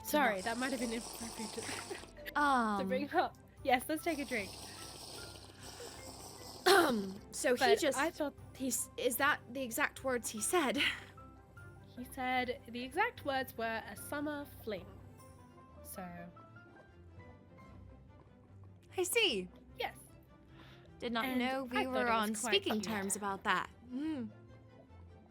Sorry, that might have been inappropriate to bring up. Yes, let's take a drink. So he But just I thought is that the exact words he said? he said the exact words were a summer fling. So, I see. yes. Did not And know I we thought were it was on quite speaking cute. terms about that.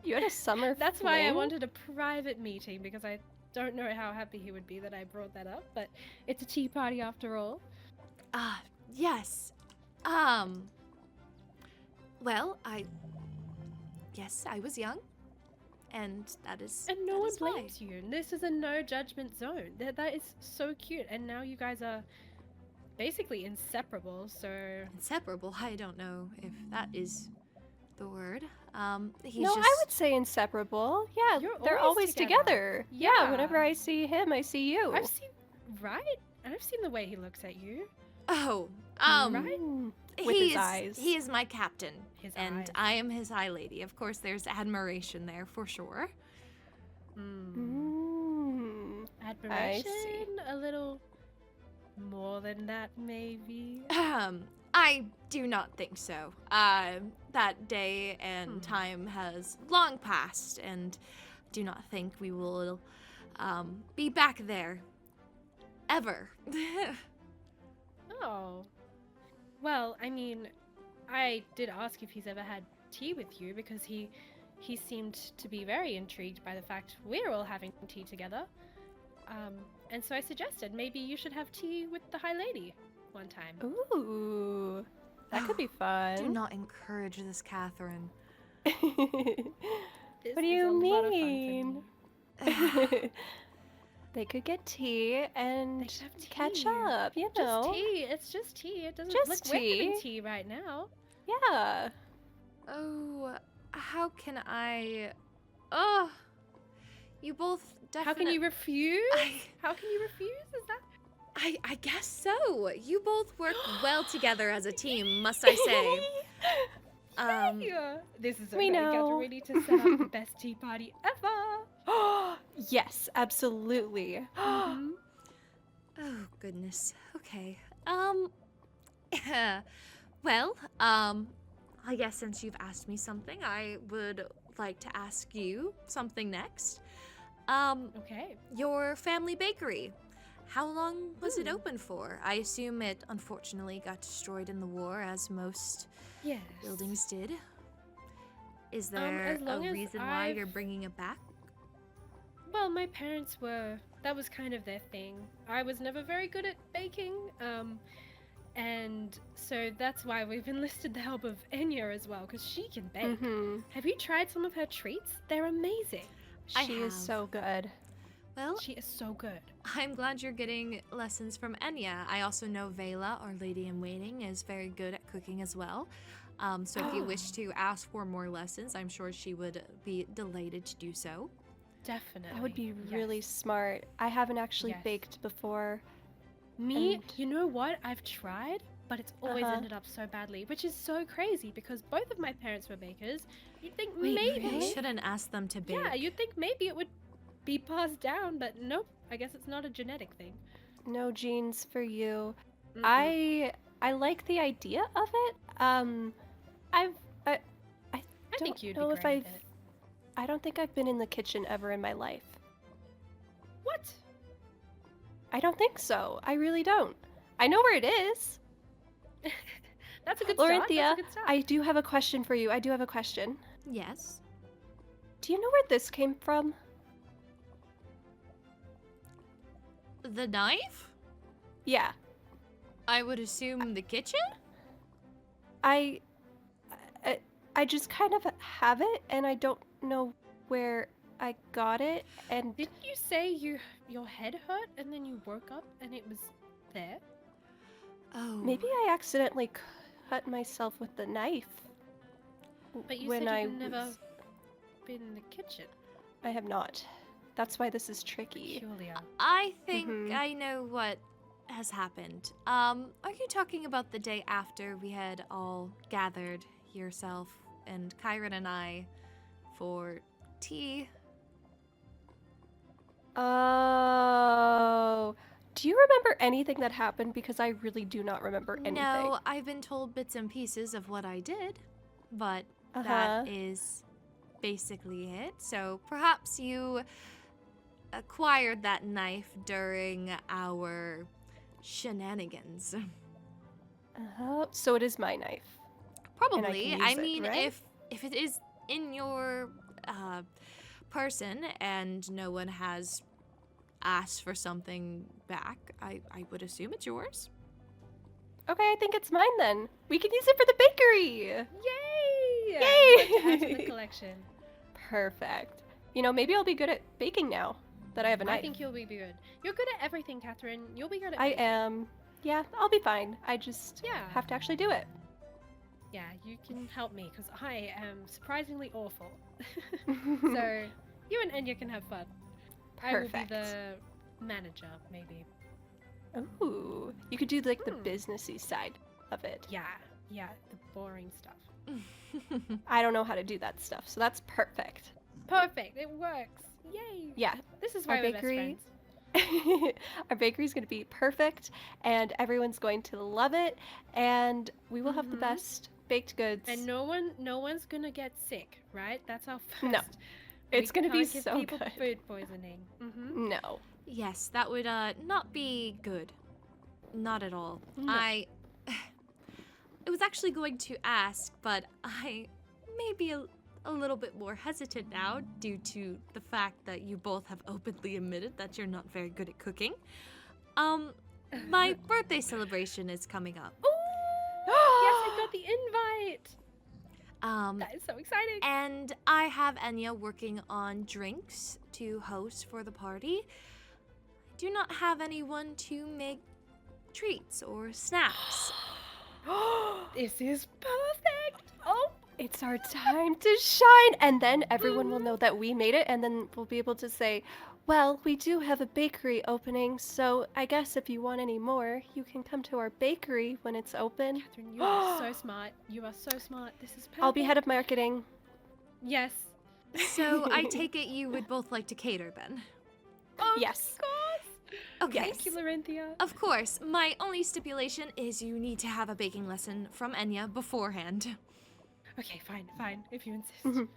You had a summer That's why I fling? wanted a private meeting, because I don't know how happy he would be that I brought that up, but it's a tea party after all. Yes. Well, yes, I was young, and that is. And no that one is why. blames you. This is a no judgment zone. That is so cute. And now you guys are basically inseparable, so Inseparable. I don't know if that is the word. He's No, just. I would say inseparable. Yeah, You're they're always always together. together. Yeah, Yeah. whenever I see him, I see you. I've seen right? And I've seen the way he looks at you. Oh, Right? With he his is, eyes. He is my captain, His and eyes. I am his high lady. Of course, there's admiration there for sure. Mm. Admiration, a little more than that, maybe. I do not think so. That day and time has long passed, and do not think we will be back there ever. Oh. Well, I mean, I did ask if he's ever had tea with you, because he seemed to be very intrigued by the fact we're all having tea together. And so I suggested maybe you should have tea with the High Lady one time. Ooh, that could be do fun. not encourage this, Catherine. This What do is you a lot of fun for mean? me. They could get tea and They could have catch tea. up, you know. Just tea. It's just tea. It doesn't Just look we're having tea. tea right now. Yeah. Oh, how can I? Oh, You both definitely. How can you refuse? I- How can you refuse? Is that? I guess so. You both work well together as a team, must I say. Yeah. This is We okay. know. Get ready to set up the best tea party ever. Yes, absolutely. Mhm. Oh goodness. Okay. Well, I guess since you've asked me something, I would like to ask you something next. Okay. Your family bakery. How long was it open for? I assume it unfortunately got destroyed in the war, as most Yes. buildings did. Is as there a long as reason why you're I've- bringing it back? Well, my parents were. That was kind of their thing. I was never very good at baking. And so that's why we've enlisted the help of Enya as well, because she can bake. Mm-hmm. Have you tried some of her treats? They're amazing. I She is have. so good. Well, She is so good. I'm glad you're getting lessons from Enya. I also know Vela, our lady in waiting, is very good at cooking as well. So if you wish to ask for more lessons, I'm sure she would be delighted to do so. Definitely. That would be really Yes. smart. I haven't actually Yes. baked before. Me, And- you know what? I've tried, but it's always Uh-huh. ended up so badly, which is so crazy because both of my parents were bakers. You'd think Wait, maybe. You really? shouldn't ask them to bake. Yeah, you'd think maybe it would be passed down, but nope. I guess it's not a genetic thing. No genes for you. Mm-mm. I like the idea of it. I I don't think you'd know be if great at it. I don't think I've been in the kitchen ever in my life. What? I don't think so. I really don't. I know where it is. That's a good start. That's Lorynthia, a good start. I do have a question for you. I do have a question. Yes. Do you know where this came from? The knife? Yeah. I would assume the kitchen? I just kind of have it, and I don't know where I got it. And Didn't you say your head hurt and then you woke up and it was there? Oh. maybe I accidentally cut myself with the knife. But you when said I you'd never was- been in the kitchen. I have not. That's why this is tricky. Peculiar. I think Mhm. I know what has happened. Are you talking about the day after we had all gathered, yourself and Kyron and I, for tea? Oh. Do you remember anything that happened? Because I really do not remember anything. No, I've been told bits and pieces of what I did, but Uh-huh. that is basically it. So perhaps you acquired that knife during our shenanigans. So it is my knife. Probably. use I it, mean, right? if it is in your person and no one has asked for something back, I would assume it's yours. Okay, I think it's mine then. We can use it for the bakery. Yay! Yay! I'd like to add to the collection. Perfect. You know, maybe I'll be good at baking now that I have a knife. I think you'll be good. You're good at everything, Catherine. You'll be good at I baking. am. Yeah, I'll be fine. I just Yeah. have to actually do it. Yeah, you can help me because I am surprisingly awful. So you and Enya can have fun. I will be Perfect. the manager, maybe. Ooh, you could do like the Hmm. businessy side of it. Yeah, the boring stuff. I don't know how to do that stuff, so that's perfect. Perfect, it works. Yay! Yeah, This is Our why we're best bakery- friends. our bakery's going to be perfect, and everyone's going to love it, and we will have the Mhm. best baked goods. And no one's gonna get sick, right? That's our first. No, it's We gonna be can't give so people good. food poisoning. Mm-hmm. No. Yes, that would not be good. Not at all. No. I was actually going to ask, but I may be a little bit more hesitant now due to the fact that you both have openly admitted that you're not very good at cooking. My birthday celebration is coming up. Yes, I got the invite. That is so exciting. And I have Enya working on drinks to host for the party. I do not have anyone to make treats or snacks. This is perfect. Oh, It's our time to shine, and then everyone will know that we made it, and then we'll be able to say, well, we do have a bakery opening, so I guess if you want any more, you can come to our bakery when it's open. Catherine, you are so smart. You are so smart. This is perfect. I'll be head of marketing. Yes. So I take it you would both like to cater then? Yes. Okay. Thank you, Lorynthia. Of course. My only stipulation is you need to have a baking lesson from Enya beforehand. Okay, fine. If you insist. Mhm.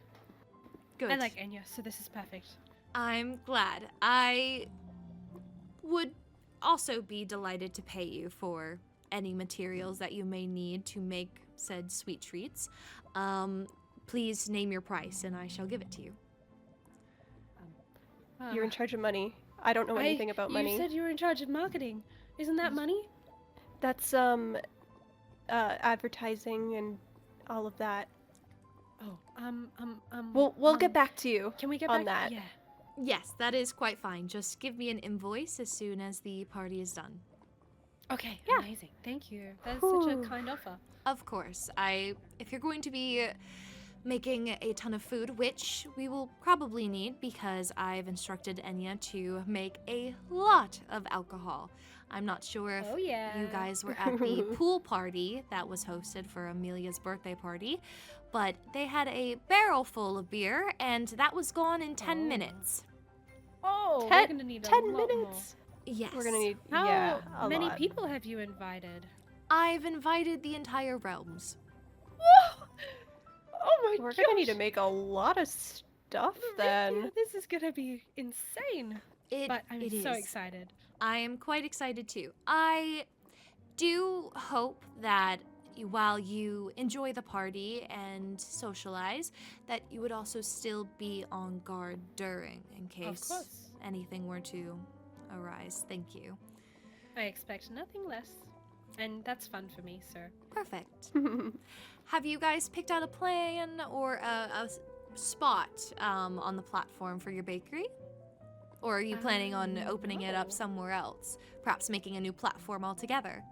Good. I like Enya, so this is perfect. I'm glad. I would also be delighted to pay you for any materials that you may need to make said sweet treats. Please name your price and I shall give it to you. You're in charge of money. I don't know anything about money. You said you were in charge of marketing. Isn't that money? That's advertising and all of that. Oh, We'll get back to you. Can we get on back? that. Yeah. Yes, that is quite fine. Just give me an invoice as soon as the party is done. Okay. Yeah. Amazing. Thank you. That is such a Whew. kind offer. Of course. If you're going to be making a ton of food, which we will probably need because I've instructed Enya to make a lot of alcohol. I'm not sure if Oh yeah. you guys were at the pool party that was hosted for Amelia's birthday party, but they had a barrel full of beer and that was gone in 10 minutes. Oh, Ten- we're gonna need a 10 lot minutes. Yes. We're gonna need How a many lot. people have you invited? I've invited the entire realms. Oh my We're gonna need to make a lot of stuff then. This is gonna be insane. But I'm It so is. excited. I am quite excited too. I do hope that while you enjoy the party and socialize, that you would also still be on guard during, in case course. anything were to arise. Thank you. I expect nothing less. And that's fun for me, sir. Perfect. Have you guys picked out a plan or a spot on the platform for your bakery? Or are you planning on opening it up no. somewhere else? Perhaps making a new platform altogether?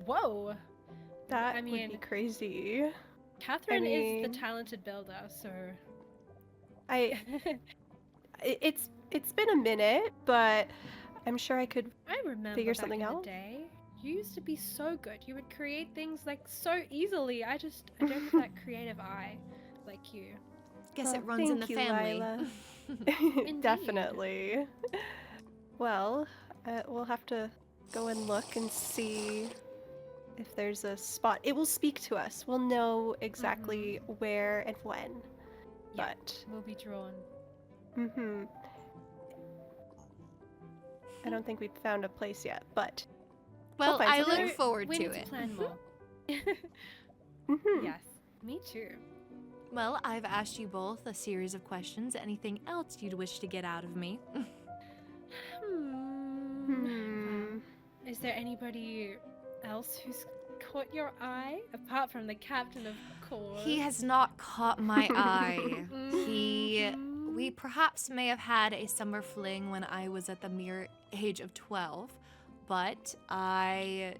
Whoa. That I would mean- be crazy. Catherine is mean- the talented builder, so It's been a minute, but I'm sure I could. I remember Figure back something in out? the day. You used to be so good. You would create things like so easily. I don't have that creative eye like you. Guess it Well, runs in the thank you, family. Lila. Indeed. Definitely. Well, we'll have to go and look and see if there's a spot. It will speak to us. We'll know exactly where and when. Yeah. But We'll be drawn. I don't think we've found a place yet, but Well, find I something. look forward we to need it. to plan more. mhm. Yes, me too. Well, I've asked you both a series of questions. Anything else you'd wish to get out of me? Hmm. Is there anybody else who's caught your eye apart from the captain, of course? He has not caught my eye. Mhm. We perhaps may have had a summer fling when I was at the mere age of 12, but I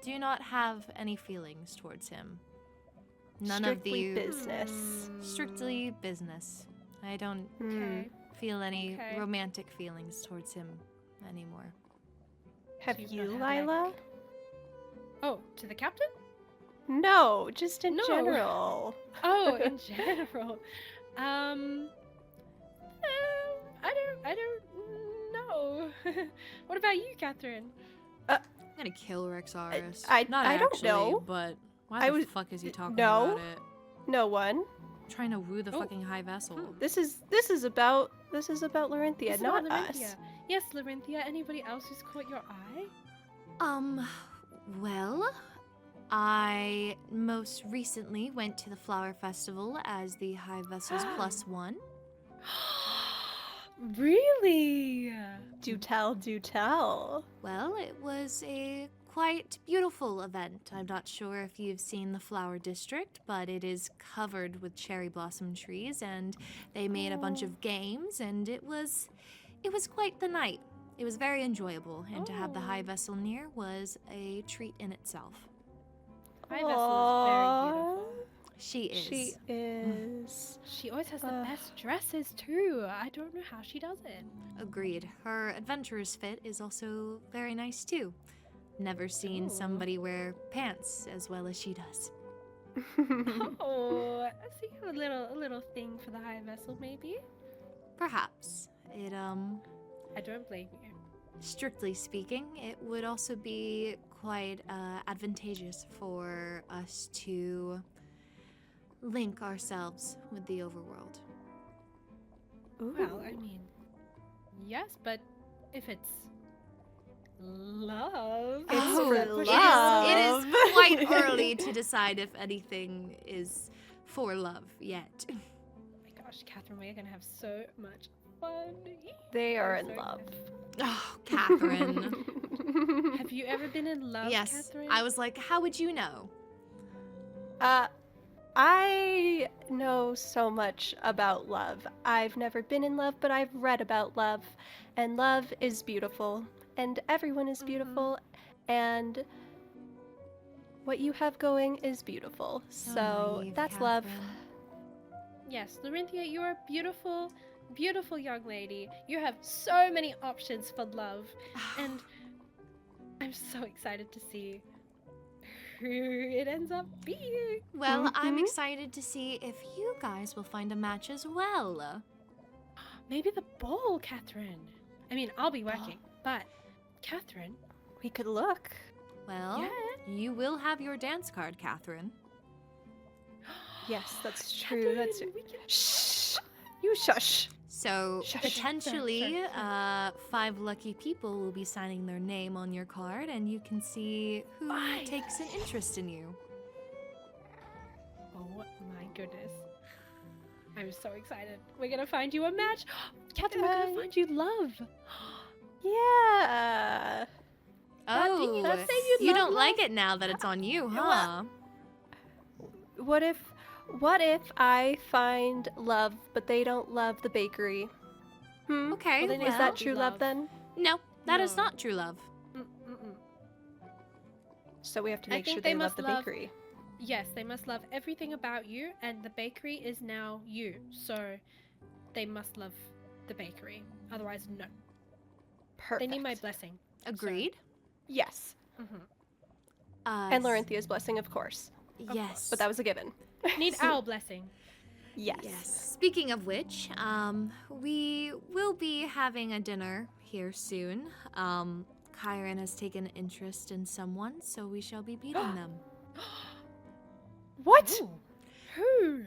do not have any feelings towards him. None Strictly of the business. strictly business. I don't Okay. feel any Okay. romantic feelings towards him anymore. Have Do you, not have, Lila? like- Oh, to the captain? No, just in No. general. Oh, in general. I don't know. What about you, Catherine? I'm gonna kill Rexaris. I Not don't actually, know. but why I the was- fuck is he talking no. about it? No one. I'm trying to woo the Oh. fucking high vessel. This is about Lorynthia, This is not about us. Lorynthia. Yes, Lorynthia. Anybody else who's caught your eye? Well, I most recently went to the Flower Festival as the High Vessels +1. Really? Do tell, do tell. Well, it was a quite beautiful event. I'm not sure if you've seen the Flower District, but it is covered with cherry blossom trees, and they made a bunch of games, and it was quite the night. It was very enjoyable, and to have the High Oh. Vessel near was a treat in itself. High Vessel is very Aw. beautiful. She is. She is. She always has the best dresses too. I don't know how she does it. Agreed. Her adventurer's fit is also very nice too. Never seen Ooh. somebody wear pants as well as she does. Oh, so you have a little thing for the high vessel, maybe? Perhaps. It, I don't blame you. strictly speaking, it would also be quite advantageous for us to link ourselves with the overworld. Well, I mean, yes, but if it's love, It's Oh, for it is- love. It is quite early to decide if anything is for love yet. Oh my gosh, Catherine, we're gonna have so much fun. They are I'm in so love. excited. Oh, Catherine. Have you ever been in love, Yes. Catherine? I was like, how would you know? I know so much about love. I've never been in love, but I've read about love. And love is beautiful. And everyone is beautiful. And what you have going is beautiful. So naive, that's love. Catherine. Yes, Lorynthia, you're a beautiful, beautiful young lady. You have so many options for love. And I'm so excited to see who it ends up being. Well, I'm Mhm. excited to see if you guys will find a match as well. Maybe the ball, Catherine. I mean, I'll be working, but Catherine, We could look. Well, yeah. you will have your dance card, Catherine. Yes, that's true. That's Catherine, we can- Shh. You shush. So Shush. potentially, Sorry. 5 lucky people will be signing their name on your card, and you can see who Five. takes an interest in you. Oh my goodness. I'm so excited. We're gonna find you a match. Catherine, we're gonna Yay. find you love. Yeah. Oh, you not say you you love don't like love? it now that it's on you, Yeah, huh? What if I find love, but they don't love the bakery? Okay, Well, then Is Well, that true love love. then? No, that is No. not true love. Mm-mm. So we have to I make think sure they they love must the love- bakery. Yes, they must love everything about you, and the bakery is now you. So they must love the bakery. Otherwise, no. Perfect. They need my blessing. Agreed. Yes. hmm And Lorynthia's blessing, of course. Yes. But that was a given. Need our blessing. Yes. Yes. Speaking of which, we will be having a dinner here soon. Kyron has taken interest in someone, so we shall be meeting them. What? Ooh. Who?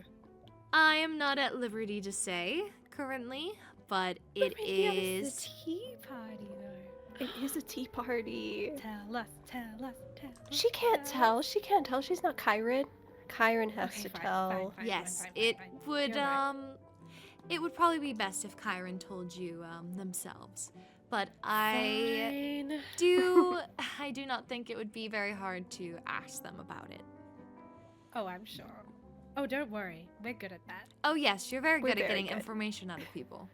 I am not at liberty to say currently, but it Lorynthia, is. It's the tea party, though. It is a tea party. Tell us, tell us, tell us. She can't us. tell. She can't tell. She's not Kyron. Kyron has Okay, to fine, tell. fine, fine, Yes, fine, it fine. would. You're right. It would probably be best if Kyron told you themselves. But I Fine. I do not think it would be very hard to ask them about it. Oh, I'm sure. Oh, don't worry. We're good at that. Oh yes, you're very We're good at very getting good. information out of people.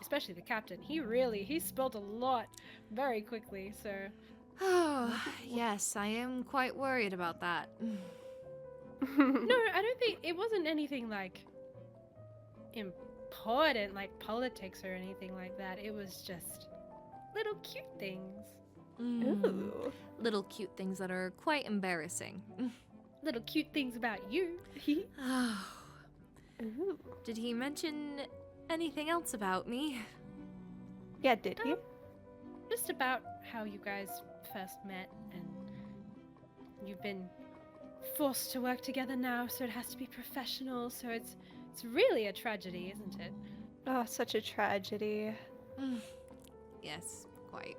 Especially the captain. He spilled a lot very quickly, so. Oh, yes, I am quite worried about that. No, I don't think it wasn't anything like important, like politics or anything like that. It was just little cute things. Mm, Ooh. little cute things that are quite embarrassing. Little cute things about you. Oh, Ooh. did he mention anything else about me? Yeah, did he? Just about how you guys first met, and you've been forced to work together now, so it has to be professional. So it's really a tragedy, isn't it? Oh, such a tragedy. Yes, quite.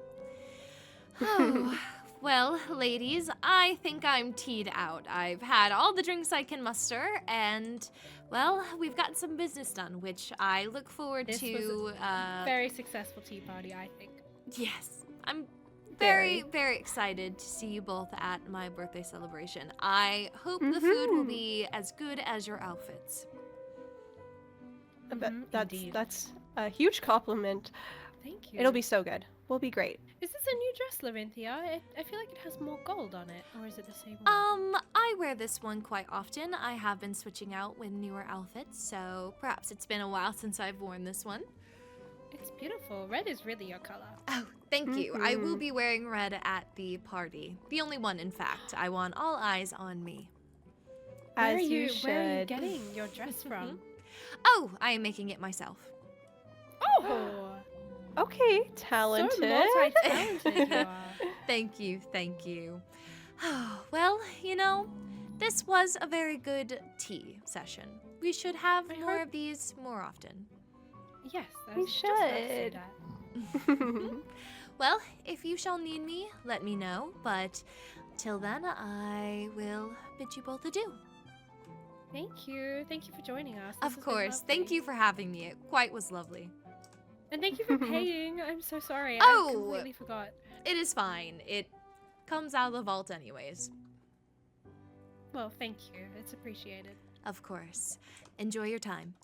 Oh, well, ladies, I think I'm teed out. I've had all the drinks I can muster, and, well, we've got some business done, which I look forward This to. was Very successful tea party, I think. Yes, I'm Very. very, very excited to see you both at my birthday celebration. I hope the food will Mhm. be as good as your outfits. But Mhm, that's indeed. that's a huge compliment. Thank you. It'll be so good. we'll be great. Is this a new dress, Lorynthia? I feel like it has more gold on it, or is it the same one? I wear this one quite often. I have been switching out with newer outfits, so perhaps it's been a while since I've worn this one. It's beautiful. Red is really your color. Oh, thank you. I will be wearing red at the party. The only one, in fact. I want all eyes on me. As Where are you should. getting your dress from? Oh, I am making it myself. Oh, Okay, talented. so multi-talented you are. Thank you, thank you. Well, you know, this was a very good tea session. We should have I more hope- of these more often. Yes, I We was just about to say should. that. Well, if you shall need me, let me know, but till then, I will bid you both adieu. Thank you. Thank you for joining us. This Of has been course, thank lovely. you for having me. It quite was lovely. And thank you for paying. I'm so sorry. Oh! I completely forgot. It is fine. It comes out of the vault anyways. Well, thank you. It's appreciated. Of course. Enjoy your time.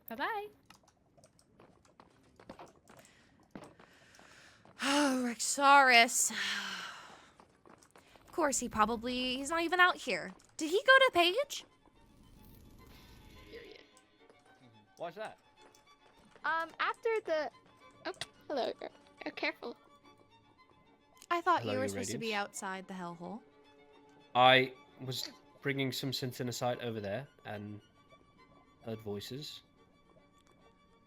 Bye-bye. Oh, Rexaurus. Of course, he's not even out here. Did he go to Page? Why's that? After the... Oh, hello. Oh, careful. I thought Hello, you were Your supposed to be Radiance. outside the hellhole. I was bringing some synthenosite over there and heard voices.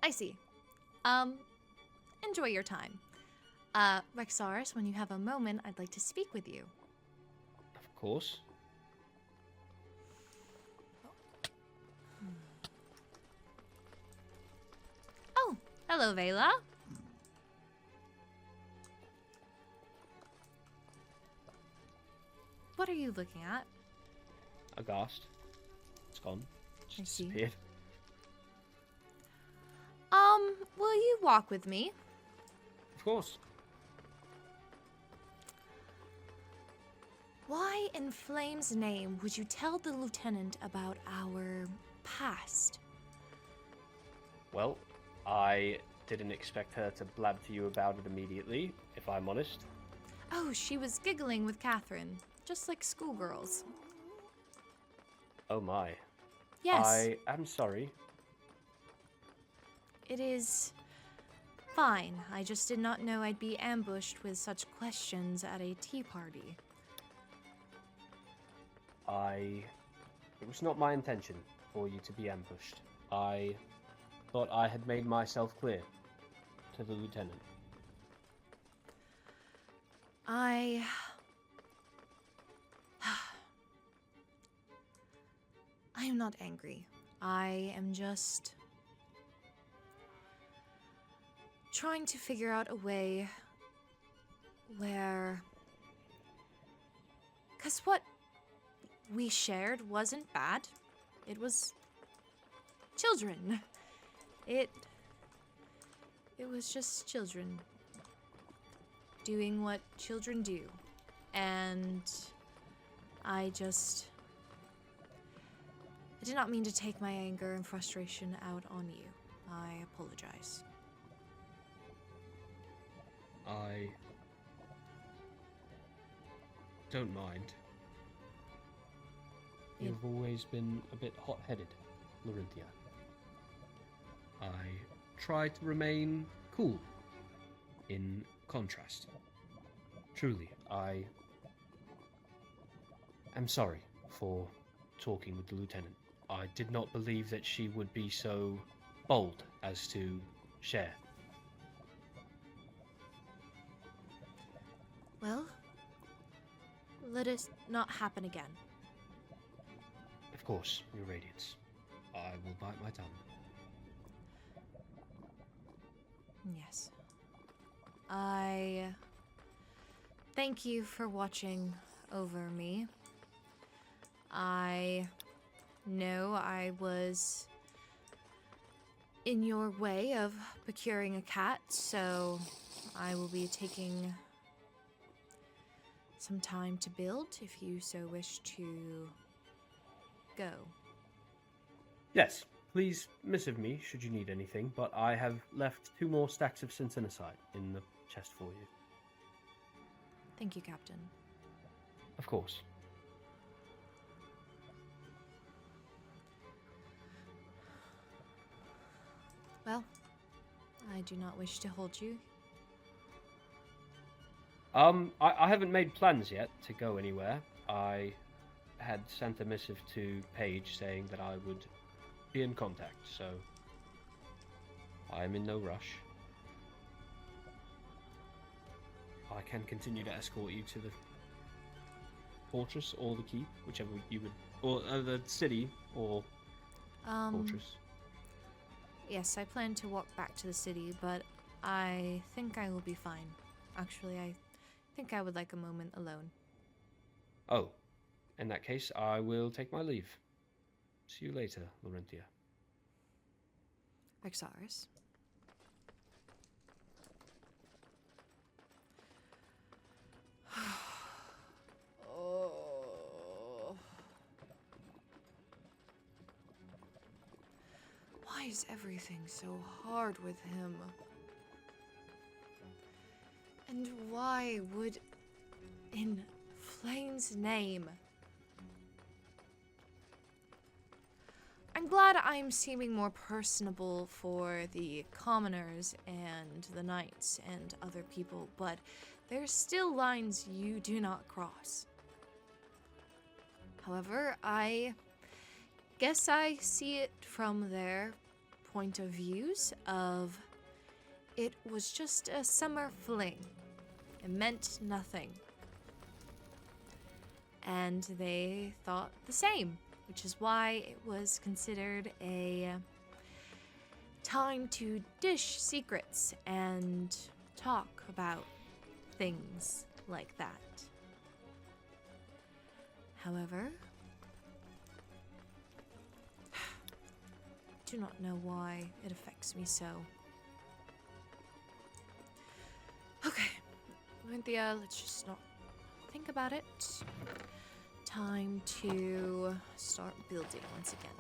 I see. Enjoy your time. Rexaurus, when you have a moment, I'd like to speak with you. Of course. Oh, hello, Vela. What are you looking at? Aghast. It's gone. Just I see. disappeared. Will you walk with me? Of course. Why in Flame's name would you tell the lieutenant about our past? Well, I didn't expect her to blab to you about it immediately, if I'm honest. Oh, she was giggling with Catherine, just like schoolgirls. Oh my. Yes, I am sorry. it is fine. I just did not know I'd be ambushed with such questions at a tea party. It was not my intention for you to be ambushed. I thought I had made myself clear to the lieutenant. I am not angry. I am just trying to figure out a way where... 'Cause what we shared wasn't bad. It was children. It was just children doing what children do. And I did not mean to take my anger and frustration out on you. I apologize. I don't mind. You've always been a bit hot-headed, Lorynthia. I try to remain cool, in contrast. Truly, I am sorry for talking with the lieutenant. I did not believe that she would be so bold as to share. Well, let it not happen again. Of course, Your Radiance. I will bite my tongue. Yes. I thank you for watching over me. I know I was in your way of procuring a cat, so I will be taking some time to build if you so wish to go. Yes, Please missive me should you need anything, but I have left 2 more stacks of synthenicide in the chest for you. Thank you, Captain. Of course. Well, I do not wish to hold you. I haven't made plans yet to go anywhere. I had sent a missive to Paige saying that I would be in contact, so I am in no rush. I can continue to escort you to the fortress or the keep, whichever you would, or the city or fortress. Yes, I plan to walk back to the city, but I think I will be fine. Actually, I think I would like a moment alone. Oh, in that case, I will take my leave. See you later, Lorynthia. Vexaris. Oh. Why is everything so hard with him? And why would, in Flame's name? I'm glad I'm seeming more personable for the commoners and the knights and other people, but there's still lines you do not cross. However, I guess I see it from their point of views of it was just a summer fling. It meant nothing. And they thought the same, which is why it was considered a time to dish secrets and talk about things like that. However, I do not know why it affects me so. Okay, Lorynthia, let's just not think about it. Time to start building once again.